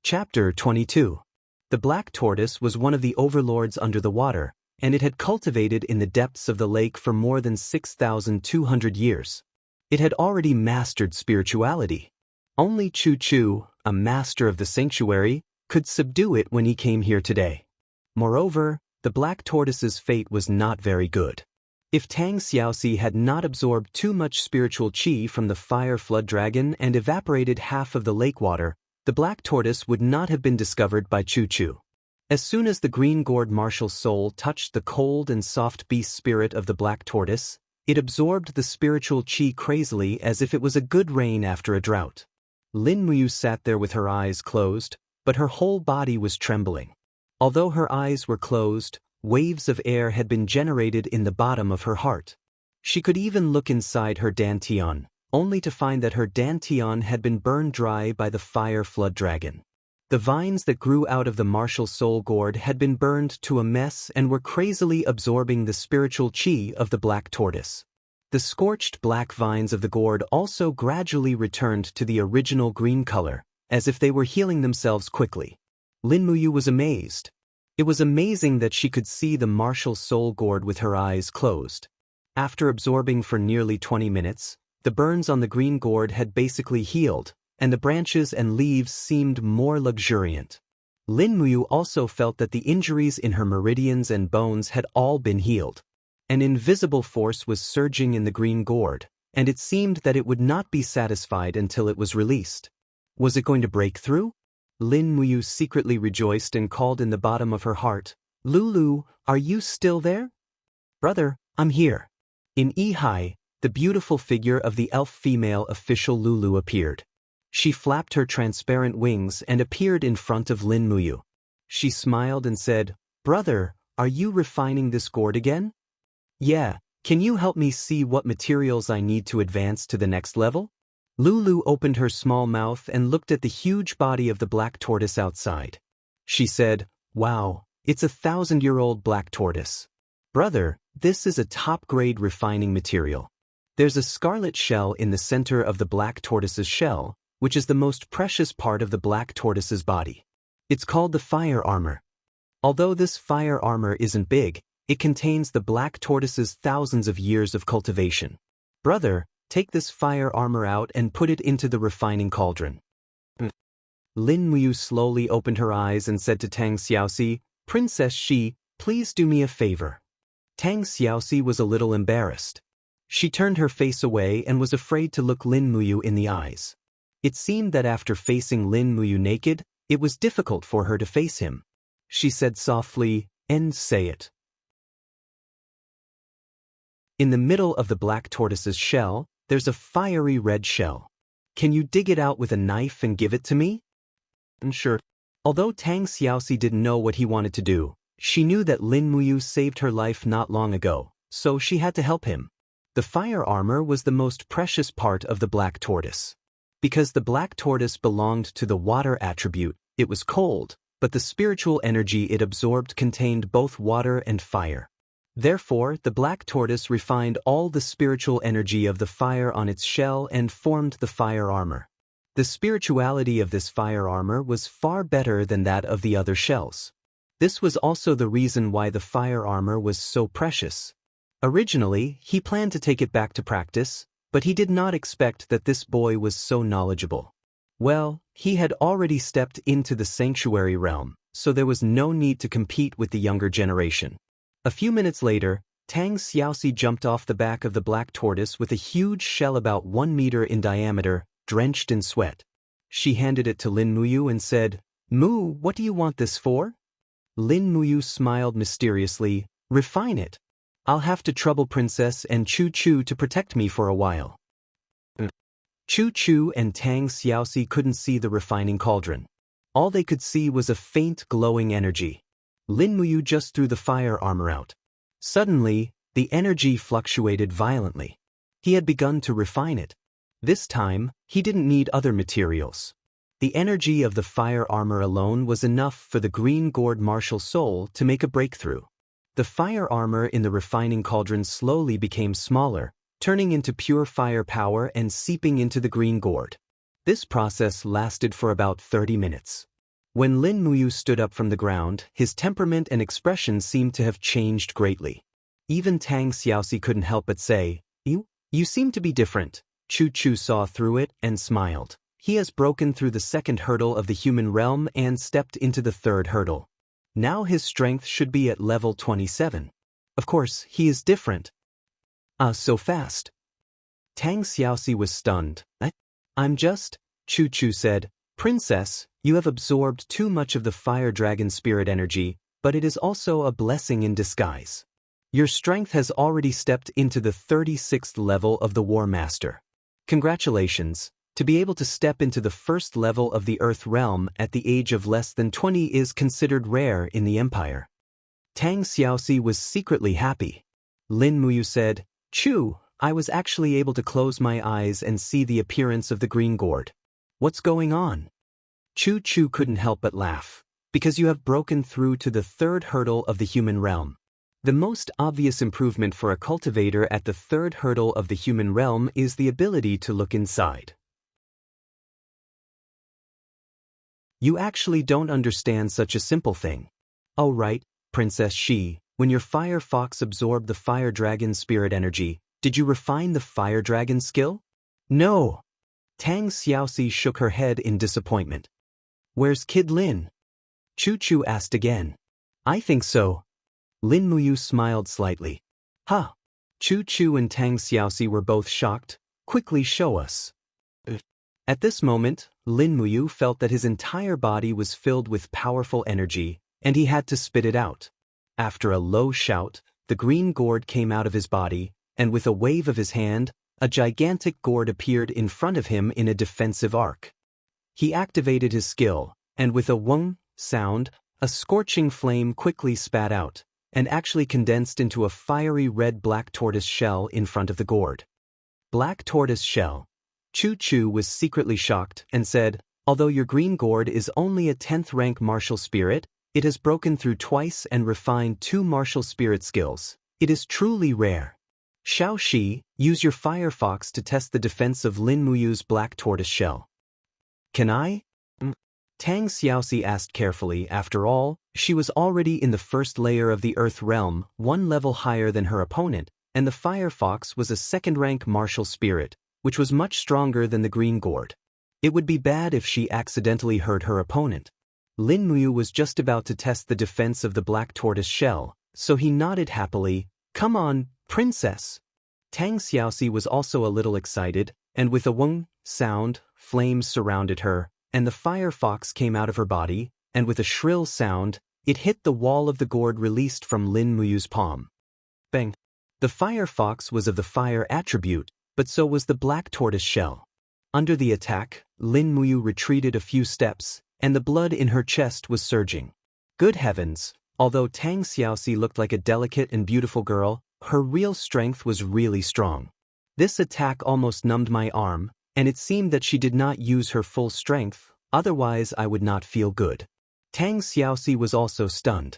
Chapter 22. The black tortoise was one of the overlords under the water, and it had cultivated in the depths of the lake for more than 6,200 years. It had already mastered spirituality. Only Chu Chu, a master of the sanctuary, could subdue it when he came here today. Moreover, the black tortoise's fate was not very good. If Tang Xiaoxi had not absorbed too much spiritual qi from the fire flood dragon and evaporated half of the lake water, the black tortoise would not have been discovered by Chu Chu. As soon as the green gourd martial soul touched the cold and soft beast spirit of the black tortoise, it absorbed the spiritual qi crazily as if it was a good rain after a drought. Lin Muyu sat there with her eyes closed, but her whole body was trembling. Although her eyes were closed, waves of air had been generated in the bottom of her heart. She could even look inside her dantian, only to find that her dantian had been burned dry by the fire flood dragon. The vines that grew out of the martial soul gourd had been burned to a mess and were crazily absorbing the spiritual qi of the black tortoise. The scorched black vines of the gourd also gradually returned to the original green color, as if they were healing themselves quickly. Lin Muyu was amazed. It was amazing that she could see the martial soul gourd with her eyes closed. After absorbing for nearly 20 minutes, the burns on the green gourd had basically healed, and the branches and leaves seemed more luxuriant. Lin Muyu also felt that the injuries in her meridians and bones had all been healed. An invisible force was surging in the green gourd, and it seemed that it would not be satisfied until it was released. Was it going to break through? Lin Muyu secretly rejoiced and called in the bottom of her heart, Lulu, are you still there? Brother, I'm here. In Yihai, the beautiful figure of the elf female official Lulu appeared. She flapped her transparent wings and appeared in front of Lin Muyu. She smiled and said, Brother, are you refining this gourd again? Yeah, can you help me see what materials I need to advance to the next level? Lulu opened her small mouth and looked at the huge body of the black tortoise outside. She said, Wow, it's a 1,000-year-old black tortoise. Brother, this is a top-grade refining material. There's a scarlet shell in the center of the black tortoise's shell, which is the most precious part of the black tortoise's body. It's called the fire armor. Although this fire armor isn't big, it contains the black tortoise's thousands of years of cultivation. Brother, Take this fire armor out and put it into the refining cauldron. Lin Muyu slowly opened her eyes and said to Tang Xiaoxi, Princess Shi, please do me a favor. Tang Xiaoxi was a little embarrassed. She turned her face away and was afraid to look Lin Muyu in the eyes. It seemed that after facing Lin Muyu naked, it was difficult for her to face him. She said softly, and say it. In the middle of the black tortoise's shell, there's a fiery red shell. Can you dig it out with a knife and give it to me? Sure. Although Tang Xiaoxi didn't know what he wanted to do, she knew that Lin Muyu saved her life not long ago, so she had to help him. The fire armor was the most precious part of the black tortoise. Because the black tortoise belonged to the water attribute, it was cold, but the spiritual energy it absorbed contained both water and fire. Therefore, the black tortoise refined all the spiritual energy of the fire on its shell and formed the fire armor. The spirituality of this fire armor was far better than that of the other shells. This was also the reason why the fire armor was so precious. Originally, he planned to take it back to practice, but he did not expect that this boy was so knowledgeable. Well, he had already stepped into the sanctuary realm, so there was no need to compete with the younger generation. A few minutes later, Tang Xiaoxi jumped off the back of the black tortoise with a huge shell about 1 meter in diameter, drenched in sweat. She handed it to Lin Muyu and said, Mu, what do you want this for? Lin Muyu smiled mysteriously, refine it. I'll have to trouble Princess and Chu Chu to protect me for a while. Chu Chu and Tang Xiaoxi couldn't see the refining cauldron. All they could see was a faint glowing energy. Lin Muyu just threw the fire armor out. Suddenly, the energy fluctuated violently. He had begun to refine it. This time, he didn't need other materials. The energy of the fire armor alone was enough for the green gourd martial soul to make a breakthrough. The fire armor in the refining cauldron slowly became smaller, turning into pure fire power and seeping into the green gourd. This process lasted for about 30 minutes. When Lin Muyu stood up from the ground, his temperament and expression seemed to have changed greatly. Even Tang Xiaoxi couldn't help but say, You seem to be different. Chu Chu saw through it and smiled. He has broken through the second hurdle of the human realm and stepped into the third hurdle. Now his strength should be at level 27. Of course, he is different. So fast. Tang Xiaoxi was stunned. I'm just, Chu Chu said, Princess, you have absorbed too much of the fire dragon spirit energy, but it is also a blessing in disguise. Your strength has already stepped into the 36th level of the War Master. Congratulations. To be able to step into the first level of the Earth realm at the age of less than 20 is considered rare in the Empire. Tang Xiaoxi was secretly happy. Lin Muyu said, Chu, I was actually able to close my eyes and see the appearance of the green gourd. What's going on? Chu Chu couldn't help but laugh. Because you have broken through to the third hurdle of the human realm. The most obvious improvement for a cultivator at the third hurdle of the human realm is the ability to look inside. You actually don't understand such a simple thing. Oh right, Princess Shi, when your fire fox absorbed the fire dragon spirit energy, did you refine the fire dragon skill? No. Tang Xiaoxi shook her head in disappointment. Where's Kid Lin? Chu Chu asked again. I think so. Lin Muyu smiled slightly. Ha! Chu Chu and Tang Xiaoxi were both shocked. Quickly show us. At this moment, Lin Muyu felt that his entire body was filled with powerful energy, and he had to spit it out. After a low shout, the green gourd came out of his body, and with a wave of his hand, a gigantic gourd appeared in front of him in a defensive arc. He activated his skill, and with a wung sound, a scorching flame quickly spat out, and actually condensed into a fiery red black tortoise shell in front of the gourd. Black tortoise shell. Chu Chu was secretly shocked and said, although your green gourd is only a 10th rank martial spirit, it has broken through twice and refined 2 martial spirit skills. It is truly rare. Xiao Shi, use your fire fox to test the defense of Lin Muyu's black tortoise shell. Can I? Tang Xiaoxi asked carefully. After all, she was already in the first layer of the Earth realm, 1 level higher than her opponent, and the fire fox was a 2nd rank martial spirit, which was much stronger than the green gourd. It would be bad if she accidentally hurt her opponent. Lin Muyu was just about to test the defense of the black tortoise shell, so he nodded happily. Come on, princess. Tang Xiaoxi was also a little excited, and with a weng sound, flames surrounded her, and the fire fox came out of her body, and with a shrill sound, it hit the wall of the gourd released from Lin Muyu's palm. Bang! The fire fox was of the fire attribute, but so was the black tortoise shell. Under the attack, Lin Muyu retreated a few steps, and the blood in her chest was surging. Good heavens, although Tang Xiaoxi looked like a delicate and beautiful girl, her real strength was really strong. This attack almost numbed my arm, and it seemed that she did not use her full strength, otherwise I would not feel good. Tang Xiaoxi was also stunned.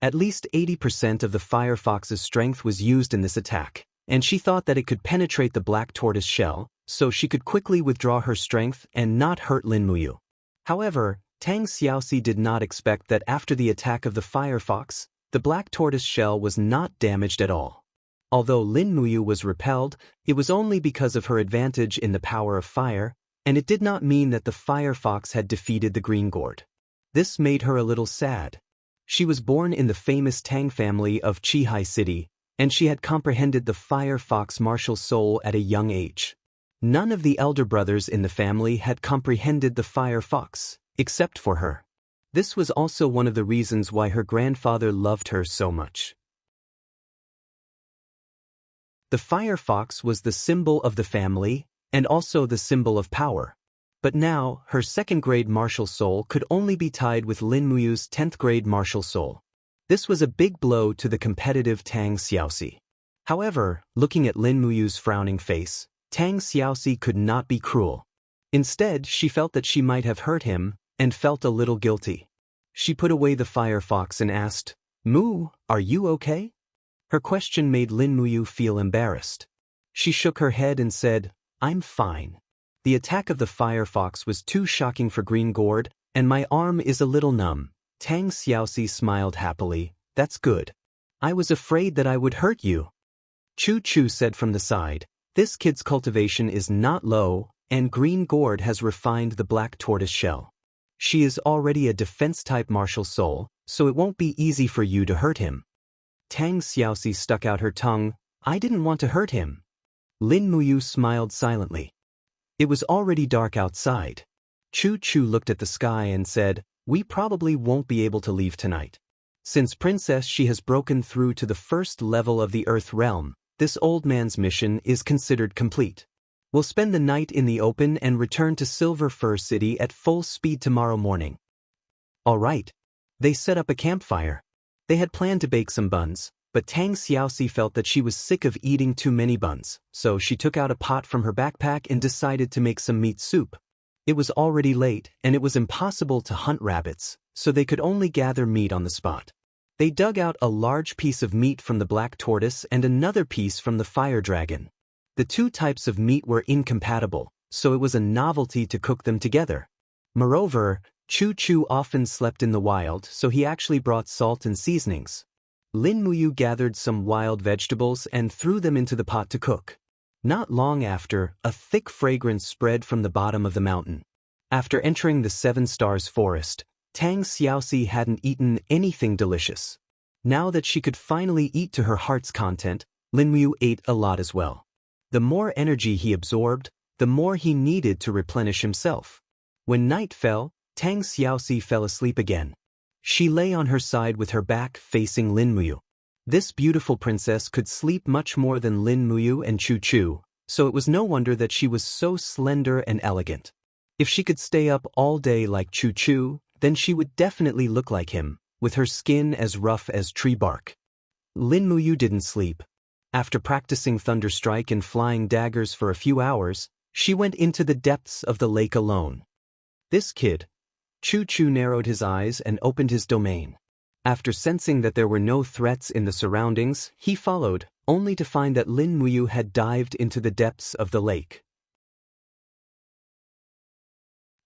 At least 80% of the fire fox's strength was used in this attack, and she thought that it could penetrate the black tortoise shell, so she could quickly withdraw her strength and not hurt Lin Muyu. However, Tang Xiaoxi did not expect that after the attack of the fire fox, the black tortoise shell was not damaged at all. Although Lin Muyu was repelled, it was only because of her advantage in the power of fire, and it did not mean that the fire fox had defeated the green gourd. This made her a little sad. She was born in the famous Tang family of Qihai City, and she had comprehended the fire fox martial soul at a young age. None of the elder brothers in the family had comprehended the fire fox, except for her. This was also one of the reasons why her grandfather loved her so much. The fire fox was the symbol of the family, and also the symbol of power. But now, her second-grade martial soul could only be tied with Lin Muyu's 10th-grade martial soul. This was a big blow to the competitive Tang Xiaoxi. However, looking at Lin Muyu's frowning face, Tang Xiaoxi could not be cruel. Instead, she felt that she might have hurt him, and felt a little guilty. She put away the fire fox and asked, "Mu, are you okay?" Her question made Lin Muyu feel embarrassed. She shook her head and said, "I'm fine. The attack of the fire fox was too shocking for green gourd, and my arm is a little numb." Tang Xiaoxi smiled happily. "That's good. I was afraid that I would hurt you." Chu Chu said from the side, "This kid's cultivation is not low, and green gourd has refined the black tortoise shell. She is already a defense-type martial soul, so it won't be easy for you to hurt him." Tang Xiaoxi stuck out her tongue. "I didn't want to hurt him." Lin Muyu smiled silently. It was already dark outside. Chu Chu looked at the sky and said, "We probably won't be able to leave tonight. Since Princess She has broken through to the first level of the Earth realm, this old man's mission is considered complete. We'll spend the night in the open and return to Silver Fir City at full speed tomorrow morning." All right. They set up a campfire. They had planned to bake some buns, but Tang Xiaoxi felt that she was sick of eating too many buns, so she took out a pot from her backpack and decided to make some meat soup. It was already late, and it was impossible to hunt rabbits, so they could only gather meat on the spot. They dug out a large piece of meat from the black tortoise and another piece from the fire dragon. The two types of meat were incompatible, so it was a novelty to cook them together. Moreover, Chu Chu often slept in the wild, so he actually brought salt and seasonings. Lin Muyu gathered some wild vegetables and threw them into the pot to cook. Not long after, a thick fragrance spread from the bottom of the mountain. After entering the Seven Stars Forest, Tang Xiaoxi hadn't eaten anything delicious. Now that she could finally eat to her heart's content, Lin Muyu ate a lot as well. The more energy he absorbed, the more he needed to replenish himself. When night fell, Tang Xiaoxi fell asleep again. She lay on her side with her back facing Lin Muyu. This beautiful princess could sleep much more than Lin Muyu and Chu Chu, so it was no wonder that she was so slender and elegant. If she could stay up all day like Chu Chu, then she would definitely look like him, with her skin as rough as tree bark. Lin Muyu didn't sleep. After practicing Thunderstrike and flying daggers for a few hours, she went into the depths of the lake alone. This kid. Chu Chu narrowed his eyes and opened his domain. After sensing that there were no threats in the surroundings, he followed, only to find that Lin Muyu had dived into the depths of the lake.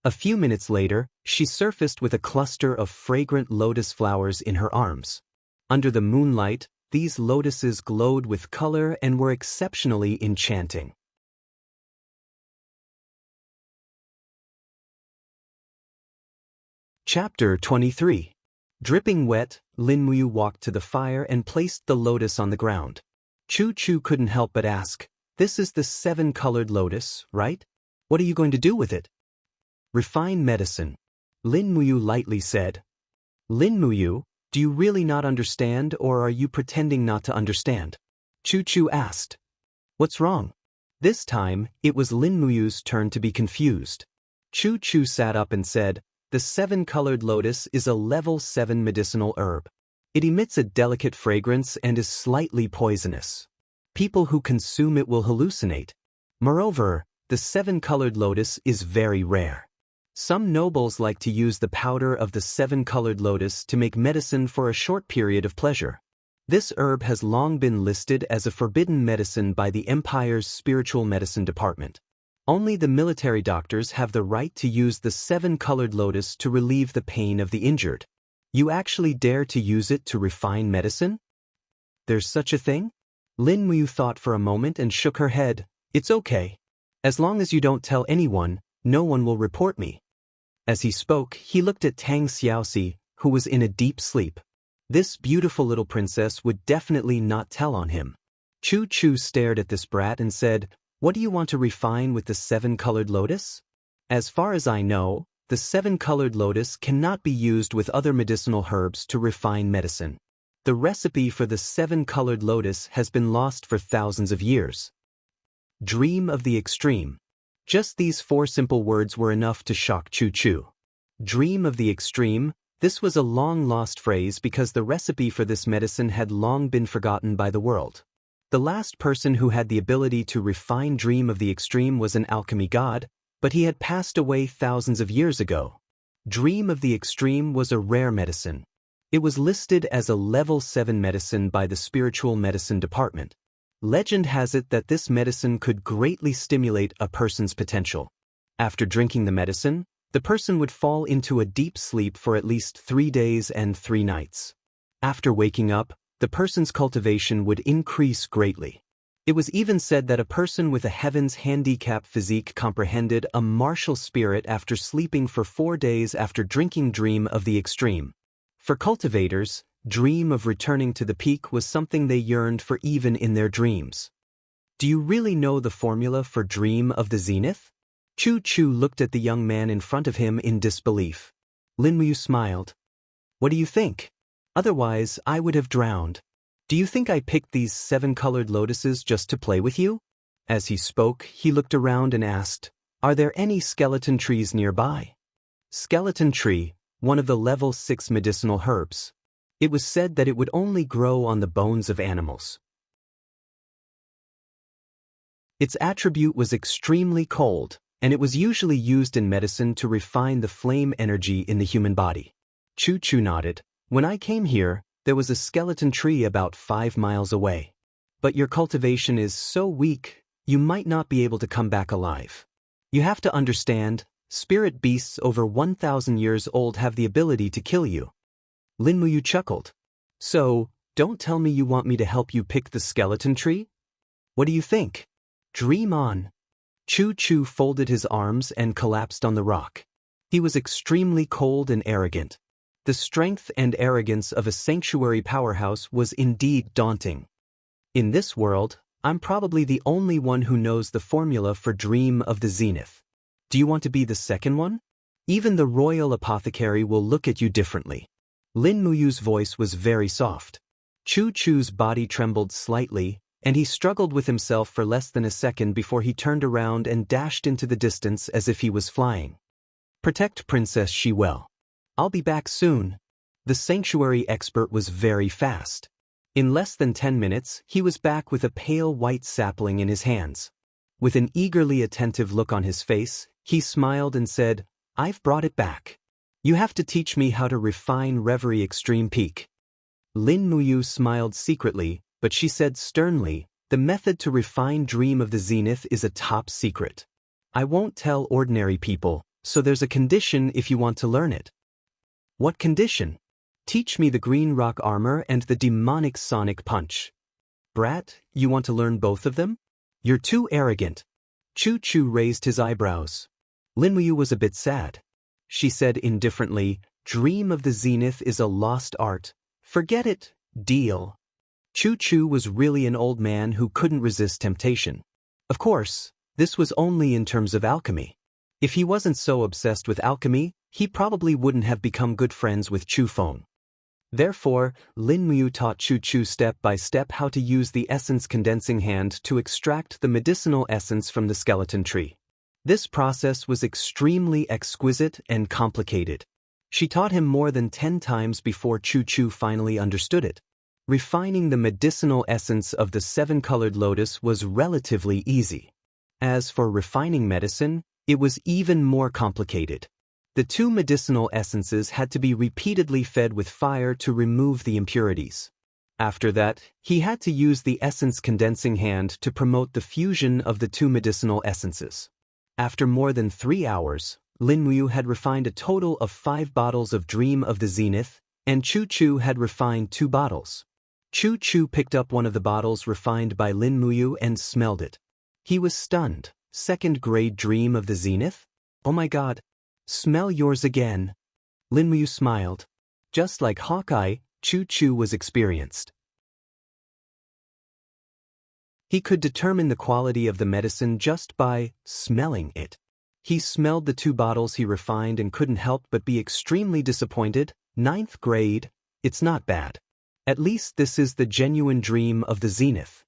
A few minutes later, she surfaced with a cluster of fragrant lotus flowers in her arms. Under the moonlight, these lotuses glowed with color and were exceptionally enchanting. Chapter 23. Dripping wet, Lin Muyu walked to the fire and placed the lotus on the ground. Chu Chu couldn't help but ask, "This is the 7-colored lotus, right? What are you going to do with it?" "Refine medicine," Lin Muyu lightly said. "Lin Muyu, do you really not understand, or are you pretending not to understand?" Chu Chu asked. "What's wrong?" This time, it was Lin Muyu's turn to be confused. Chu Chu sat up and said, "The 7-colored lotus is a level 7 medicinal herb. It emits a delicate fragrance and is slightly poisonous. People who consume it will hallucinate. Moreover, the 7-colored lotus is very rare. Some nobles like to use the powder of the 7-colored lotus to make medicine for a short period of pleasure. This herb has long been listed as a forbidden medicine by the Empire's spiritual medicine department. Only the military doctors have the right to use the 7-colored lotus to relieve the pain of the injured. You actually dare to use it to refine medicine? There's such a thing?" Lin Muyu thought for a moment and shook her head. "It's okay. As long as you don't tell anyone, no one will report me." As he spoke, he looked at Tang Xiaoxi, who was in a deep sleep. This beautiful little princess would definitely not tell on him. Chu Chu stared at this brat and said, "What do you want to refine with the 7-colored lotus?" "As far as I know, the 7-colored lotus cannot be used with other medicinal herbs to refine medicine. The recipe for the 7-colored lotus has been lost for thousands of years." Dream of the extreme. Just these 4 simple words were enough to shock Chu Chu. Dream of the extreme, this was a long-lost phrase because the recipe for this medicine had long been forgotten by the world. The last person who had the ability to refine dream of the extreme was an alchemy god, but he had passed away thousands of years ago. Dream of the extreme was a rare medicine. It was listed as a level 7 medicine by the spiritual medicine department. Legend has it that this medicine could greatly stimulate a person's potential. After drinking the medicine, the person would fall into a deep sleep for at least 3 days and 3 nights. After waking up, the person's cultivation would increase greatly. It was even said that a person with a heaven's handicap physique comprehended a martial spirit after sleeping for 4 days after drinking dream of the extreme. For cultivators, dream of returning to the peak was something they yearned for even in their dreams. "Do you really know the formula for dream of the zenith?" Chu Chu looked at the young man in front of him in disbelief. Lin Muyu smiled. "What do you think? Otherwise, I would have drowned. Do you think I picked these 7-colored lotuses just to play with you?" As he spoke, he looked around and asked, "Are there any skeleton trees nearby?" Skeleton tree, one of the level 6 medicinal herbs. It was said that it would only grow on the bones of animals. Its attribute was extremely cold, and it was usually used in medicine to refine the flame energy in the human body. Chu Chu nodded. "When I came here, there was a skeleton tree about 5 miles away. But your cultivation is so weak, you might not be able to come back alive. You have to understand, spirit beasts over 1,000 years old have the ability to kill you." Lin Muyu chuckled. "So, don't tell me you want me to help you pick the skeleton tree? What do you think? Dream on." Chu Chu folded his arms and collapsed on the rock. He was extremely cold and arrogant. The strength and arrogance of a sanctuary powerhouse was indeed daunting. In this world, I'm probably the only one who knows the formula for dream of the zenith. Do you want to be the second one? Even the royal apothecary will look at you differently. Lin Muyu's voice was very soft. Chu Chu's body trembled slightly, and he struggled with himself for less than a second before he turned around and dashed into the distance as if he was flying. "Protect Princess Shi well. I'll be back soon." The sanctuary expert was very fast. In less than 10 minutes, he was back with a pale white sapling in his hands. With an eagerly attentive look on his face, he smiled and said, "I've brought it back. You have to teach me how to refine Reverie Extreme Peak." Lin Muyu smiled secretly, but she said sternly, "The method to refine Dream of the Zenith is a top secret. I won't tell ordinary people, so there's a condition if you want to learn it." "What condition?" "Teach me the green rock armor and the demonic sonic punch." "Brat, you want to learn both of them? You're too arrogant." Chu Chu raised his eyebrows. Lin Muyu was a bit sad. She said indifferently, Dream of the zenith is a lost art. Forget it, deal. Chu was really an old man who couldn't resist temptation. Of course, this was only in terms of alchemy. If he wasn't so obsessed with alchemy, he probably wouldn't have become good friends with Chu Feng. Therefore, Lin Muyu taught Chu step by step how to use the essence condensing hand to extract the medicinal essence from the skeleton tree. This process was extremely exquisite and complicated. She taught him more than 10 times before Chu finally understood it. Refining the medicinal essence of the 7-colored lotus was relatively easy. As for refining medicine, it was even more complicated. The 2 medicinal essences had to be repeatedly fed with fire to remove the impurities. After that, he had to use the essence condensing hand to promote the fusion of the 2 medicinal essences. After more than 3 hours, Lin Muyu had refined a total of 5 bottles of Dream of the Zenith, and Chu had refined 2 bottles. Chu picked up one of the bottles refined by Lin Muyu and smelled it. He was stunned. 2nd grade Dream of the Zenith? Oh my god. Smell yours again. Lin Muyu smiled. Just like Hawkeye, Chu was experienced. He could determine the quality of the medicine just by smelling it. He smelled the 2 bottles he refined and couldn't help but be extremely disappointed. 9th grade, it's not bad. At least this is the genuine Dream of the Zenith.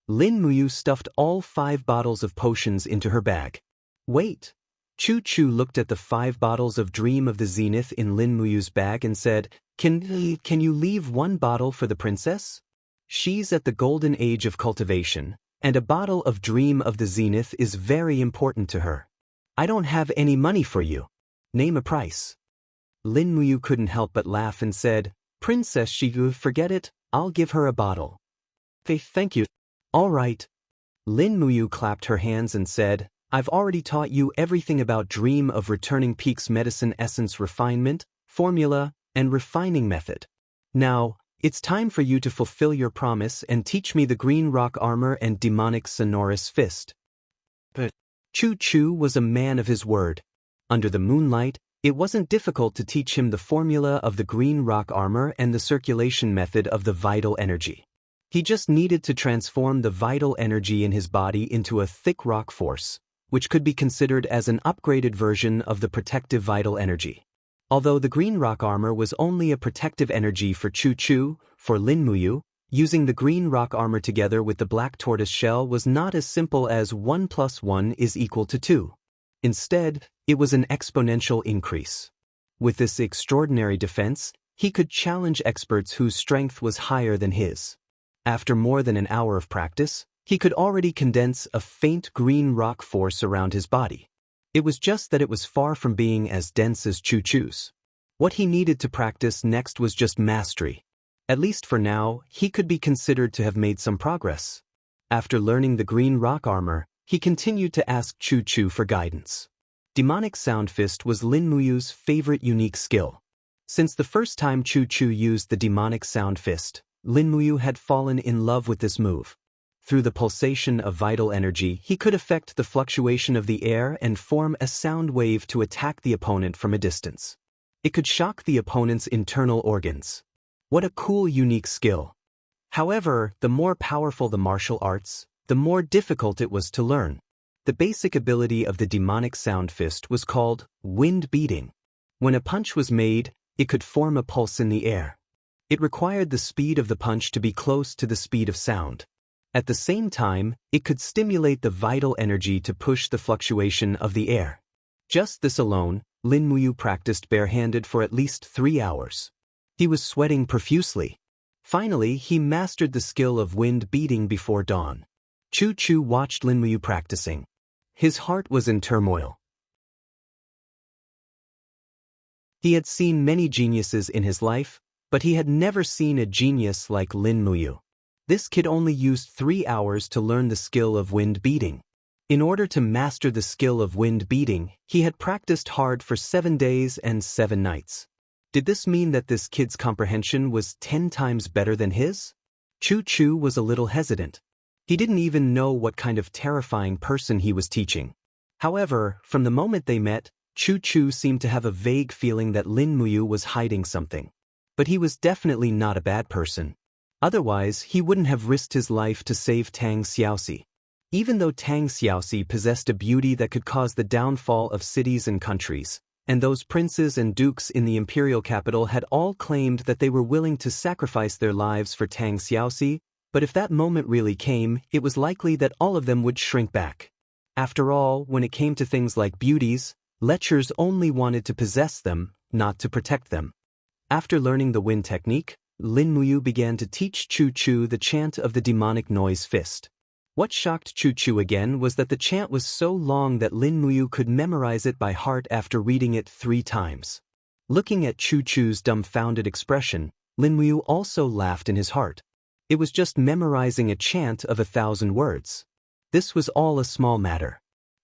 Lin Muyu stuffed all 5 bottles of potions into her bag. Wait. Chu looked at the 5 bottles of Dream of the Zenith in Lin Muyu's bag and said, Can you leave 1 bottle for the princess? She's at the golden age of cultivation, and a bottle of Dream of the Zenith is very important to her. I don't have any money for you. Name a price. Lin Muyu couldn't help but laugh and said, Princess Shigu, forget it, I'll give her a bottle. Thank you. All right. Lin Muyu clapped her hands and said, I've already taught you everything about Dream of Returning Peak's medicine essence refinement, formula, and refining method. Now, it's time for you to fulfill your promise and teach me the green rock armor and demonic sonorous fist. But Chu was a man of his word. Under the moonlight, it wasn't difficult to teach him the formula of the green rock armor and the circulation method of the vital energy. He just needed to transform the vital energy in his body into a thick rock force, which could be considered as an upgraded version of the protective vital energy. Although the green rock armor was only a protective energy for Chu, for Lin Muyu, using the green rock armor together with the black tortoise shell was not as simple as 1 + 1 is equal to 2. Instead, it was an exponential increase. With this extraordinary defense, he could challenge experts whose strength was higher than his. After more than an hour of practice, he could already condense a faint green rock force around his body. It was just that it was far from being as dense as Chu's. What he needed to practice next was just mastery. At least for now, he could be considered to have made some progress. After learning the green rock armor, he continued to ask Chu for guidance. Demonic Sound Fist was Lin Muyu's favorite unique skill. Since the first time Chu used the Demonic Sound Fist, Lin Muyu had fallen in love with this move. Through the pulsation of vital energy, he could affect the fluctuation of the air and form a sound wave to attack the opponent from a distance. It could shock the opponent's internal organs. What a cool, unique skill. However, the more powerful the martial arts, the more difficult it was to learn. The basic ability of the Demonic Sound Fist was called wind beating. When a punch was made, it could form a pulse in the air. It required the speed of the punch to be close to the speed of sound. At the same time, it could stimulate the vital energy to push the fluctuation of the air. Just this alone, Lin Muyu practiced barehanded for at least 3 hours. He was sweating profusely. Finally, he mastered the skill of wind beating before dawn. Chu watched Lin Muyu practicing. His heart was in turmoil. He had seen many geniuses in his life, but he had never seen a genius like Lin Muyu. This kid only used 3 hours to learn the skill of wind beating. In order to master the skill of wind beating, he had practiced hard for 7 days and 7 nights. Did this mean that this kid's comprehension was 10 times better than his? Chu was a little hesitant. He didn't even know what kind of terrifying person he was teaching. However, from the moment they met, Chu Chu seemed to have a vague feeling that Lin Muyu was hiding something. But he was definitely not a bad person. Otherwise, he wouldn't have risked his life to save Tang Xiaoxi. Even though Tang Xiaoxi possessed a beauty that could cause the downfall of cities and countries, and those princes and dukes in the imperial capital had all claimed that they were willing to sacrifice their lives for Tang Xiaoxi, but if that moment really came, it was likely that all of them would shrink back. After all, when it came to things like beauties, lechers only wanted to possess them, not to protect them. After learning the wind technique, Lin Muyu began to teach Chu Chu the chant of the demonic noise fist. What shocked Chu Chu again was that the chant was so long that Lin Muyu could memorize it by heart after reading it 3 times. Looking at Chu Chu's dumbfounded expression, Lin Muyu also laughed in his heart. It was just memorizing a chant of 1,000 words. This was all a small matter.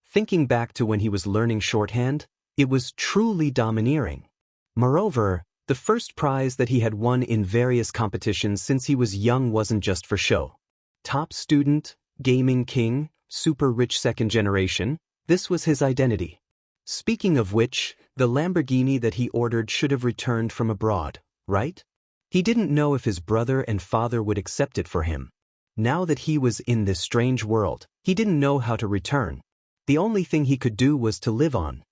Thinking back to when he was learning shorthand, it was truly domineering. Moreover, the first prize that he had won in various competitions since he was young wasn't just for show. Top student, gaming king, super rich second generation, this was his identity. Speaking of which, the Lamborghini that he ordered should have returned from abroad, right? He didn't know if his brother and father would accept it for him. Now that he was in this strange world, he didn't know how to return. The only thing he could do was to live on.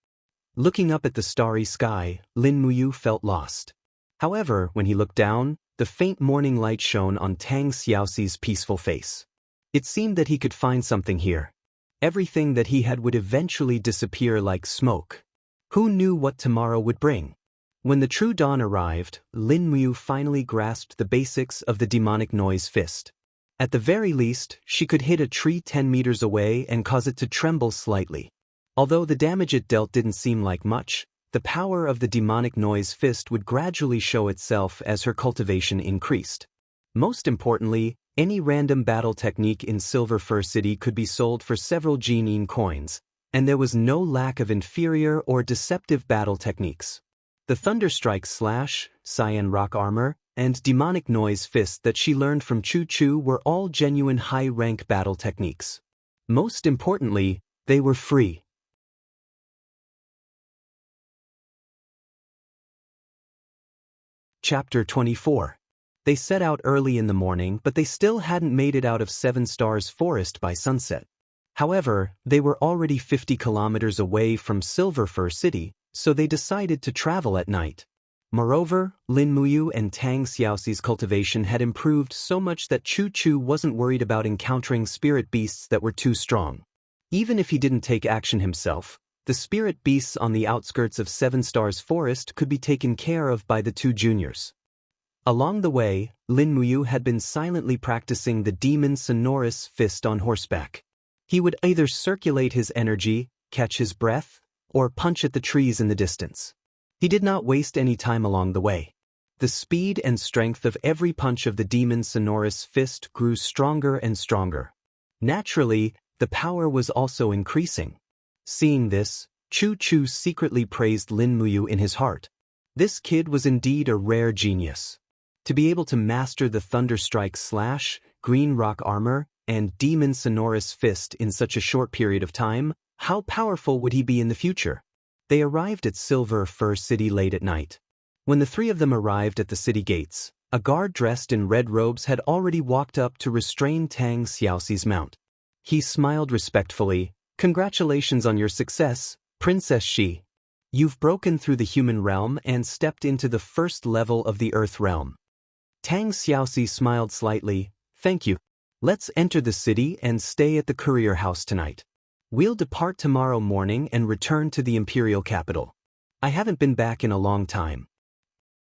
Looking up at the starry sky, Lin Muyu felt lost. However, when he looked down, the faint morning light shone on Tang Xiaoxi's peaceful face. It seemed that he could find something here. Everything that he had would eventually disappear like smoke. Who knew what tomorrow would bring? When the true dawn arrived, Lin Muyu finally grasped the basics of the demonic noise fist. At the very least, she could hit a tree 10 meters away and cause it to tremble slightly. Although the damage it dealt didn't seem like much, the power of the demonic noise fist would gradually show itself as her cultivation increased. Most importantly, any random battle technique in Silver Fir City could be sold for several Jianghu coins, and there was no lack of inferior or deceptive battle techniques. The Thunderstrike Slash, Cyan Rock Armor, and Demonic Noise Fist that she learned from Chu Chu were all genuine high-rank battle techniques. Most importantly, they were free. Chapter 24. They set out early in the morning, but they still hadn't made it out of 7 Stars Forest by sunset. However, they were already 50 kilometers away from Silver Fir City, so they decided to travel at night. Moreover, Lin Muyu and Tang Xiaoxi's cultivation had improved so much that Chu Chu wasn't worried about encountering spirit beasts that were too strong. Even if he didn't take action himself, the spirit beasts on the outskirts of 7 Stars Forest could be taken care of by the 2 juniors. Along the way, Lin Muyu had been silently practicing the demon sonorous fist on horseback. He would either circulate his energy, catch his breath, or punch at the trees in the distance. He did not waste any time along the way. The speed and strength of every punch of the demon sonorous fist grew stronger and stronger. Naturally, the power was also increasing. Seeing this, Chu Chu secretly praised Lin Muyu in his heart. This kid was indeed a rare genius. To be able to master the Thunderstrike Slash, Green Rock Armor, and Demon Sonorous Fist in such a short period of time, how powerful would he be in the future? They arrived at Silver Fir City late at night. When the 3 of them arrived at the city gates, a guard dressed in red robes had already walked up to restrain Tang Xiaoxi's mount. He smiled respectfully. "Congratulations on your success, Princess Shi. You've broken through the human realm and stepped into the first level of the earth realm." Tang Xiaoxi smiled slightly. "Thank you. Let's enter the city and stay at the courier house tonight. We'll depart tomorrow morning and return to the imperial capital. I haven't been back in a long time."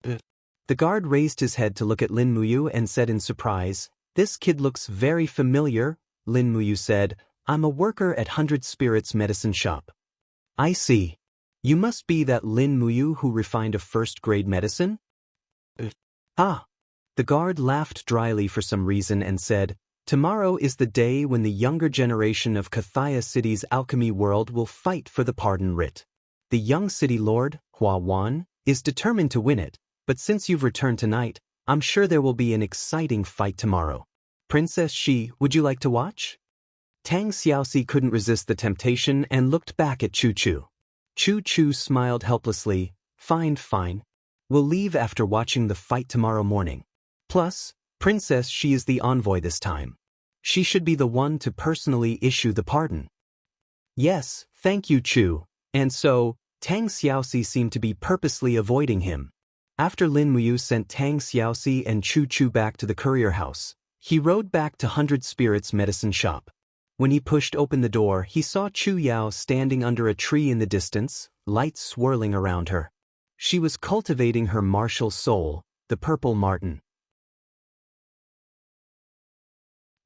The guard raised his head to look at Lin Muyu and said in surprise, "This kid looks very familiar." Lin Muyu said, "I'm a worker at 100 Spirits Medicine Shop." "I see. You must be that Lin Muyu who refined a first-grade medicine?" "Ah." The guard laughed dryly for some reason and said, "Tomorrow is the day when the younger generation of Cathaya City's alchemy world will fight for the pardon writ. The young city lord, Hua Wan, is determined to win it, but since you've returned tonight, I'm sure there will be an exciting fight tomorrow. Princess Shi, would you like to watch?" Tang Xiaoxi couldn't resist the temptation and looked back at Chu Chu. Chu Chu smiled helplessly. Fine, fine. We'll leave after watching the fight tomorrow morning. Plus, Princess, she is the envoy this time. She should be the one to personally issue the pardon. Yes, thank you, Chu. And so, Tang Xiaoxi seemed to be purposely avoiding him. After Lin Muyu sent Tang Xiaoxi and Chu Chu back to the courier house, he rode back to 100 Spirits medicine shop. When he pushed open the door, he saw Chu Yao standing under a tree in the distance, lights swirling around her. She was cultivating her martial soul, the purple marten.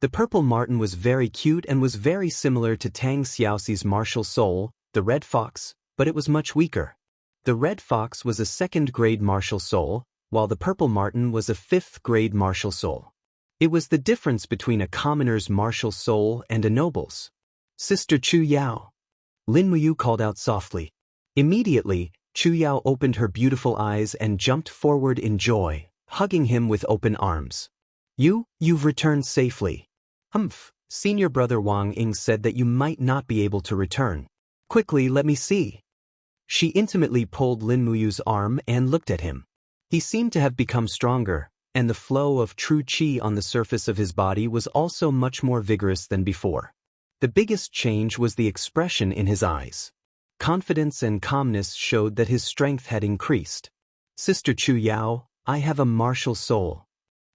The purple marten was very cute and was very similar to Tang Xiaoxi's martial soul, the red fox, but it was much weaker. The red fox was a 2nd-grade martial soul, while the purple marten was a 5th-grade martial soul. It was the difference between a commoner's martial soul and a noble's. Sister Chu Yao. Lin Muyu called out softly. Immediately, Chu Yao opened her beautiful eyes and jumped forward in joy, hugging him with open arms. You've returned safely. Humph, senior brother Wang Ying said that you might not be able to return. Quickly, let me see. She intimately pulled Lin Muyu's arm and looked at him. He seemed to have become stronger, and the flow of true qi on the surface of his body was also much more vigorous than before. The biggest change was the expression in his eyes. Confidence and calmness showed that his strength had increased. Sister Chu Yao, I have a martial soul.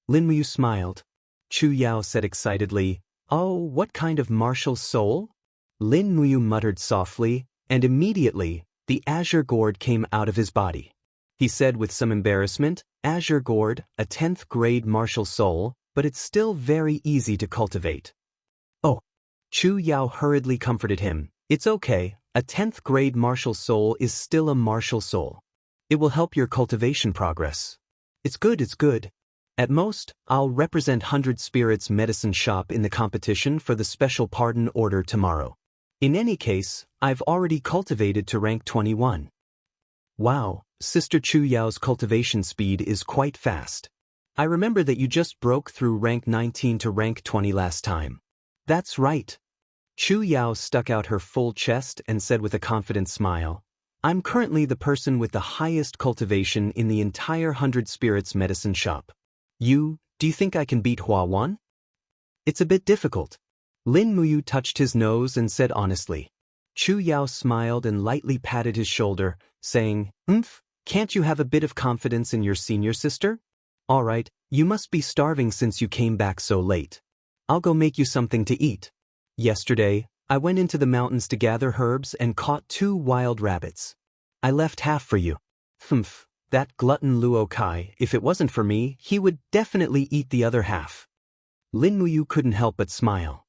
Lin Muyu smiled. Chu Yao said excitedly, Oh, what kind of martial soul? Lin Muyu muttered softly, and immediately, the azure gourd came out of his body. He said with some embarrassment, Azure gourd, a 10th-grade martial soul, but it's still very easy to cultivate. Oh. Chu Yao hurriedly comforted him. It's okay, a 10th-grade martial soul is still a martial soul. It will help your cultivation progress. It's good. At most, I'll represent 100 Spirits medicine shop in the competition for the special pardon order tomorrow. In any case, I've already cultivated to rank 21. Wow, Sister Chu Yao's cultivation speed is quite fast. I remember that you just broke through rank 19 to rank 20 last time. That's right. Chu Yao stuck out her full chest and said with a confident smile, I'm currently the person with the highest cultivation in the entire 100 Spirits medicine shop. Do you think I can beat Hua Wan? It's a bit difficult. Lin Muyu touched his nose and said honestly. Chu Yao smiled and lightly patted his shoulder, saying, Can't you have a bit of confidence in your senior sister? All right, you must be starving since you came back so late. I'll go make you something to eat. Yesterday, I went into the mountains to gather herbs and caught 2 wild rabbits. I left half for you. That glutton Luo Kai, if it wasn't for me, he would definitely eat the other half. Lin Muyu couldn't help but smile.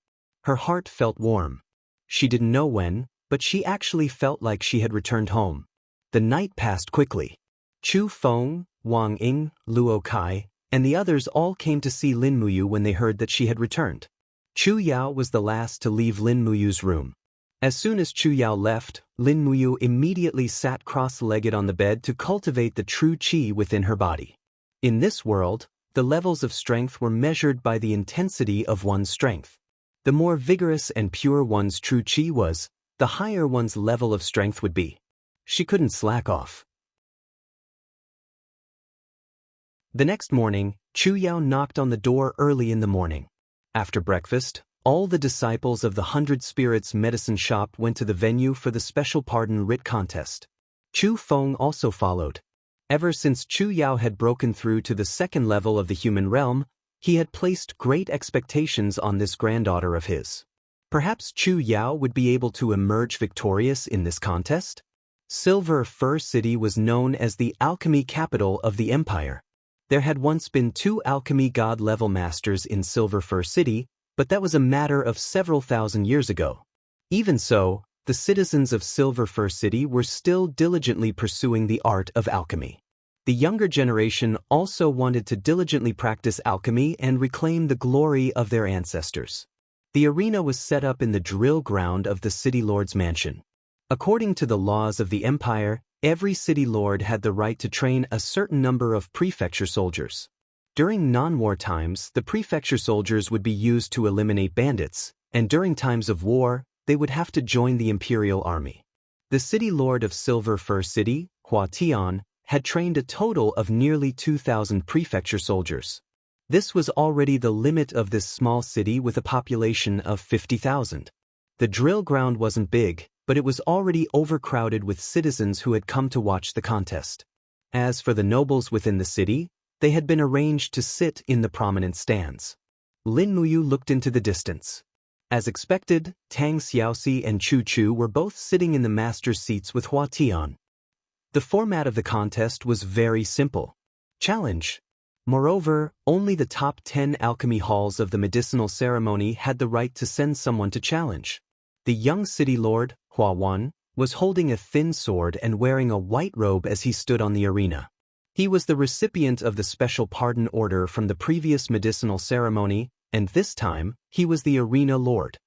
Her heart felt warm. She didn't know when, but she actually felt like she had returned home. The night passed quickly. Chu Feng, Wang Ying, Luo Kai, and the others all came to see Lin Muyu when they heard that she had returned. Chu Yao was the last to leave Lin Muyu's room. As soon as Chu Yao left, Lin Muyu immediately sat cross-legged on the bed to cultivate the true qi within her body. In this world, the levels of strength were measured by the intensity of one's strength. The more vigorous and pure one's true qi was, the higher one's level of strength would be. She couldn't slack off. The next morning, Chu Yao knocked on the door early in the morning. After breakfast, all the disciples of the 100 Spirits medicine shop went to the venue for the special pardon writ contest. Chu Feng also followed. Ever since Chu Yao had broken through to the 2nd level of the human realm, he had placed great expectations on this granddaughter of his. Perhaps Chu Yao would be able to emerge victorious in this contest? Silver Fir City was known as the alchemy capital of the empire. There had once been 2 alchemy god-level masters in Silver Fir City, but that was a matter of several thousand years ago. Even so, the citizens of Silver Fir City were still diligently pursuing the art of alchemy. The younger generation also wanted to diligently practice alchemy and reclaim the glory of their ancestors. The arena was set up in the drill ground of the city lord's mansion. According to the laws of the empire, every city lord had the right to train a certain number of prefecture soldiers. During non-war times, the prefecture soldiers would be used to eliminate bandits, and during times of war, they would have to join the imperial army. The city lord of Silver Fir City, Hua Tian, had trained a total of nearly 2,000 prefecture soldiers. This was already the limit of this small city with a population of 50,000. The drill ground wasn't big, but it was already overcrowded with citizens who had come to watch the contest. As for the nobles within the city, they had been arranged to sit in the prominent stands. Lin Muyu looked into the distance. As expected, Tang Xiaoxi and Chu Chu were both sitting in the master's seats with Hua Tian. The format of the contest was very simple. Challenge. Moreover, only the top 10 alchemy halls of the medicinal ceremony had the right to send someone to challenge. The young city lord, Hua Wan, was holding a thin sword and wearing a white robe as he stood on the arena. He was the recipient of the special pardon order from the previous medicinal ceremony, and this time, he was the arena lord.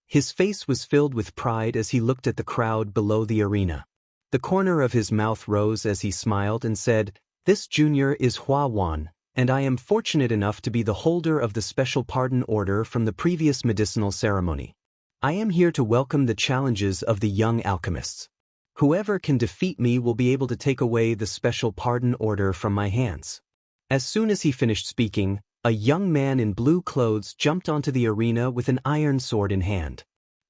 His face was filled with pride as he looked at the crowd below the arena. The corner of his mouth rose as he smiled and said, "This junior is Hua Wan, and I am fortunate enough to be the holder of the special pardon order from the previous medicinal ceremony. I am here to welcome the challenges of the young alchemists. Whoever can defeat me will be able to take away the special pardon order from my hands." As soon as he finished speaking, a young man in blue clothes jumped onto the arena with an iron sword in hand.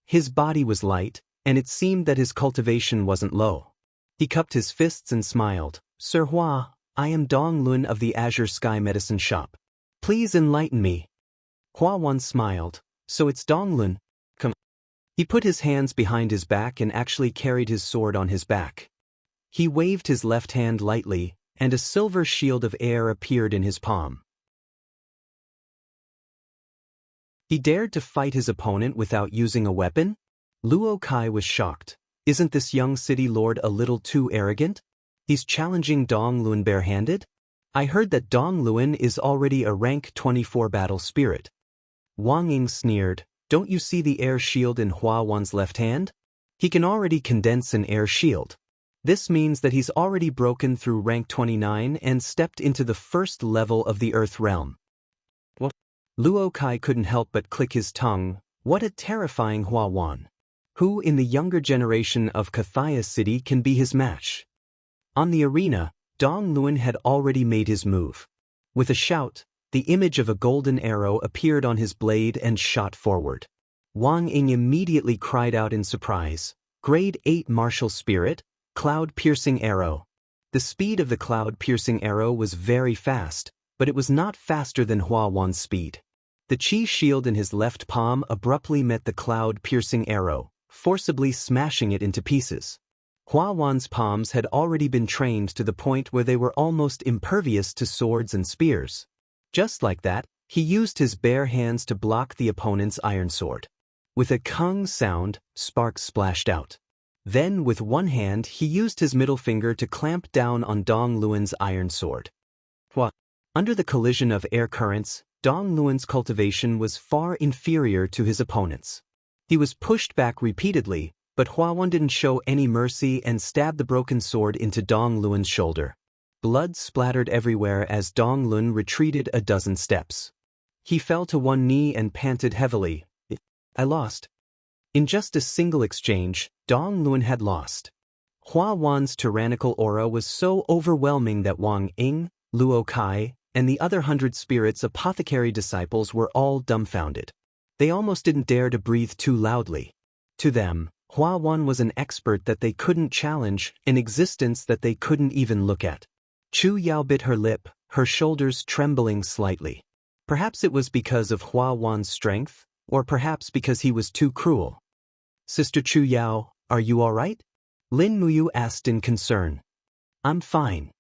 His body was light, and it seemed that his cultivation wasn't low. He cupped his fists and smiled. "Sir Hua, I am Dong Lun of the Azure Sky Medicine Shop. Please enlighten me." Hua Wan smiled. "So it's Dong Lun. Come." He put his hands behind his back and actually carried his sword on his back. He waved his left hand lightly, and a silver shield of air appeared in his palm. He dared to fight his opponent without using a weapon? Luo Kai was shocked. Isn't this young city lord a little too arrogant? He's challenging Dong Lun barehanded? I heard that Dong Lun is already a rank 24 battle spirit. Wang Ying sneered. Don't you see the air shield in Hua Wan's left hand? He can already condense an air shield. This means that he's already broken through rank 29 and stepped into the first level of the Earth realm. What? Luo Kai couldn't help but click his tongue. What a terrifying Hua Wan. Who in the younger generation of Kathaya City can be his match? On the arena, Dong Lun had already made his move. With a shout, the image of a golden arrow appeared on his blade and shot forward. Wang Ying immediately cried out in surprise. Grade 8 Martial Spirit, Cloud-Piercing Arrow. The speed of the cloud-piercing arrow was very fast, but it was not faster than Hua Wan's speed. The chi shield in his left palm abruptly met the cloud-piercing arrow, forcibly smashing it into pieces. Hua Wan's palms had already been trained to the point where they were almost impervious to swords and spears. Just like that, he used his bare hands to block the opponent's iron sword. With a kung sound, sparks splashed out. Then, with one hand, he used his middle finger to clamp down on Dong Luan's iron sword. Under the collision of air currents, Dong Luan's cultivation was far inferior to his opponent's. He was pushed back repeatedly, but Hua Wan didn't show any mercy and stabbed the broken sword into Dong Luan's shoulder. Blood splattered everywhere as Dong Lun retreated a dozen steps. He fell to one knee and panted heavily. I lost. In just a single exchange, Dong Lun had lost. Hua Wan's tyrannical aura was so overwhelming that Wang Ying, Luo Kai, and the other 100 spirits apothecary disciples were all dumbfounded. They almost didn't dare to breathe too loudly. To them, Hua Wan was an expert that they couldn't challenge, an existence that they couldn't even look at. Chu Yao bit her lip, her shoulders trembling slightly. Perhaps it was because of Hua Wan's strength, or perhaps because he was too cruel. Sister Chu Yao, are you all right? Lin Muyu asked in concern. I'm fine.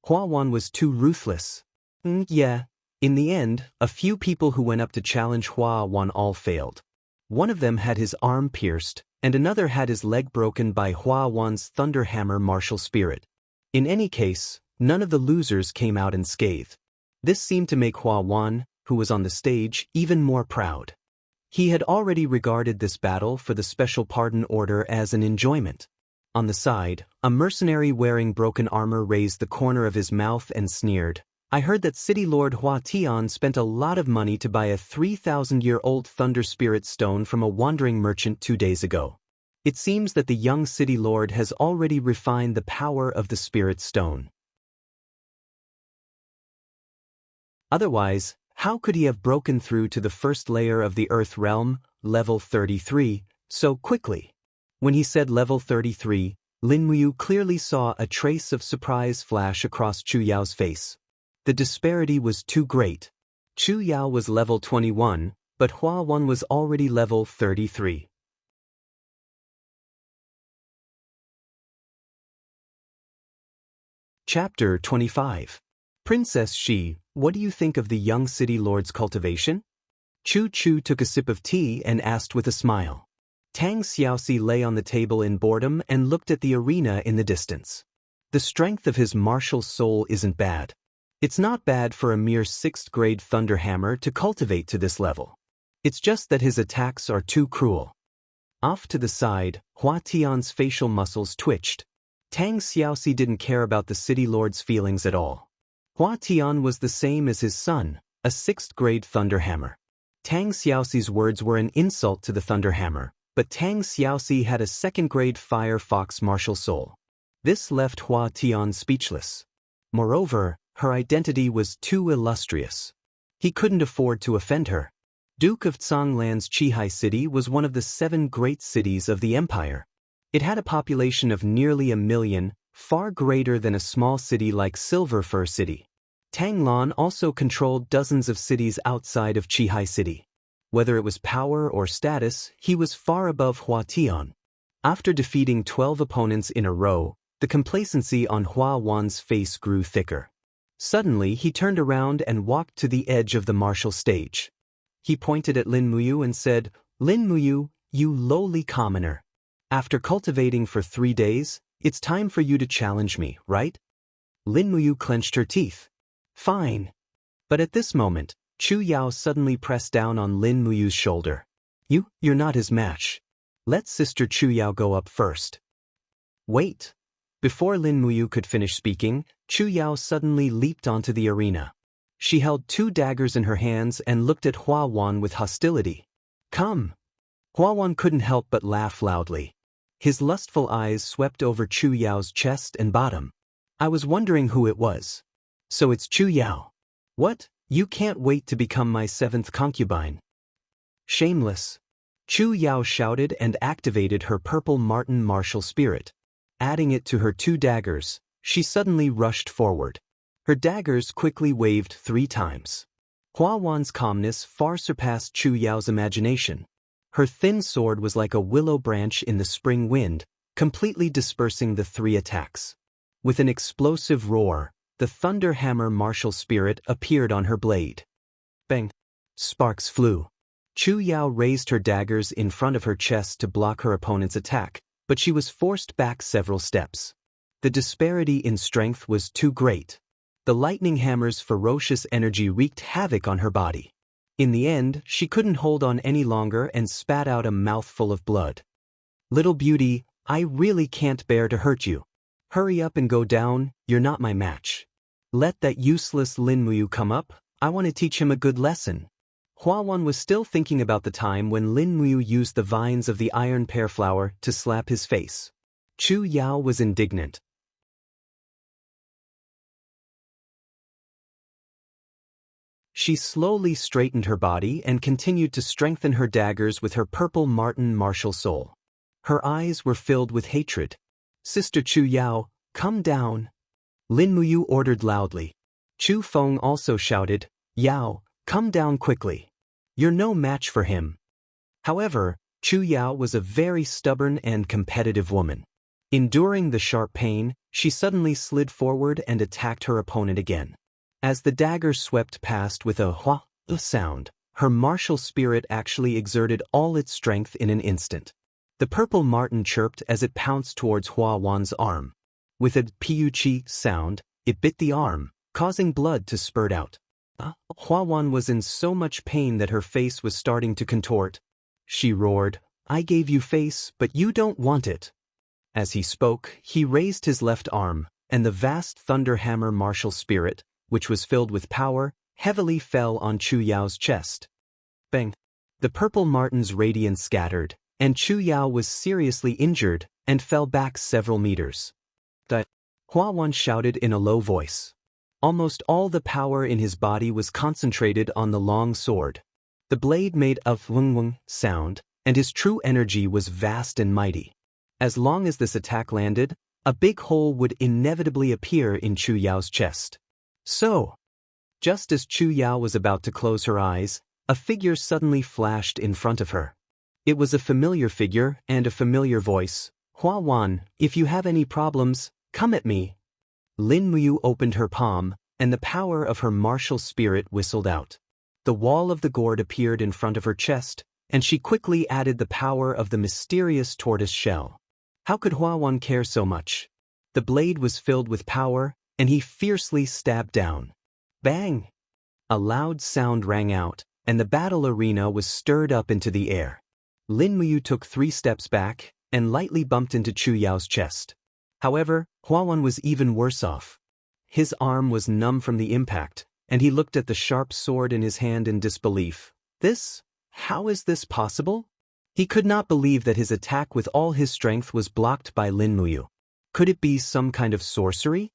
Hua Wan was too ruthless. Yeah. In the end, a few people who went up to challenge Hua Wan all failed. One of them had his arm pierced, and another had his leg broken by Hua Wan's Thunderhammer martial spirit. In any case, none of the losers came out unscathed. This seemed to make Hua Wan, who was on the stage, even more proud. He had already regarded this battle for the Special Pardon Order as an enjoyment. On the side, a mercenary wearing broken armor raised the corner of his mouth and sneered. I heard that City Lord Hua Tian spent a lot of money to buy a 3,000-year-old Thunder Spirit stone from a wandering merchant 2 days ago. It seems that the young city lord has already refined the power of the spirit stone. Otherwise, how could he have broken through to the first layer of the Earth realm, level 33, so quickly? When he said level 33, Lin Muyu clearly saw a trace of surprise flash across Chu Yao's face. The disparity was too great. Chu Yao was level 21, but Hua Wan was already level 33. Chapter 25. Princess Shi, what do you think of the young city lord's cultivation? Chu Chu took a sip of tea and asked with a smile. Tang Xiaoxi lay on the table in boredom and looked at the arena in the distance. The strength of his martial soul isn't bad. It's not bad for a mere 6th grade thunderhammer to cultivate to this level. It's just that his attacks are too cruel. Off to the side, Hua Tian's facial muscles twitched. Tang Xiaoxi didn't care about the city lord's feelings at all. Hua Tian was the same as his son, a 6th grade thunderhammer. Tang Xiaoxi's words were an insult to the thunderhammer, but Tang Xiaoxi had a 2nd grade fire fox martial soul. This left Hua Tian speechless. Moreover, her identity was too illustrious. He couldn't afford to offend her. Duke of Tsanglan's Qihai City was one of the 7 great cities of the empire. It had a population of nearly 1 million, far greater than a small city like Silver Fir City. Tang Lan also controlled dozens of cities outside of Qihai City. Whether it was power or status, he was far above Hua Tian. After defeating 12 opponents in a row, the complacency on Hua Wan's face grew thicker. Suddenly, he turned around and walked to the edge of the martial stage. He pointed at Lin Muyu and said, "Lin Muyu, you lowly commoner. After cultivating for 3 days, it's time for you to challenge me, right?" Lin Muyu clenched her teeth. "Fine." But at this moment, Chu Yao suddenly pressed down on Lin Muyu's shoulder. You're not his match. Let Sister Chu Yao go up first." "Wait." Before Lin Muyu could finish speaking, Chu Yao suddenly leaped onto the arena. She held 2 daggers in her hands and looked at Hua Wan with hostility. "Come." Hua Wan couldn't help but laugh loudly. His lustful eyes swept over Chu Yao's chest and bottom. "I was wondering who it was. So it's Chu Yao. What? You can't wait to become my 7th concubine." "Shameless." Chu Yao shouted and activated her purple marten martial spirit. Adding it to her 2 daggers, she suddenly rushed forward. Her daggers quickly waved 3 times. Hua Wan's calmness far surpassed Chu Yao's imagination. Her thin sword was like a willow branch in the spring wind, completely dispersing the 3 attacks. With an explosive roar, the thunder hammer martial spirit appeared on her blade. Bang! Sparks flew. Chu Yao raised her daggers in front of her chest to block her opponent's attack, but she was forced back several steps. The disparity in strength was too great. The lightning hammer's ferocious energy wreaked havoc on her body. In the end, she couldn't hold on any longer and spat out a mouthful of blood. "Little beauty, I really can't bear to hurt you. Hurry up and go down, you're not my match. Let that useless Lin Muyu come up, I want to teach him a good lesson." Hua Wan was still thinking about the time when Lin Muyu used the vines of the iron pear flower to slap his face. Chu Yao was indignant. She slowly straightened her body and continued to strengthen her daggers with her purple marten martial soul. Her eyes were filled with hatred. "Sister Chu Yao, come down." Lin Muyu ordered loudly. Chu Feng also shouted, "Yao, come down quickly. You're no match for him." However, Chu Yao was a very stubborn and competitive woman. Enduring the sharp pain, she suddenly slid forward and attacked her opponent again. As the dagger swept past with a hua sound, her martial spirit actually exerted all its strength in an instant. The purple marten chirped as it pounced towards Hua Wan's arm. With a piuchi sound, it bit the arm, causing blood to spurt out. Hua Wan was in so much pain that her face was starting to contort. She roared, "I gave you face, but you don't want it." As he spoke, he raised his left arm, and the vast thunder hammer martial spirit, which was filled with power, heavily fell on Chu Yao's chest. Bang! The purple marten's radiance scattered, and Chu Yao was seriously injured and fell back several meters. Hua Wan shouted in a low voice. Almost all the power in his body was concentrated on the long sword. The blade made a wung sound, and his true energy was vast and mighty. As long as this attack landed, a big hole would inevitably appear in Chu Yao's chest. So, just as Chu Yao was about to close her eyes, a figure suddenly flashed in front of her. It was a familiar figure and a familiar voice. Hua Wan, if you have any problems, come at me. Lin Muyu opened her palm, and the power of her martial spirit whistled out. The wall of the gourd appeared in front of her chest, and she quickly added the power of the mysterious tortoise shell. How could Hua Wan care so much? The blade was filled with power, and he fiercely stabbed down. Bang! A loud sound rang out, and the battle arena was stirred up into the air. Lin Muyu took 3 steps back, and lightly bumped into Chu Yao's chest. However, Hua Wan was even worse off. His arm was numb from the impact, and he looked at the sharp sword in his hand in disbelief. How is this possible? He could not believe that his attack with all his strength was blocked by Lin Muyu. Could it be some kind of sorcery?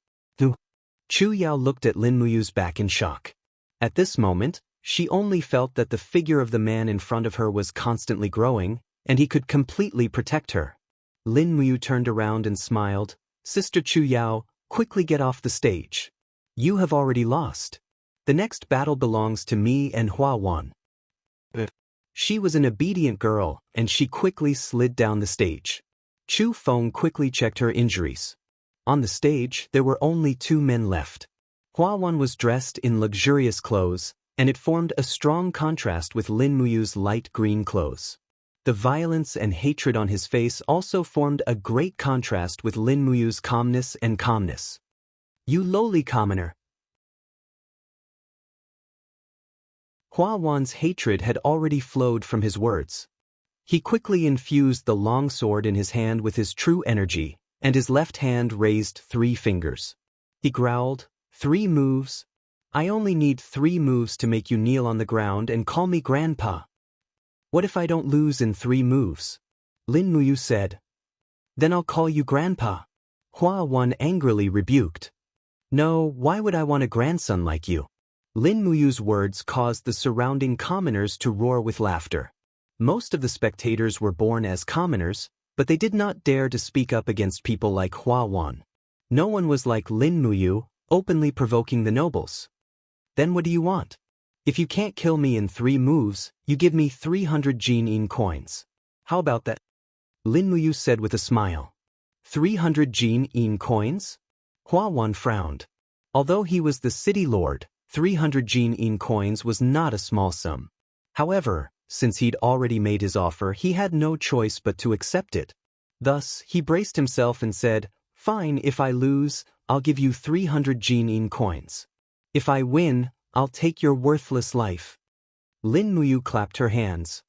Chu Yao looked at Lin Muyu's back in shock. At this moment, she only felt that the figure of the man in front of her was constantly growing, and he could completely protect her. Lin Muyu turned around and smiled. Sister Chu Yao, quickly get off the stage. You have already lost. The next battle belongs to me and Hua Wan. She was an obedient girl, and she quickly slid down the stage. Chu Feng quickly checked her injuries. On the stage, there were only 2 men left. Hua Wan was dressed in luxurious clothes, and it formed a strong contrast with Lin Muyu's light green clothes. The violence and hatred on his face also formed a great contrast with Lin Muyu's calmness and calmness. You lowly commoner! Hua Wan's hatred had already flowed from his words. He quickly infused the long sword in his hand with his true energy, and his left hand raised 3 fingers. He growled, 3 moves? I only need 3 moves to make you kneel on the ground and call me grandpa. What if I don't lose in 3 moves? Lin Muyu said. Then I'll call you grandpa. Hua Wan angrily rebuked. No, why would I want a grandson like you? Lin Muyu's words caused the surrounding commoners to roar with laughter. Most of the spectators were born as commoners, but they did not dare to speak up against people like Hua Wan. No one was like Lin Muyu, openly provoking the nobles. Then what do you want? If you can't kill me in 3 moves, you give me 300 Jianghu coins. How about that? Lin Muyu said with a smile. 300 Jianghu coins? Hua Wan frowned. Although he was the city lord, 300 Jianghu coins was not a small sum. However, since he'd already made his offer, he had no choice but to accept it. Thus, he braced himself and said, Fine, if I lose, I'll give you 300 Jianghu coins. If I win, I'll take your worthless life. Lin Muyu clapped her hands.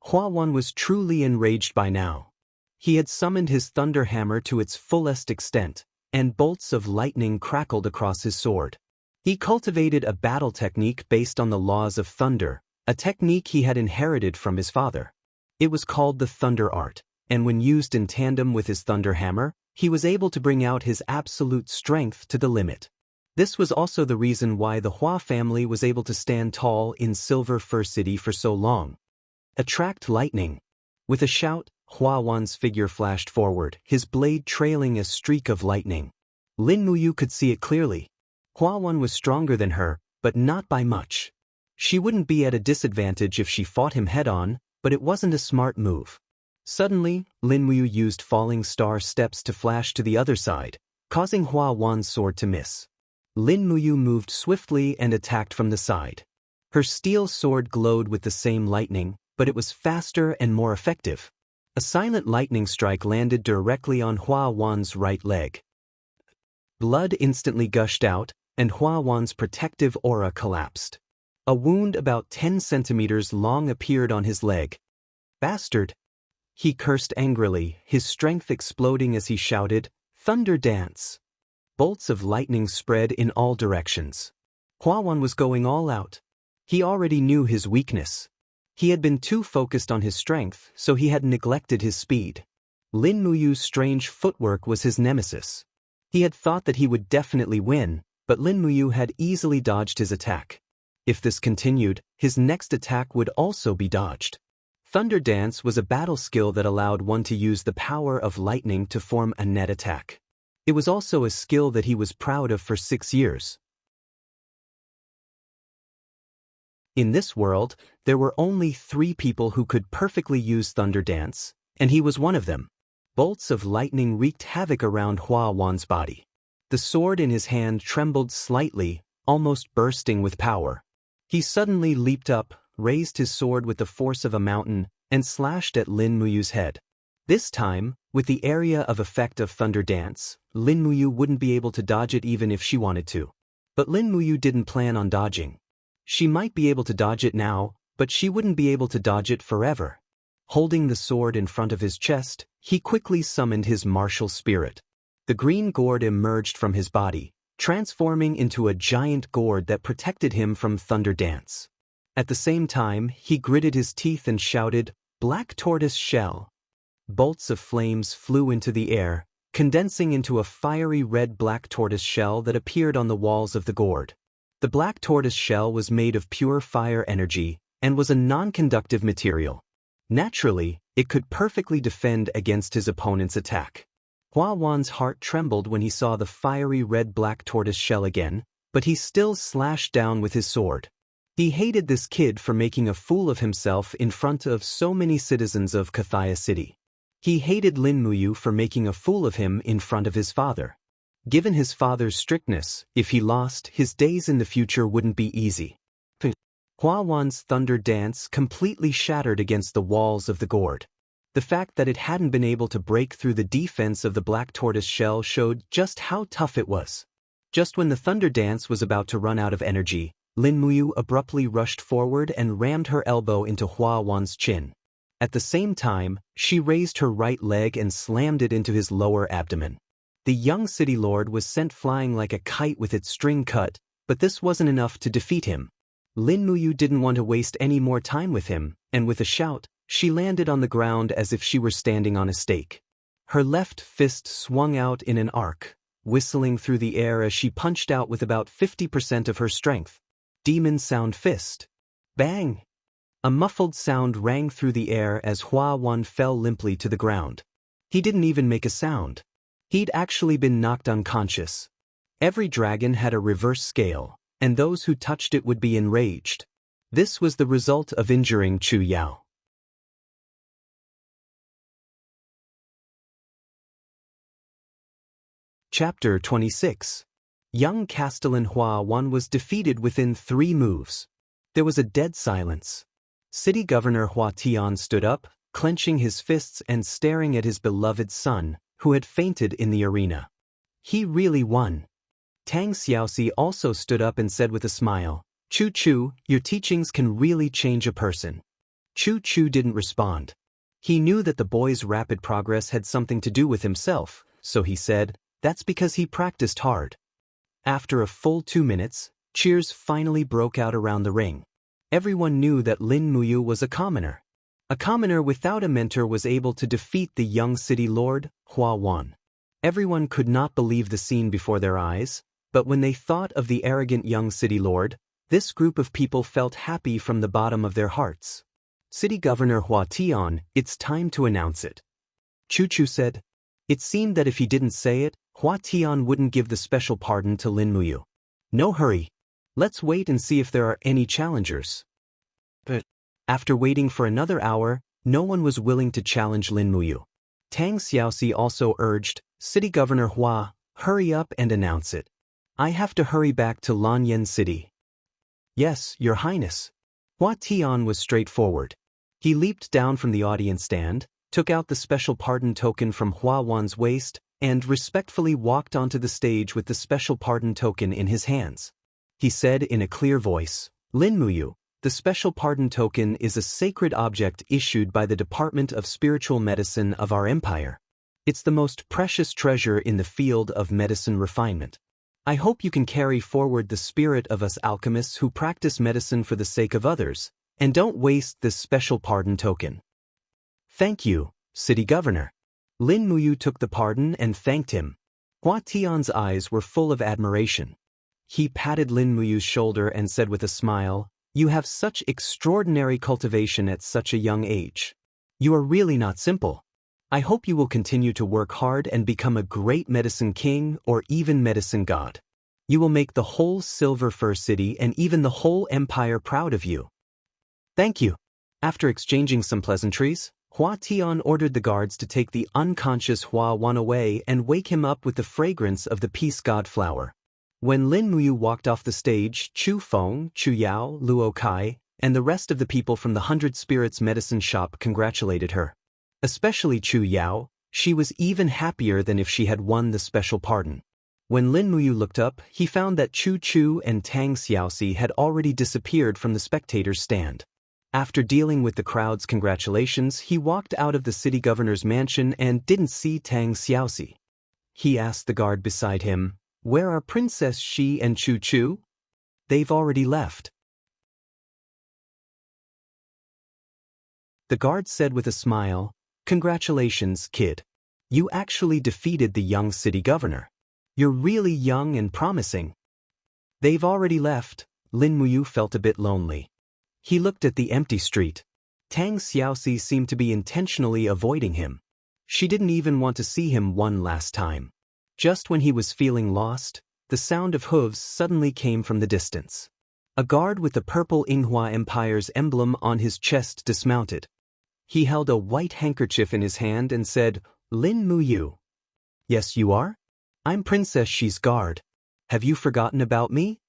Hua Wan was truly enraged by now. He had summoned his thunder hammer to its fullest extent, and bolts of lightning crackled across his sword. He cultivated a battle technique based on the laws of thunder, a technique he had inherited from his father. It was called the thunder art, and when used in tandem with his thunder hammer, he was able to bring out his absolute strength to the limit. This was also the reason why the Hua family was able to stand tall in Silver Fir City for so long. Attract lightning. With a shout, Hua Wan's figure flashed forward, his blade trailing a streak of lightning. Lin Muyu could see it clearly. Hua Wan was stronger than her, but not by much. She wouldn't be at a disadvantage if she fought him head-on, but it wasn't a smart move. Suddenly, Lin Muyu used falling star steps to flash to the other side, causing Hua Wan's sword to miss. Lin Muyu moved swiftly and attacked from the side. Her steel sword glowed with the same lightning, but it was faster and more effective. A silent lightning strike landed directly on Hua Wan's right leg. Blood instantly gushed out, and Hua Wan's protective aura collapsed. A wound about 10 centimeters long appeared on his leg. Bastard! He cursed angrily, his strength exploding as he shouted, Thunder Dance! Bolts of lightning spread in all directions. Hua Wan was going all out. He already knew his weakness. He had been too focused on his strength, so he had neglected h's speed. Lin Muyu's strange footwork was his nemesis. He had thought that he would definitely win, but Lin Muyu had easily dodged his attack. If this continued, his next attack would also be dodged. Thunder Dance was a battle skill that allowed one to use the power of lightning to form a net attack. It was also a skill that he was proud of for 6 years. In this world, there were only 3 people who could perfectly use Thunder Dance, and he was one of them. Bolts of lightning wreaked havoc around Hua Wan's body. The sword in his hand trembled slightly, almost bursting with power. He suddenly leaped up, raised his sword with the force of a mountain, and slashed at Lin Muyu's head. This time, with the area of effect of Thunder Dance, Lin Muyu wouldn't be able to dodge it even if she wanted to. But Lin Muyu didn't plan on dodging. She might be able to dodge it now, but she wouldn't be able to dodge it forever. Holding the sword in front of his chest, he quickly summoned his martial spirit. The green gourd emerged from his body, transforming into a giant gourd that protected him from Thunder Dance. At the same time, he gritted his teeth and shouted, "Black tortoise shell!" Bolts of flames flew into the air, condensing into a fiery red black tortoise shell that appeared on the walls of the gourd. The black tortoise shell was made of pure fire energy and was a non-conductive material. Naturally, it could perfectly defend against his opponent's attack. Hua Wan's heart trembled when he saw the fiery red-black tortoise shell again, but he still slashed down with his sword. He hated this kid for making a fool of himself in front of so many citizens of Kathaya City. He hated Lin Muyu for making a fool of him in front of his father. Given his father's strictness, if he lost, his days in the future wouldn't be easy. Hua Wan's Thunder Dance completely shattered against the walls of the gourd. The fact that it hadn't been able to break through the defense of the black tortoise shell showed just how tough it was. Just when the Thunder Dance was about to run out of energy, Lin Muyu abruptly rushed forward and rammed her elbow into Hua Wan's chin. At the same time, she raised her right leg and slammed it into his lower abdomen. The young city lord was sent flying like a kite with its string cut, but this wasn't enough to defeat him. Lin Muyu didn't want to waste any more time with him, and with a shout, she landed on the ground as if she were standing on a stake. Her left fist swung out in an arc, whistling through the air as she punched out with about 50% of her strength. Demon Sound Fist. Bang! A muffled sound rang through the air as Hua Wan fell limply to the ground. He didn't even make a sound. He'd actually been knocked unconscious. Every dragon had a reverse scale, and those who touched it would be enraged. This was the result of injuring Chu Yao. Chapter 26. Young Castellan Hua Wan was defeated within 3 moves. There was a dead silence. City Governor Hua Tian stood up, clenching his fists and staring at his beloved son, who had fainted in the arena. He really won. Tang Xiaoxi also stood up and said with a smile, "Chu Chu, your teachings can really change a person." Chu Chu didn't respond. He knew that the boy's rapid progress had something to do with himself, so he said, "That's because he practiced hard." After a full 2 minutes, cheers finally broke out around the ring. Everyone knew that Lin Muyu was a commoner. A commoner without a mentor was able to defeat the young city lord, Hua Wan. Everyone could not believe the scene before their eyes, but when they thought of the arrogant young city lord, this group of people felt happy from the bottom of their hearts. City Governor Hua Tian, it's time to announce it. Chu Chu said. It seemed that if he didn't say it, Hua Tian wouldn't give the special pardon to Lin Muyu. No hurry. Let's wait and see if there are any challengers. But after waiting for another hour, no one was willing to challenge Lin Muyu. Tang Xiaoxi also urged, City Governor Hua, hurry up and announce it. I have to hurry back to Lanyan City. Yes, Your Highness. Hua Tian was straightforward. He leaped down from the audience stand, took out the special pardon token from Hua Wan's waist, and respectfully walked onto the stage with the special pardon token in his hands. He said in a clear voice, Lin Muyu, the special pardon token is a sacred object issued by the Department of Spiritual Medicine of our empire. It's the most precious treasure in the field of medicine refinement. I hope you can carry forward the spirit of us alchemists who practice medicine for the sake of others, And don't waste this special pardon token. Thank you, City Governor. Lin Muyu took the pardon and thanked him. Hua Tian's eyes were full of admiration. He patted Lin Muyu's shoulder and said with a smile, "You have such extraordinary cultivation at such a young age. You are really not simple. I hope you will continue to work hard and become a great medicine king or even medicine god. You will make the whole Silver Fir City and even the whole empire proud of you." Thank you. After exchanging some pleasantries, Hua Tian ordered the guards to take the unconscious Hua Wan away and wake him up with the fragrance of the peace god flower. When Lin Muyu walked off the stage, Chu Feng, Chu Yao, Luo Kai, and the rest of the people from the 100 Spirits medicine shop congratulated her. Especially Chu Yao, she was even happier than if she had won the special pardon. When Lin Muyu looked up, he found that Chu Chu and Tang Xiaoxi had already disappeared from the spectators' stand. After dealing with the crowd's congratulations, he walked out of the city governor's mansion and didn't see Tang Xiaoxi. He asked the guard beside him, "Where are Princess Shi and Chu Chu?" "They've already left." The guard said with a smile, "Congratulations, kid. You actually defeated the young city governor. You're really young and promising." "They've already left." Lin Muyu felt a bit lonely. He looked at the empty street. Tang Xiaoxi seemed to be intentionally avoiding him. She didn't even want to see him one last time. Just when he was feeling lost, the sound of hooves suddenly came from the distance. A guard with the purple Yinghua Empire's emblem on his chest dismounted. He held a white handkerchief in his hand and said, "Lin Muyu." "Yes, you are? I'm Princess Shi's guard. Have you forgotten about me?"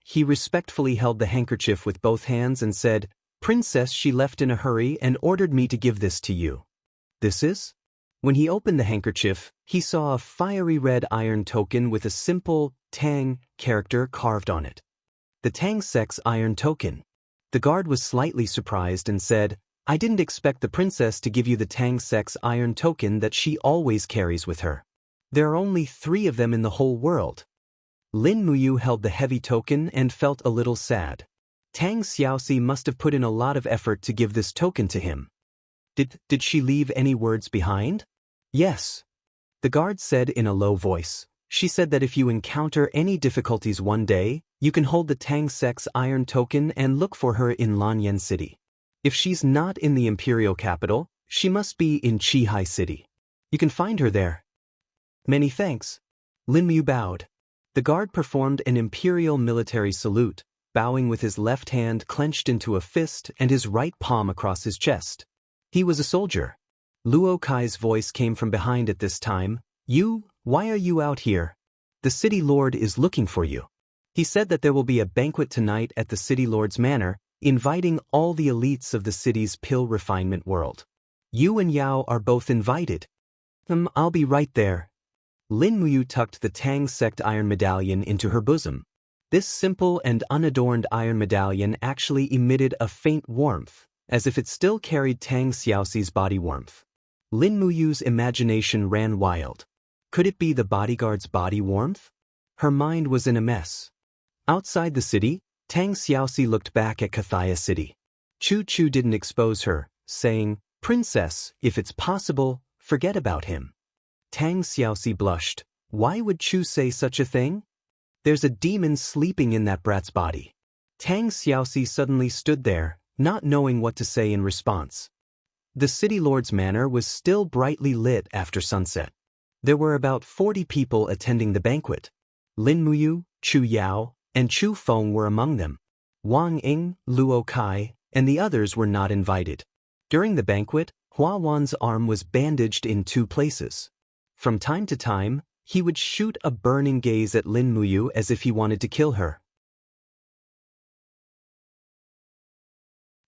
He respectfully held the handkerchief with both hands and said, "Princess Shi left in a hurry and ordered me to give this to you." "This is?" When he opened the handkerchief, he saw a fiery red iron token with a simple Tang character carved on it. The Tang Sect's iron token. The guard was slightly surprised and said, "I didn't expect the princess to give you the Tang Sect's iron token that she always carries with her. There are only 3 of them in the whole world." Lin Muyu held the heavy token and felt a little sad. Tang Xiaoxi must have put in a lot of effort to give this token to him. Did she leave any words behind?" "Yes." The guard said in a low voice. "She said that if you encounter any difficulties one day, you can hold the Tang Sect's iron token and look for her in Lanyan City. If she's not in the imperial capital, she must be in Qihai City. You can find her there." "Many thanks." Lin Muyu bowed. The guard performed an imperial military salute, bowing with his left hand clenched into a fist and his right palm across his chest. He was a soldier. Luo Kai's voice came from behind at this time. Why are you out here? The city lord is looking for you. He said that there will be a banquet tonight at the city lord's manor, inviting all the elites of the city's pill refinement world. You and Yao are both invited." I'll be right there." Lin Muyu tucked the Tang Sect iron medallion into her bosom. This simple and unadorned iron medallion actually emitted a faint warmth, as if it still carried Tang Xiaoxi's body warmth. Lin Muyu's imagination ran wild. Could it be the bodyguard's body warmth? Her mind was in a mess. Outside the city, Tang Xiaoxi looked back at Cathaya City. Chu Chu didn't expose her, saying, "Princess, if it's possible, forget about him." Tang Xiaoxi blushed. Why would Chu say such a thing? There's a demon sleeping in that brat's body. Tang Xiaoxi suddenly stood there, not knowing what to say in response. The city lord's manor was still brightly lit after sunset. There were about 40 people attending the banquet. Lin Muyu, Chu Yao, and Chu Feng were among them. Wang Ying, Luo Kai, and the others were not invited. During the banquet, Hua Wan's arm was bandaged in 2 places. From time to time, he would shoot a burning gaze at Lin Muyu as if he wanted to kill her.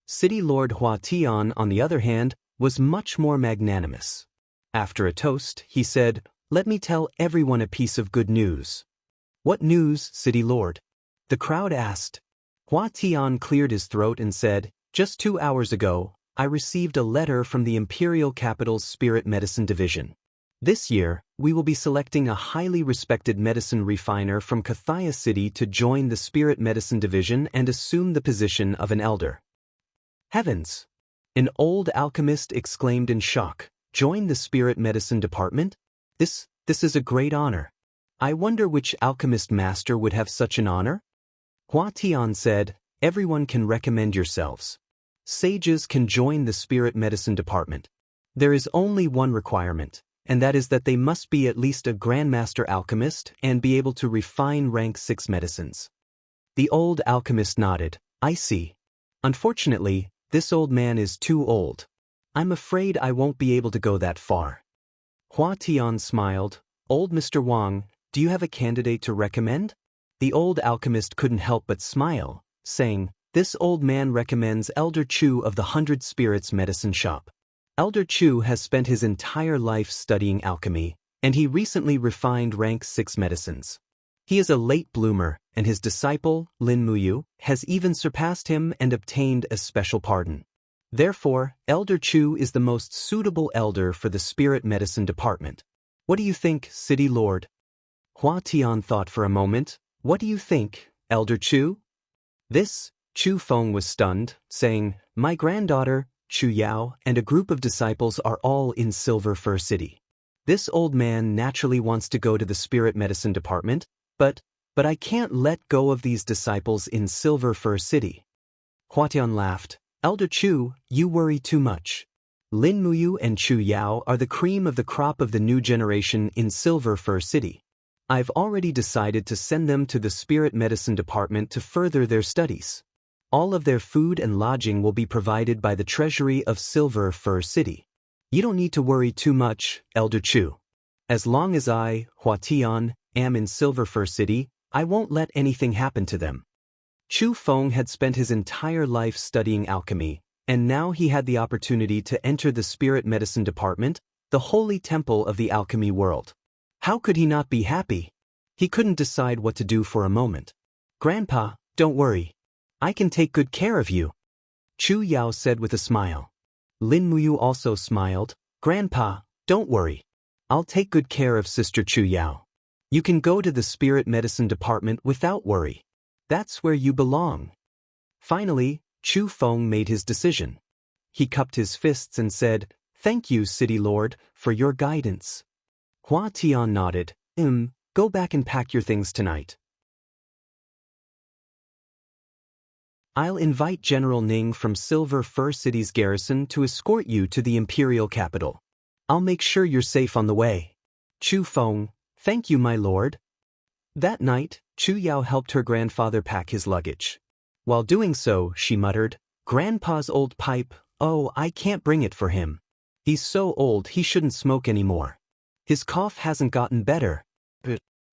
City Lord Hua Tian, on the other hand, was much more magnanimous. After a toast, he said, "Let me tell everyone a piece of good news." "What news, City Lord?" the crowd asked. Hua Tian cleared his throat and said, "Just 2 hours ago, I received a letter from the Imperial Capital's Spirit Medicine Division. This year, we will be selecting a highly respected medicine refiner from Cathaya City to join the Spirit Medicine Division and assume the position of an elder. Heavens! An old alchemist exclaimed in shock. Join the spirit medicine department? This is a great honor. I wonder which alchemist master would have such an honor? Hua Tian said, everyone can recommend yourselves. Sages can join the spirit medicine department. There is only one requirement, and that is that they must be at least a grandmaster alchemist and be able to refine rank 6 medicines. The old alchemist nodded. I see. Unfortunately, this old man is too old. I'm afraid I won't be able to go that far. Hua Tian smiled. Old Mr. Wang, do you have a candidate to recommend? The old alchemist couldn't help but smile, saying, this old man recommends Elder Chu of the 100 Spirits Medicine Shop. Elder Chu has spent his entire life studying alchemy, and he recently refined rank 6 medicines. He is a late bloomer, and his disciple, Lin Muyu, has even surpassed him and obtained a special pardon. Therefore, Elder Chu is the most suitable elder for the spirit medicine department. What do you think, City Lord? Hua Tian thought for a moment. What do you think, Elder Chu? Chu Feng was stunned, saying, my granddaughter, Chu Yao, and a group of disciples are all in Silver Fir City. This old man naturally wants to go to the spirit medicine department, but I can't let go of these disciples in Silver Fir City. Hua Tian laughed. Elder Chu, you worry too much. Lin Muyu and Chu Yao are the cream of the crop of the new generation in Silver Fir City. I've already decided to send them to the spirit medicine department to further their studies. All of their food and lodging will be provided by the treasury of Silver Fir City. You don't need to worry too much, Elder Chu. As long as I, Hua Tian, am in Silver Fir City, I won't let anything happen to them. Chu Feng had spent his entire life studying alchemy, and now he had the opportunity to enter the spirit medicine department, the holy temple of the alchemy world. How could he not be happy? He couldn't decide what to do for a moment. Grandpa, don't worry. I can take good care of you, Chu Yao said with a smile. Lin Muyu also smiled. Grandpa, don't worry. I'll take good care of Sister Chu Yao. You can go to the spirit medicine department without worry. That's where you belong. Finally, Chu Feng made his decision. He cupped his fists and said, Thank you, City Lord, for your guidance. Hua Tian nodded. Go back and pack your things tonight. I'll invite General Ning from Silver Fir City's garrison to escort you to the imperial capital. I'll make sure you're safe on the way. Chu Feng, thank you, my lord. That night, Chu Yao helped her grandfather pack his luggage. While doing so, she muttered, Grandpa's old pipe, oh, I can't bring it for him. He's so old he shouldn't smoke anymore. His cough hasn't gotten better.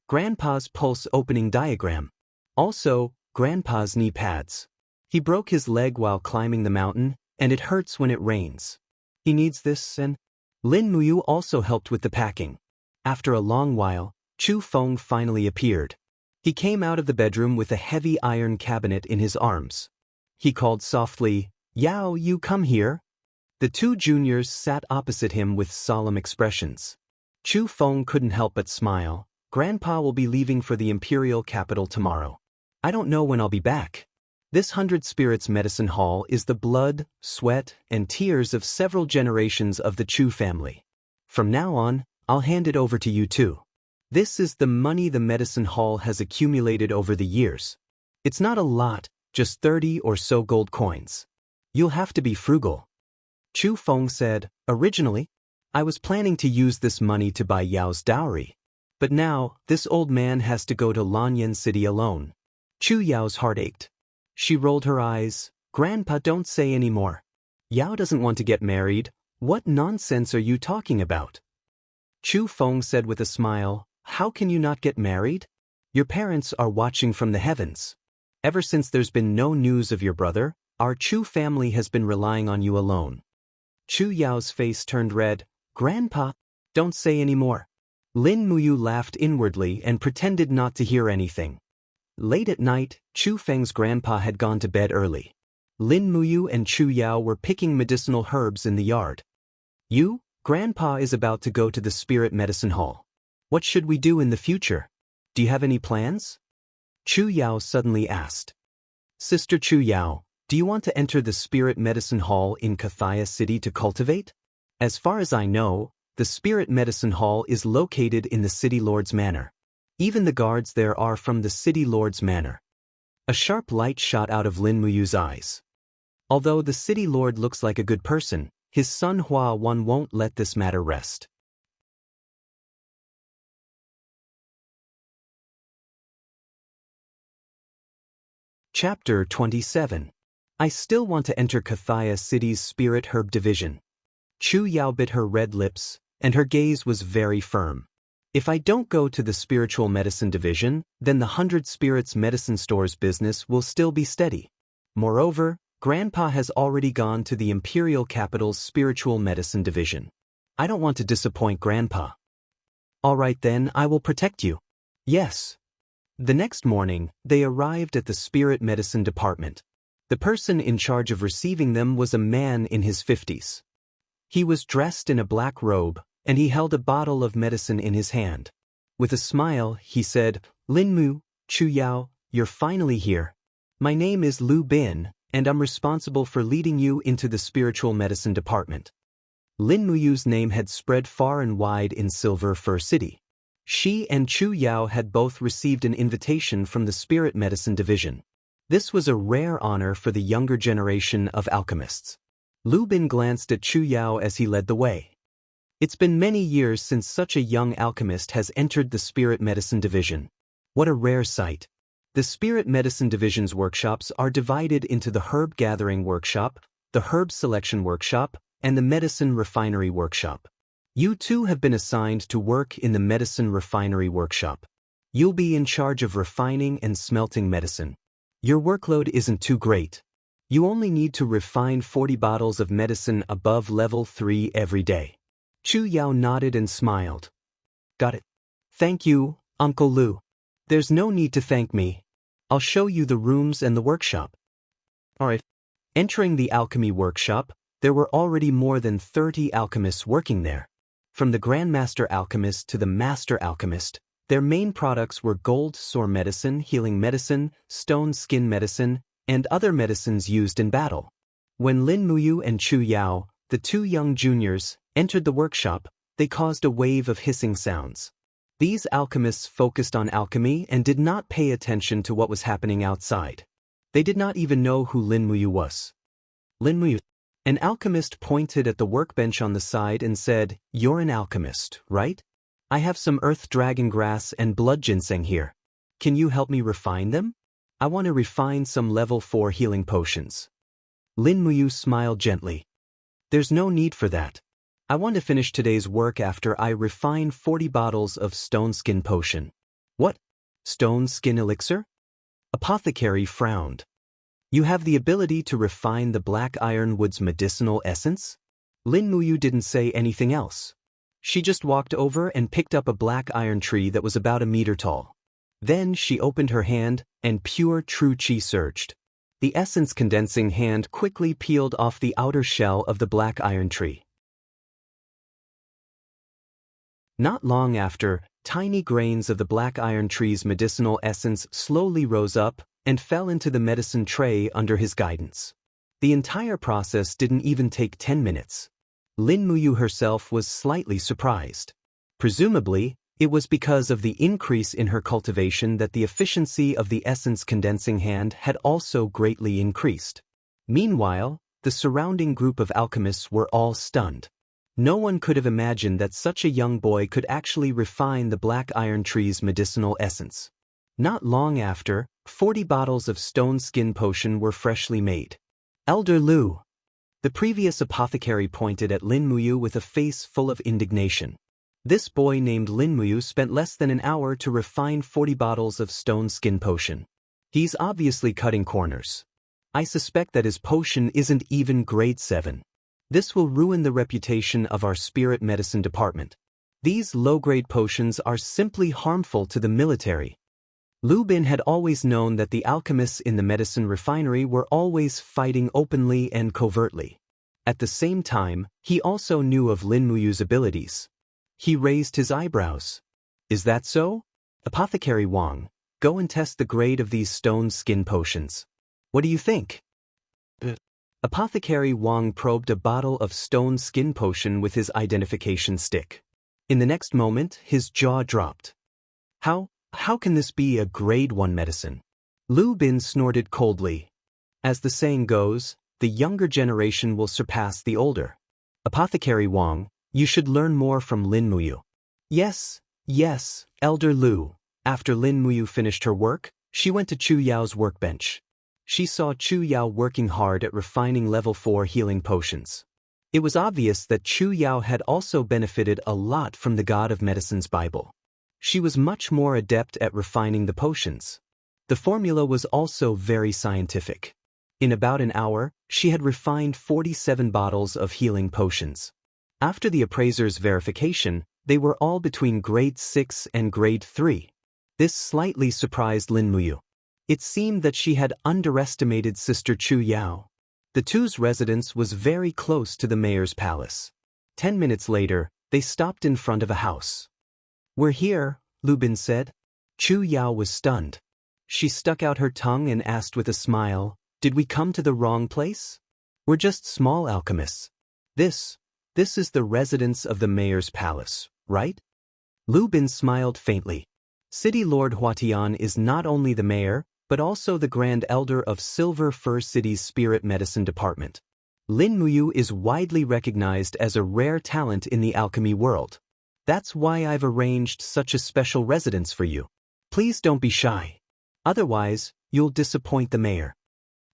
Grandpa's pulse opening diagram. Also, Grandpa's knee pads. He broke his leg while climbing the mountain, and it hurts when it rains. He needs this and... Lin Muyu also helped with the packing. After a long while, Chu Feng finally appeared. He came out of the bedroom with a heavy iron cabinet in his arms. He called softly, Yao, you come here. The two juniors sat opposite him with solemn expressions. Chu Feng couldn't help but smile. Grandpa will be leaving for the imperial capital tomorrow. I don't know when I'll be back. This 100 Spirits Medicine Hall is the blood, sweat, and tears of several generations of the Chu family. From now on, I'll hand it over to you too. This is the money the medicine hall has accumulated over the years. It's not a lot, just 30 or so gold coins. You'll have to be frugal. Chu Feng said, originally, I was planning to use this money to buy Yao's dowry. But now, this old man has to go to Lanyan City alone. Chu Yao's heart ached. She rolled her eyes. Grandpa, don't say any more. Yao doesn't want to get married. What nonsense are you talking about? Chu Feng said with a smile, how can you not get married? Your parents are watching from the heavens. Ever since there's been no news of your brother, our Chu family has been relying on you alone. Chu Yao's face turned red. Grandpa, don't say any more. Lin Muyu laughed inwardly and pretended not to hear anything. Late at night, Chu Feng's grandpa had gone to bed early. Lin Muyu and Chu Yao were picking medicinal herbs in the yard. Grandpa is about to go to the spirit medicine hall. What should we do in the future? Do you have any plans? Chu Yao suddenly asked. Sister Chu Yao, Do you want to enter the Spirit Medicine Hall in Kathaya City to cultivate? As far as I know, the Spirit Medicine Hall is located in the City Lord's Manor. Even the guards there are from the City Lord's Manor. A sharp light shot out of Lin Muyu's eyes. Although the City Lord looks like a good person, his son Hua Wan won't let this matter rest. Chapter 27. I still want to enter Kathaya City's Spirit Herb Division. Chu Yao bit her red lips, and her gaze was very firm. If I don't go to the Spiritual Medicine Division, then the 100 Spirits Medicine Store's business will still be steady. Moreover, Grandpa has already gone to the Imperial Capital's Spiritual Medicine Division. I don't want to disappoint Grandpa. All right then, I will protect you. Yes. The next morning, they arrived at the Spirit Medicine Department. The person in charge of receiving them was a man in his 50s. He was dressed in a black robe, and he held a bottle of medicine in his hand. With a smile, he said, "Lin Mu, Chu Yao, you're finally here. My name is Lu Bin, and I'm responsible for leading you into the Spiritual Medicine Department." Lin Muyu's name had spread far and wide in Silver Fir City. She and Chu Yao had both received an invitation from the Spirit Medicine Division. This was a rare honor for the younger generation of alchemists. Lu Bin glanced at Chu Yao as he led the way. It's been many years since such a young alchemist has entered the Spirit Medicine Division. What a rare sight. The Spirit Medicine Division's workshops are divided into the Herb Gathering Workshop, the Herb Selection Workshop, and the Medicine Refinery Workshop. You two have been assigned to work in the Medicine Refinery Workshop. You'll be in charge of refining and smelting medicine. Your workload isn't too great. You only need to refine 40 bottles of medicine above level 3 every day. Chu Yao nodded and smiled. Got it. Thank you, Uncle Lu. There's no need to thank me. I'll show you the rooms and the workshop. Alright. Entering the alchemy workshop, there were already more than 30 alchemists working there. From the Grandmaster Alchemist to the Master Alchemist, their main products were gold sore medicine, healing medicine, stone skin medicine, and other medicines used in battle. When Lin Muyu and Chu Yao, the two young juniors, entered the workshop, they caused a wave of hissing sounds. These alchemists focused on alchemy and did not pay attention to what was happening outside. They did not even know who Lin Muyu was. Lin Muyu. An alchemist pointed at the workbench on the side and said, "You're an alchemist, right? I have some earth dragon grass and blood ginseng here. Can you help me refine them? I want to refine some level 4 healing potions." Lin Muyu smiled gently. "There's no need for that. I want to finish today's work after I refine 40 bottles of stone skin potion." "What? Stone skin elixir?" Apothecary frowned. "You have the ability to refine the black ironwood's medicinal essence?" Lin Muyu didn't say anything else. She just walked over and picked up a black iron tree that was about a meter tall. Then she opened her hand, and pure true qi surged. The essence condensing hand quickly peeled off the outer shell of the black iron tree. Not long after, tiny grains of the black iron tree's medicinal essence slowly rose up and fell into the medicine tray under his guidance. The entire process didn't even take 10 minutes. Lin Muyu herself was slightly surprised. Presumably, it was because of the increase in her cultivation that the efficiency of the essence condensing hand had also greatly increased. Meanwhile, the surrounding group of alchemists were all stunned. No one could have imagined that such a young boy could actually refine the black iron tree's medicinal essence. Not long after, 40 bottles of stone skin potion were freshly made. "Elder Lu." The previous apothecary pointed at Lin Muyu with a face full of indignation. This boy named Lin Muyu spent less than an hour to refine 40 bottles of stone skin potion. He's obviously cutting corners. I suspect that his potion isn't even grade 7. This will ruin the reputation of our spirit medicine department. These low-grade potions are simply harmful to the military. Lu Bin had always known that the alchemists in the medicine refinery were always fighting openly and covertly. At the same time, he also knew of Lin Muyu's abilities. He raised his eyebrows. "Is that so? Apothecary Wang, go and test the grade of these stone skin potions. What do you think?" Apothecary Wang probed a bottle of stone skin potion with his identification stick. In the next moment, his jaw dropped. How can this be a grade 1 medicine? Lu Bin snorted coldly. As the saying goes, the younger generation will surpass the older. Apothecary Wang, you should learn more from Lin Muyu. Yes, Elder Lu. After Lin Muyu finished her work, she went to Chu Yao's workbench. She saw Chu Yao working hard at refining level 4 healing potions. It was obvious that Chu Yao had also benefited a lot from the God of Medicine's Bible. She was much more adept at refining the potions. The formula was also very scientific. In about an hour, she had refined 47 bottles of healing potions. After the appraiser's verification, they were all between grade 6 and grade 3. This slightly surprised Lin Muyu. It seemed that she had underestimated Sister Chu Yao. The two's residence was very close to the mayor's palace. 10 minutes later, they stopped in front of a house. "We're here," Lu Bin said. Chu Yao was stunned. She stuck out her tongue and asked with a smile, "Did we come to the wrong place? We're just small alchemists. This is the residence of the mayor's palace, right?" Lu Bin smiled faintly. City Lord Huatian is not only the mayor, but also the Grand Elder of Silver Fir City's Spirit Medicine Department. Lin Muyu is widely recognized as a rare talent in the alchemy world. That's why I've arranged such a special residence for you. Please don't be shy. Otherwise, you'll disappoint the mayor.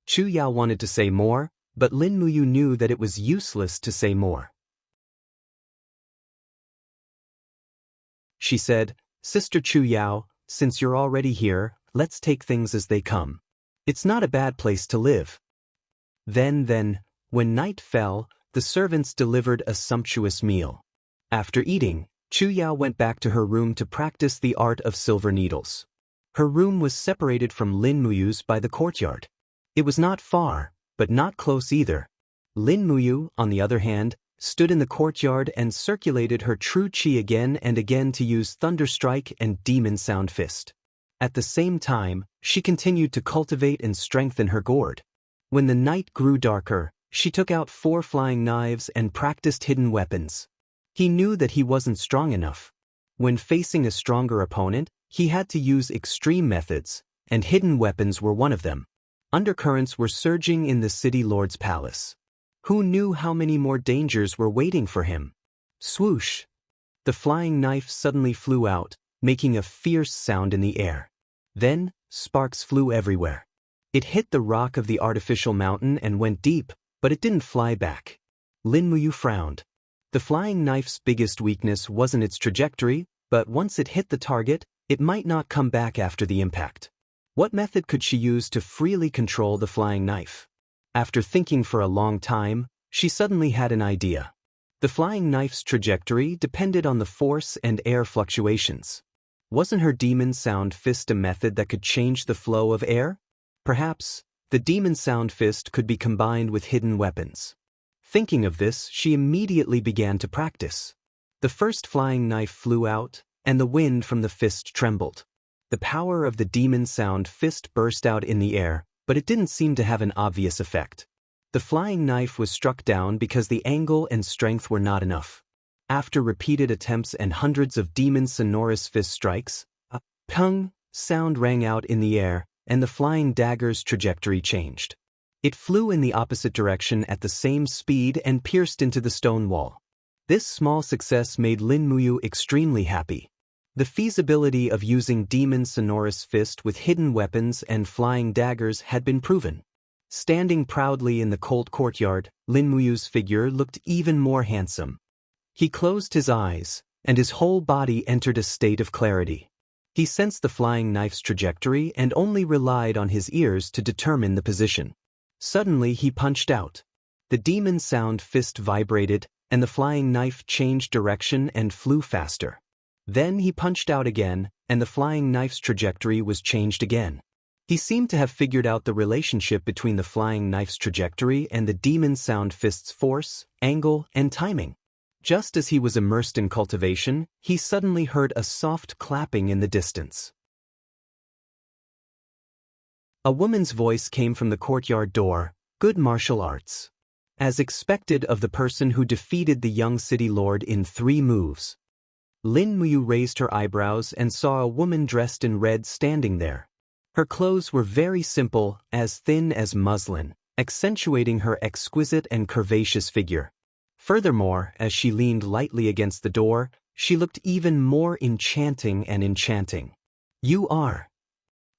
Chu Yao wanted to say more, but Lin Muyu knew that it was useless to say more. She said, "Sister Chu Yao, since you're already here, let's take things as they come. It's not a bad place to live." Then, when night fell, the servants delivered a sumptuous meal. After eating, Chu Yao went back to her room to practice the art of silver needles. Her room was separated from Lin Muyu's by the courtyard. It was not far, but not close either. Lin Muyu, on the other hand, stood in the courtyard and circulated her true qi again and again to use Thunder Strike and Demon Sound Fist. At the same time, she continued to cultivate and strengthen her gourd. When the night grew darker, she took out 4 flying knives and practiced hidden weapons. He knew that he wasn't strong enough. When facing a stronger opponent, he had to use extreme methods, and hidden weapons were one of them. Undercurrents were surging in the city lord's palace. Who knew how many more dangers were waiting for him? Swoosh! The flying knife suddenly flew out, making a fierce sound in the air. Then, sparks flew everywhere. It hit the rock of the artificial mountain and went deep, but it didn't fly back. Lin Muyu frowned. The flying knife's biggest weakness wasn't its trajectory, but once it hit the target, it might not come back after the impact. What method could she use to freely control the flying knife? After thinking for a long time, she suddenly had an idea. The flying knife's trajectory depended on the force and air fluctuations. Wasn't her Demon Sound Fist a method that could change the flow of air? Perhaps, the Demon Sound Fist could be combined with hidden weapons. Thinking of this, she immediately began to practice. The first flying knife flew out, and the wind from the fist trembled. The power of the Demon Sound Fist burst out in the air, but it didn't seem to have an obvious effect. The flying knife was struck down because the angle and strength were not enough. After repeated attempts and hundreds of Demon Sonorous Fist strikes, a pung sound rang out in the air, and the flying dagger's trajectory changed. It flew in the opposite direction at the same speed and pierced into the stone wall. This small success made Lin Muyu extremely happy. The feasibility of using Demon Sonorous Fist with hidden weapons and flying daggers had been proven. Standing proudly in the cold courtyard, Lin Muyu's figure looked even more handsome. He closed his eyes, and his whole body entered a state of clarity. He sensed the flying knife's trajectory and only relied on his ears to determine the position. Suddenly he punched out. The Demon Sound Fist vibrated, and the flying knife changed direction and flew faster. Then he punched out again, and the flying knife's trajectory was changed again. He seemed to have figured out the relationship between the flying knife's trajectory and the Demon Sound Fist's force, angle, and timing. Just as he was immersed in cultivation, he suddenly heard a soft clapping in the distance. A woman's voice came from the courtyard door, Good martial arts. As expected of the person who defeated the young city lord in 3 moves. Lin Muyu raised her eyebrows and saw a woman dressed in red standing there. Her clothes were very simple, as thin as muslin, accentuating her exquisite and curvaceous figure. Furthermore, as she leaned lightly against the door, she looked even more enchanting and enchanting. You are.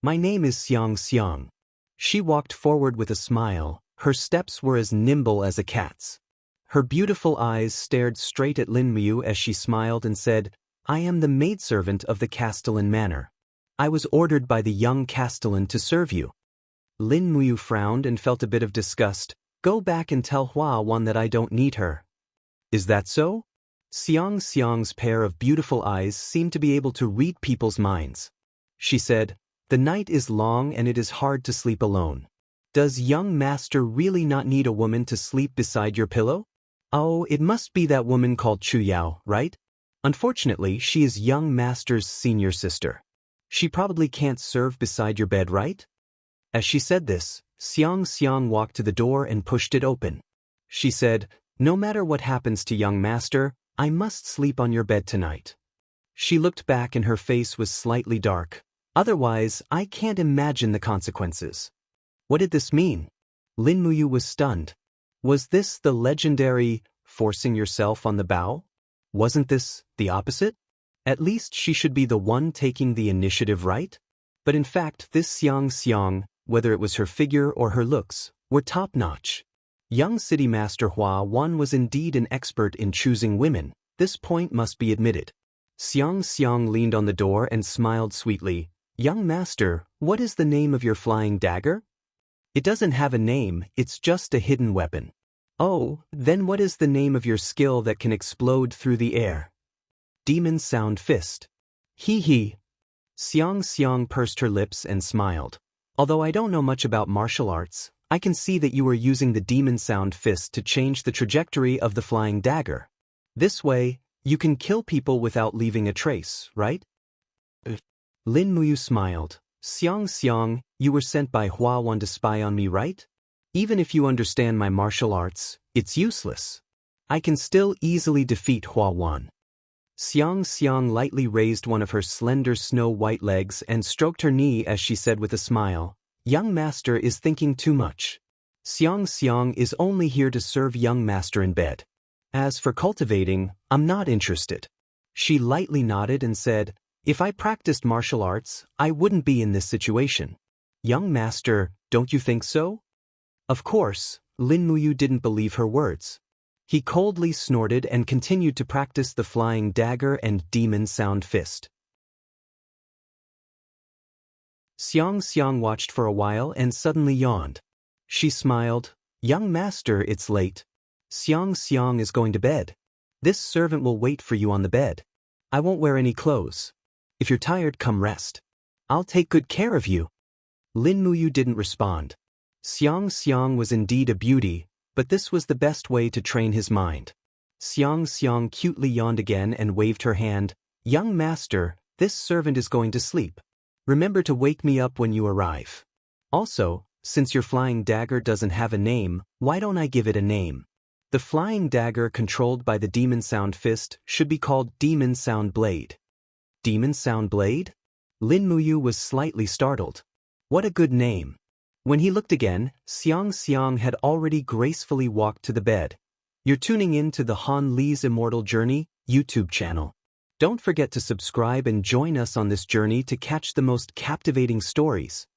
My name is Xiang. She walked forward with a smile. Her steps were as nimble as a cat's. Her beautiful eyes stared straight at Lin Muyu as she smiled and said, I am the maidservant of the Castellan manor. I was ordered by the young Castellan to serve you. Lin Muyu frowned and felt a bit of disgust. Go back and tell Hua Wan that I don't need her. Is that so? Xiang's pair of beautiful eyes seemed to be able to read people's minds. She said, the night is long and it is hard to sleep alone. Does young master really not need a woman to sleep beside your pillow? Oh, it must be that woman called Chu Yao, right? Unfortunately, she is young master's senior sister. She probably can't serve beside your bed, right? As she said this, Xiang walked to the door and pushed it open. She said, no matter what happens to young master, I must sleep on your bed tonight. She looked back and her face was slightly dark. Otherwise, I can't imagine the consequences. What did this mean? Lin Muyu was stunned. Was this the legendary forcing yourself on the bow? Wasn't this the opposite? At least she should be the one taking the initiative, right? But in fact, this Xiang, whether it was her figure or her looks, were top-notch. Young city master Hua Wan was indeed an expert in choosing women. This point must be admitted. Xiang leaned on the door and smiled sweetly. Young master, what is the name of your flying dagger? It doesn't have a name, it's just a hidden weapon. Oh, then what is the name of your skill that can explode through the air? Demon Sound Fist. Hee. Xiang pursed her lips and smiled. Although I don't know much about martial arts, I can see that you are using the Demon Sound Fist to change the trajectory of the flying dagger. This way, you can kill people without leaving a trace, right? Lin Muyu smiled. Xiang, you were sent by Hua Wan to spy on me, right? Even if you understand my martial arts, it's useless. I can still easily defeat Hua Wan. Xiang lightly raised one of her slender snow-white legs and stroked her knee as she said with a smile, young master is thinking too much. Xiang is only here to serve young master in bed. As for cultivating, I'm not interested. She lightly nodded and said, if I practiced martial arts, I wouldn't be in this situation. Young master, don't you think so? Of course, Lin Muyu didn't believe her words. He coldly snorted and continued to practice the flying dagger and demon sound fist. Xiang watched for a while and suddenly yawned. She smiled. Young master, it's late. Xiang is going to bed. This servant will wait for you on the bed. I won't wear any clothes. If you're tired, come rest. I'll take good care of you. Lin Muyu didn't respond. Xiang was indeed a beauty, but this was the best way to train his mind. Xiang cutely yawned again and waved her hand. Young master, this servant is going to sleep. Remember to wake me up when you arrive. Also, since your flying dagger doesn't have a name, why don't I give it a name? The flying dagger controlled by the Demon Sound Fist should be called Demon Sound Blade. Demon Sound Blade? Lin Muyu was slightly startled. What a good name. When he looked again, Xiang had already gracefully walked to the bed. You're tuning in to the Han Li's Immortal Journey YouTube channel. Don't forget to subscribe and join us on this journey to catch the most captivating stories.